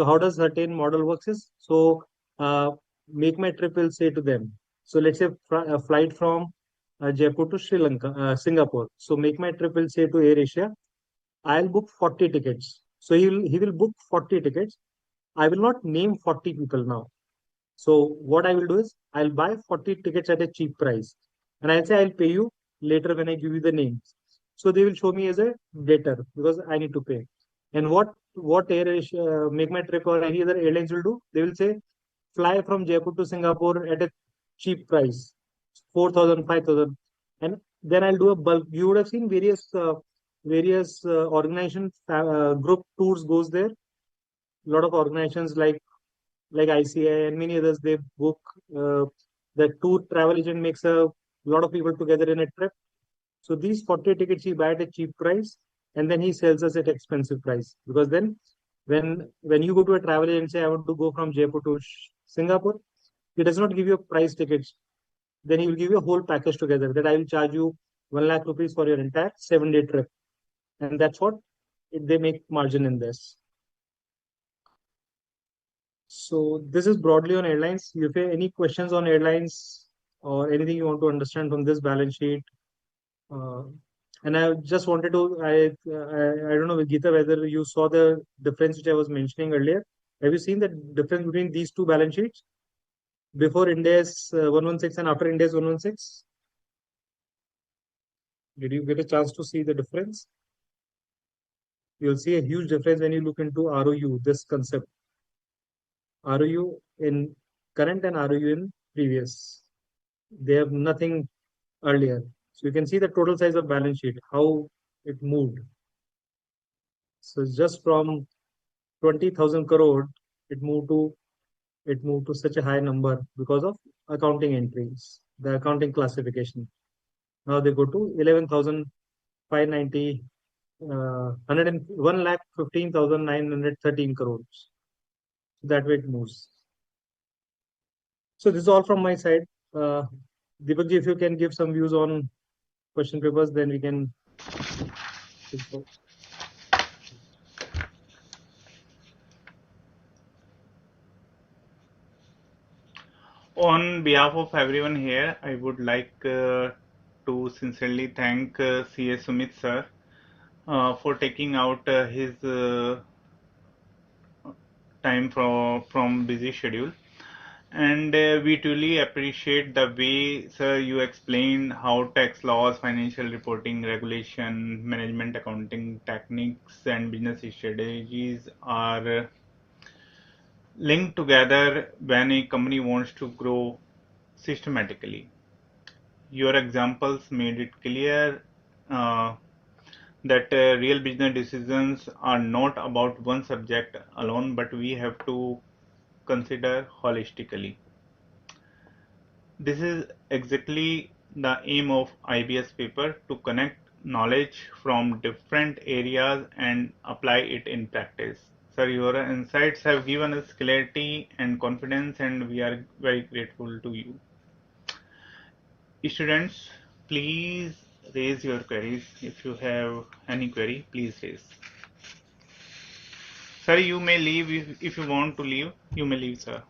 how does certain model works is, so uh, Make My Trip will say to them, so let's say a flight from Jaipur to Singapore. So Make My Trip will say to Air Asia, I'll book 40 tickets. So he will book 40 tickets. I will not name 40 people now. So what I will do is I'll buy 40 tickets at a cheap price, and I'll say I'll pay you later when I give you the names. So they will show me as a debtor because I need to pay. And what Air Asia, Make My Trip or any other airlines will do, they will say fly from Jaipur to Singapore at a cheap price, 4,000, 5,000, and then I'll do a bulk. You would have seen various organization group tours goes there. A lot of organizations like ICAI and many others, they book uh, the tour travel agent makes a lot of people together in a trip. So these 40 tickets he buy at a cheap price and then he sells us at expensive price. Because then when you go to a travel agent and say I want to go from Jaipur to Singapore, he does not give you a price tickets. Then he will give you a whole package together that I will charge you 1 lakh rupees for your entire 7-day trip. And that's what they make margin in this. So this is broadly on airlines. If you have any questions on airlines or anything you want to understand from this balance sheet, uh, and I just wanted to, I don't know, Geeta, whether you saw the difference which I was mentioning earlier. Have you seen the difference between these two balance sheets before Ind AS 116 and after Ind AS 116? Did you get a chance to see the difference? You'll see a huge difference when you look into ROU, this concept. ROU in current and ROU in previous. They have nothing earlier. So you can see the total size of balance sheet, how it moved. So just from 20,000 crore, it moved to such a high number because of accounting entries, the accounting classification. Now they go to 11,590, 1 lakh 15,913 crores. That way it moves. So this is all from my side. Uh, Deepakji, if you can give some views on question papers, then we can. On behalf of everyone here, I would like to sincerely thank CA Sumit sir for taking out his time from busy schedule. And we truly appreciate the way, sir, you explain how tax laws, financial reporting, regulation, management accounting techniques, and business strategies are linked together when a company wants to grow systematically. Your examples made it clear uh, that real business decisions are not about one subject alone, but we have to consider holistically. This is exactly the aim of IBS paper, to connect knowledge from different areas and apply it in practice. Sir, your insights have given us clarity and confidence, and we are very grateful to you. Students, please raise your queries. If you have any query, please raise. Sir, you may leave if you want to leave. You may leave, sir.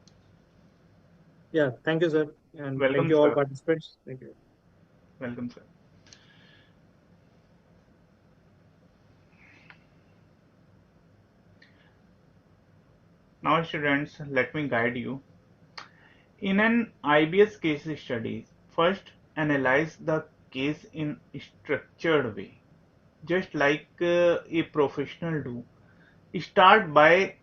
Yeah, thank you, sir. And thank Welcome, you all sir. participants. Thank you. Welcome, sir. Now, students, let me guide you. In an IBS case study, first analyze the case in a structured way, just like a professional do. Start by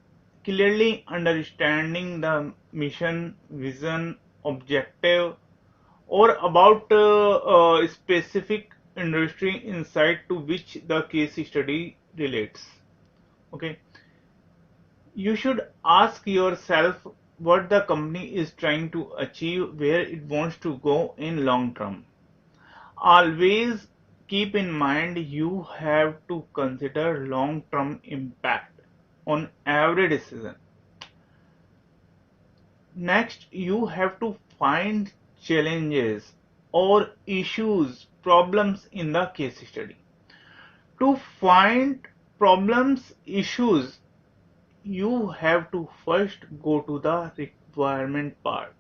clearly understanding the mission, vision, objective, or about a specific industry insight to which the case study relates. Okay, you should ask yourself what the company is trying to achieve, where it wants to go in long term. Always keep in mind you have to consider long term impact on every decision. Next, you have to find challenges or issues, problems in the case study. To find problems, issues, you have to first go to the requirement part.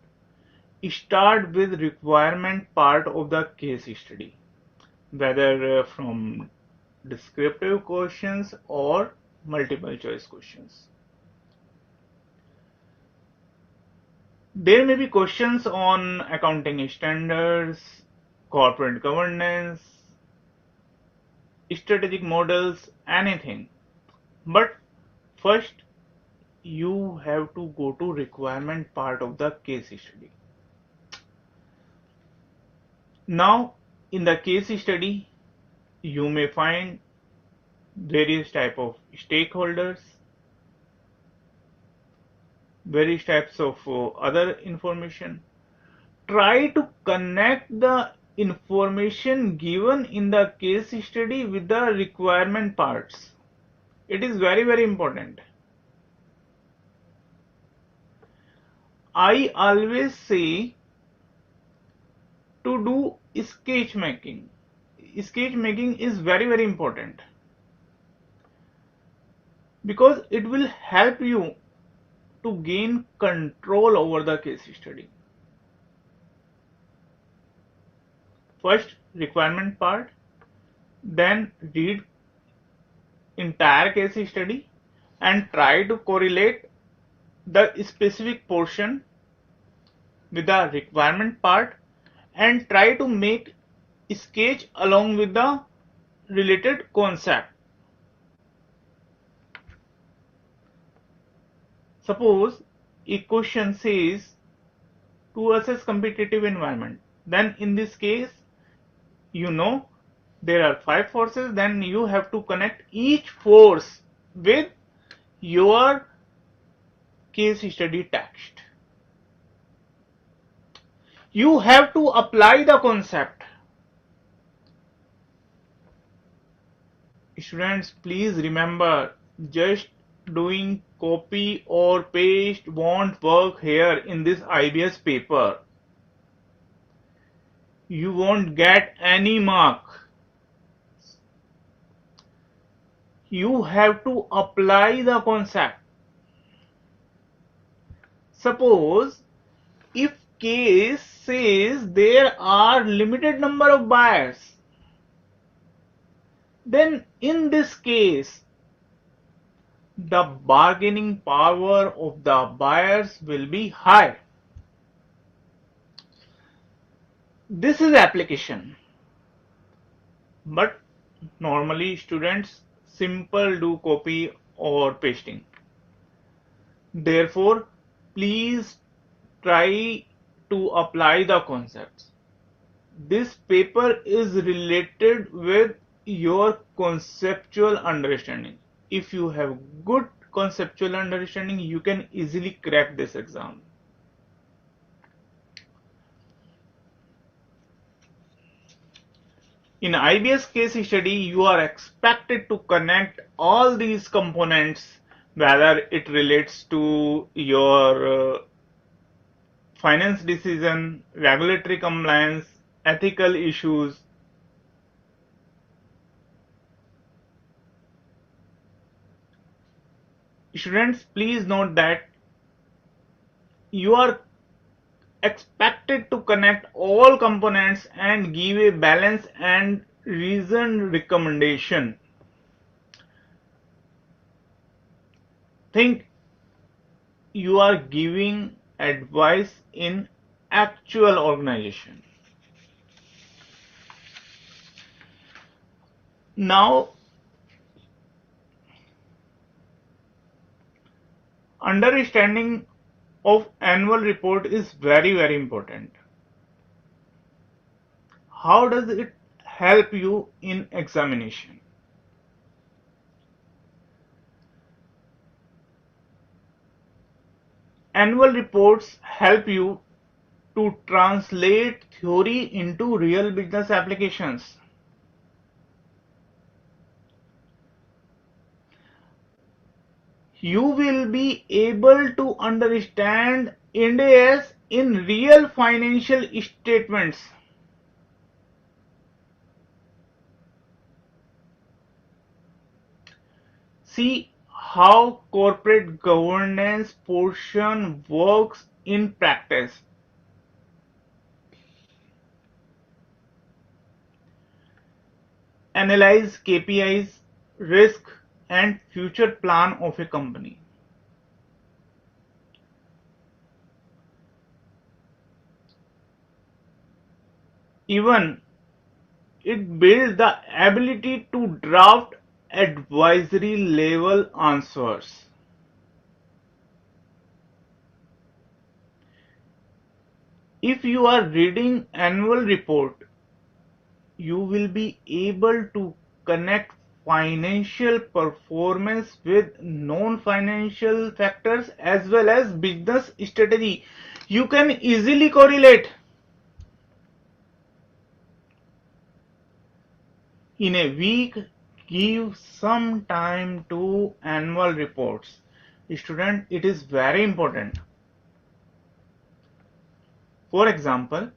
Start with requirement part of the case study, whether from descriptive questions or multiple choice questions. There may be questions on accounting standards, corporate governance, strategic models, anything. But first, you have to go to requirement part of the case study. Now, in the case study, you may find various type of stakeholders, various types of other information. Try to connect the information given in the case study with the requirement parts. It is very important. I always say to do sketch making. Sketch making is very important because it will help you to gain control over the case study. First requirement part, then read entire case study and try to correlate the specific portion with the requirement part and try to make sketch along with the related concept. Suppose a question says to assess competitive environment, then in this case you know there are 5 forces, then you have to connect each force with your case study text. You have to apply the concept. Students, please remember, just doing copy or paste won't work here in this IBS paper. You won't get any mark. You have to apply the concept. Suppose if case says there are limited number of buyers, then in this case the bargaining power of the buyers will be high. This is application, but normally students simple do copy or pasting. Therefore, please try to apply the concepts. This paper is related with your conceptual understanding. If you have good conceptual understanding, you can easily crack this exam. In IBS case study, you are expected to connect all these components, whether it relates to your finance decision, regulatory compliance, ethical issues. Students, please note that you are expected to connect all components and give a balanced and reasoned recommendation. Think you are giving advice in actual organization. Now, understanding of annual report is very important. How does it help you in examination? Annual reports help you to translate theory into real business applications. You will be able to understand Ind AS in real financial statements. See how corporate governance portion works in practice. Analyze KPIs, risk, and future plan of a company. Even it builds the ability to draft advisory level answers. If you are reading annual report, you will be able to connect financial performance with non-financial factors as well as business strategy. You can easily correlate. In a week, give some time to annual reports. Student, it is very important. For example,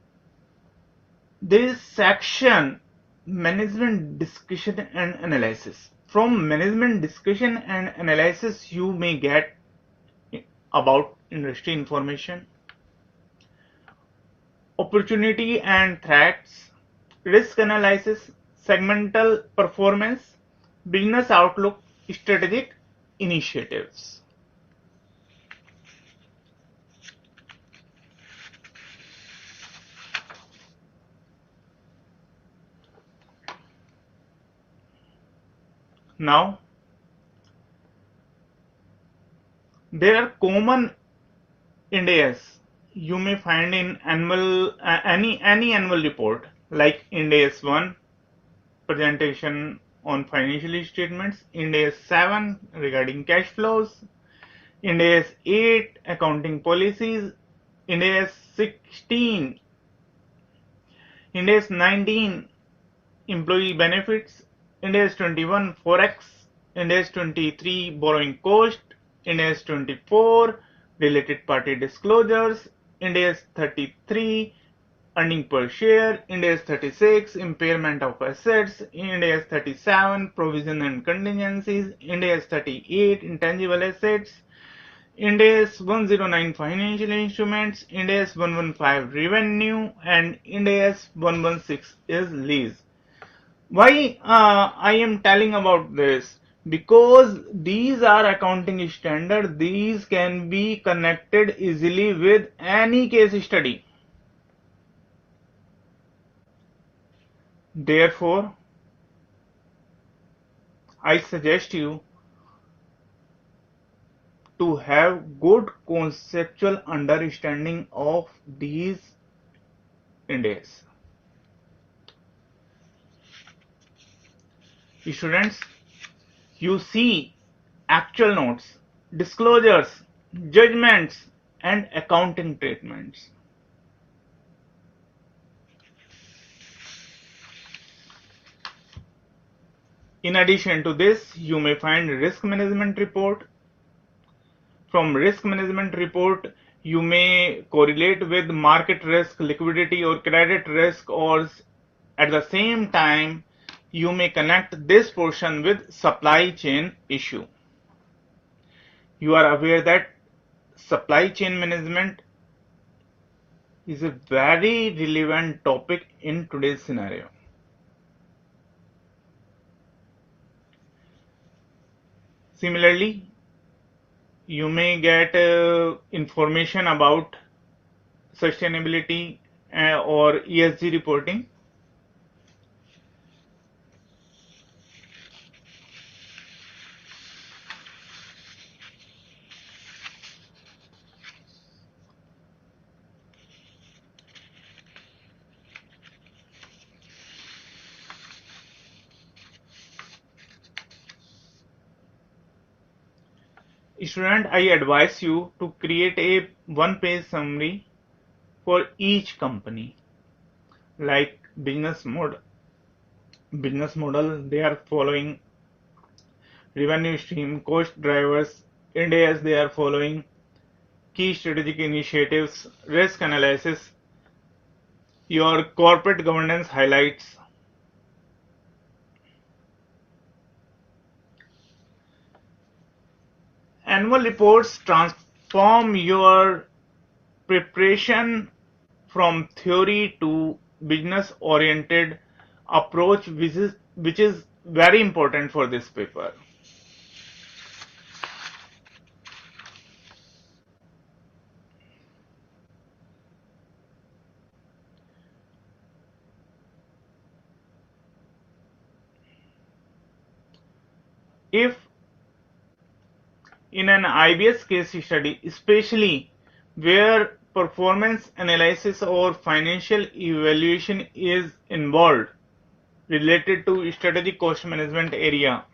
there is section management discussion and analysis. From management discussion and analysis, you may get about industry information, opportunity and threats, risk analysis, segmental performance, business outlook, strategic initiatives. Now, there are common Ind AS you may find in any annual report like Ind AS 1 presentation on financial statements, Ind AS 7 regarding cash flows, Ind AS 8 accounting policies, Ind AS 16, Ind AS 19 employee benefits, Ind AS 21 forex, Ind AS 23 borrowing cost, Ind AS 24 related party disclosures, Ind AS 33 earning per share, Ind AS 36 impairment of assets, Ind AS 37 provision and contingencies, Ind AS 38 intangible assets, Ind AS 109 financial instruments, Ind AS 115 revenue, and Ind AS 116 is lease. Why I am telling about this? Because these are accounting standard. These can be connected easily with any case study. Therefore, I suggest you to have good conceptual understanding of these Ind AS. Students, you see actual notes, disclosures, judgments, and accounting treatments. In addition to this, you may find risk management report. From risk management report, you may correlate with market risk, liquidity or credit risk, or at the same time, you may connect this portion with supply chain issue. You are aware that supply chain management is a very relevant topic in today's scenario. Similarly, you may get information about sustainability or ESG reporting. Student, I advise you to create a one-page summary for each company, like business model they are following, revenue stream, cost drivers, Ind AS they are following, key strategic initiatives, risk analysis, your corporate governance highlights. Annual reports transform your preparation from theory to business oriented approach, which is very important for this paper. If in an IBS case study, especially where performance analysis or financial evaluation is involved related to strategic cost management area,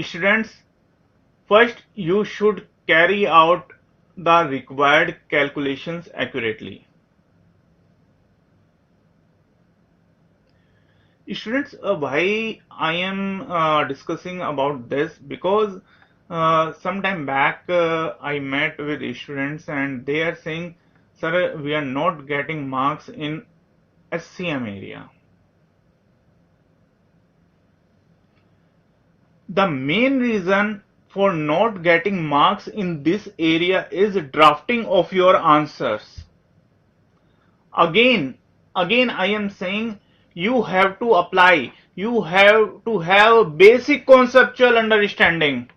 students, first you should carry out the required calculations accurately. Students, why I am discussing about this, because some time back I met with students and they are saying, sir, we are not getting marks in SCM area. The main reason for not getting marks in this area is drafting of your answers. Again I am saying, you have to apply, you have to have basic conceptual understanding.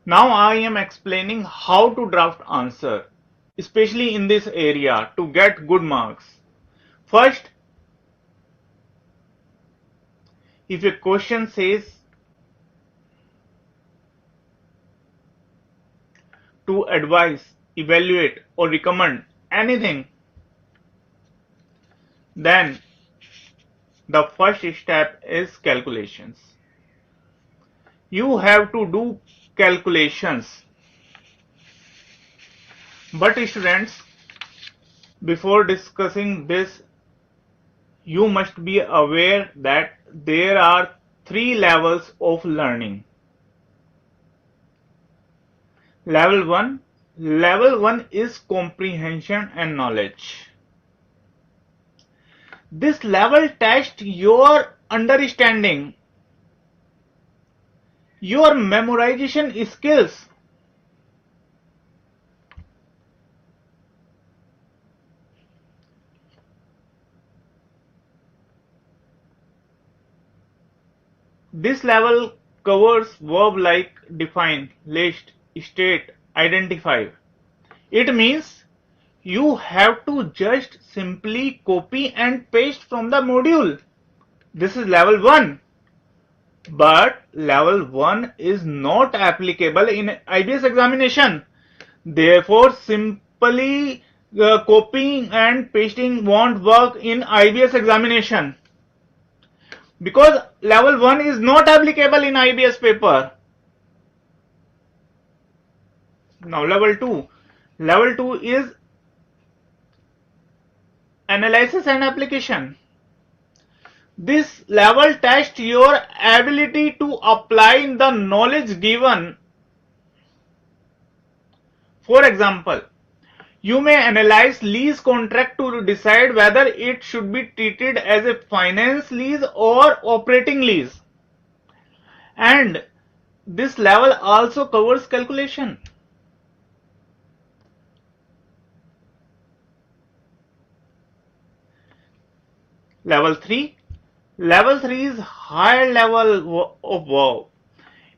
Now I am explaining how to draft answer, especially in this area, to get good marks. First, if a question says to advise, evaluate or recommend anything, then the first step is calculations. You have to do calculations. But students, before discussing this, you must be aware that there are three levels of learning. Level 1 is comprehension and knowledge. This level tests your understanding, your memorization skills. This level covers verbs like define, list, state, identify. It means you have to just simply copy and paste from the module. This is level 1. But level 1 is not applicable in IBS examination. Therefore, simply copying and pasting won't work in IBS examination, because level 1 is not applicable in IBS paper. Now level 2. Level 2 is analysis and application. This level tests your ability to apply the knowledge given. For example, you may analyze lease contract to decide whether it should be treated as a finance lease or operating lease. And this level also covers calculation. Level 3. Level 3 is higher level of work.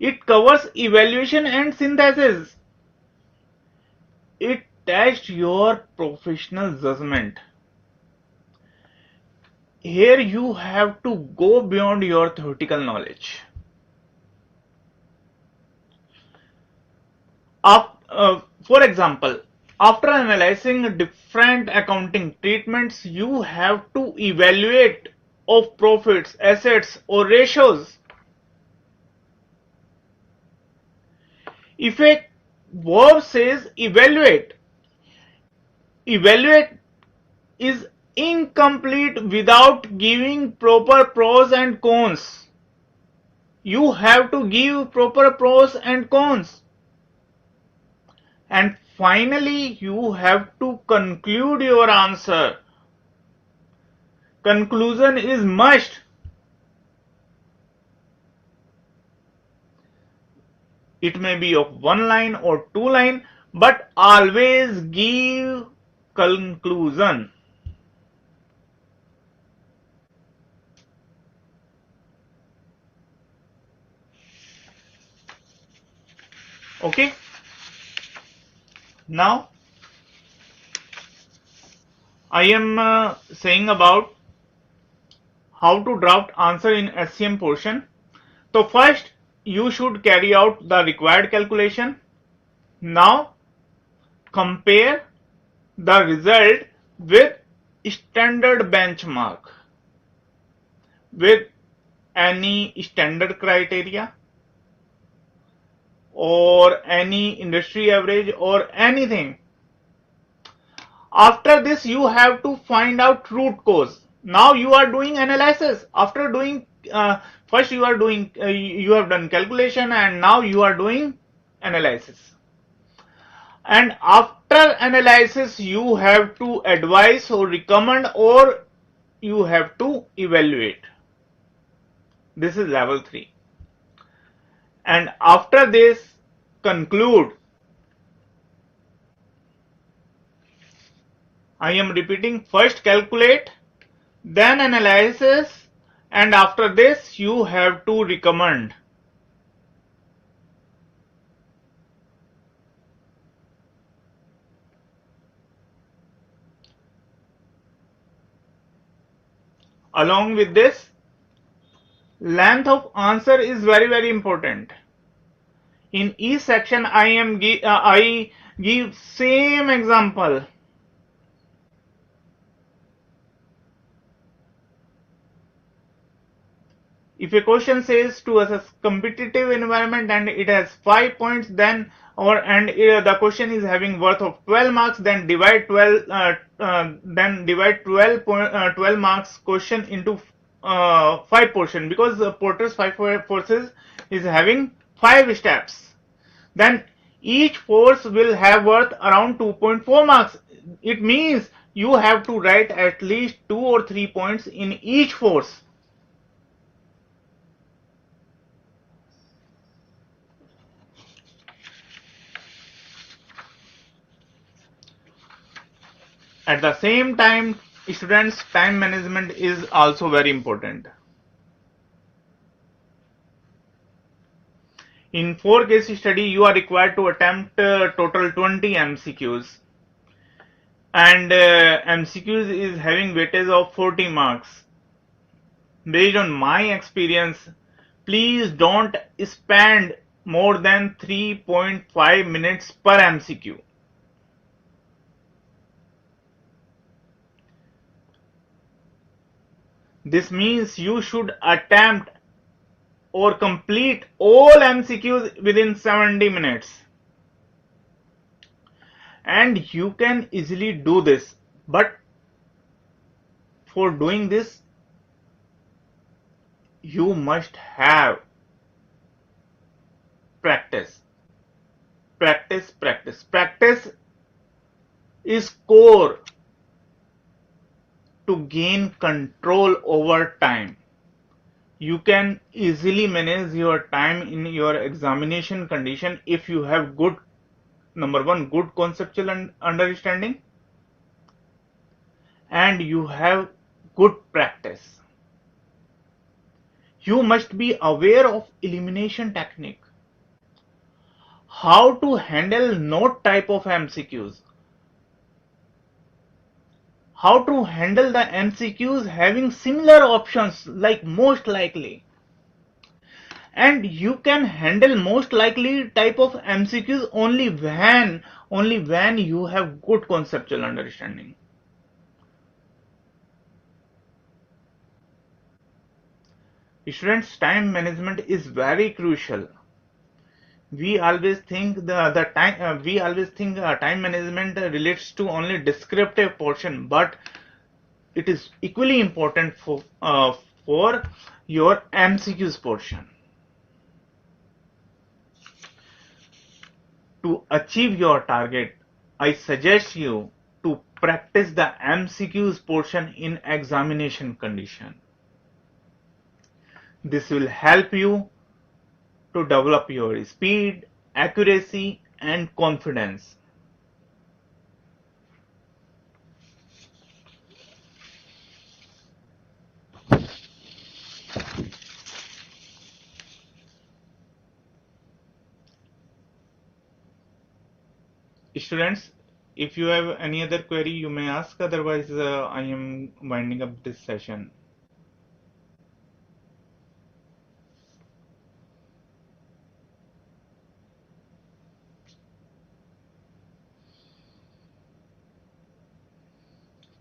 It covers evaluation and synthesis. It tests your professional judgment. Here you have to go beyond your theoretical knowledge. For example, after analyzing different accounting treatments, you have to evaluate of profits, assets, or ratios. If a verb says evaluate, evaluate is incomplete without giving proper pros and cons. You have to give proper pros and cons. And finally, you have to conclude your answer. Conclusion is must. It may be of one line or two line, but always give conclusion. Okay. Now, I am saying about how to draft answer in SCM portion. So first, you should carry out the required calculation. Now, compare the result with standard benchmark, with any standard criteria or any industry average or anything. After this, you have to find out root cause. Now you are doing analysis. After doing first you are doing you have done calculation, and now you are doing analysis. And after analysis, you have to advise or recommend, or you have to evaluate. This is level 3. And after this, conclude. I am repeating, first calculate, then analysis, and after this you have to recommend. Along with this, length of answer is very important. In each section I give same example. If a question says to assess competitive environment and it has 5 points, then the question is having worth of 12 marks, then divide 12 marks question into 5 portion, because Porter's 5 forces is having 5 steps. Then each force will have worth around 2.4 marks. It means you have to write at least 2 or 3 points in each force. At the same time, students' time management is also very important. In 4 case study, you are required to attempt total 20 MCQs. And MCQs is having weightage of 40 marks. Based on my experience, please don't spend more than 3.5 minutes per MCQ. This means you should attempt or complete all MCQs within 70 minutes. And you can easily do this. But for doing this, you must have practice. Practice, practice. Practice is core to gain control over time. You can easily manage your time in your examination condition if you have good, number one, good conceptual understanding, and you have good practice. You must be aware of elimination technique. How to handle note type of MCQs. How to handle the MCQs having similar options like most likely. And you can handle most likely type of MCQs only when you have good conceptual understanding. Students, time management is very crucial. We always think time management relates to only descriptive portion, but it is equally important for your MCQs portion. To achieve your target, I suggest you to practice the MCQs portion in examination condition. This will help you to develop your speed, accuracy, and confidence. Students, if you have any other query, you may ask. Otherwise, I am winding up this session.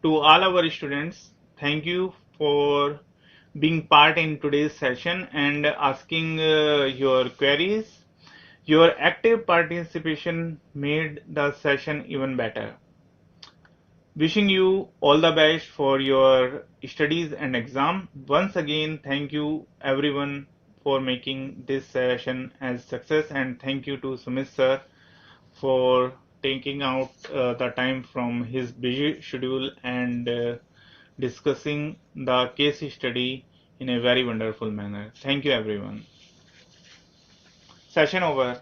To all our students, thank you for being part in today's session and asking your queries. Your active participation made the session even better. Wishing you all the best for your studies and exam. Once again, thank you everyone for making this session as success, and thank you to Sumit sir for taking out the time from his busy schedule and discussing the case study in a very wonderful manner. Thank you everyone. Session over.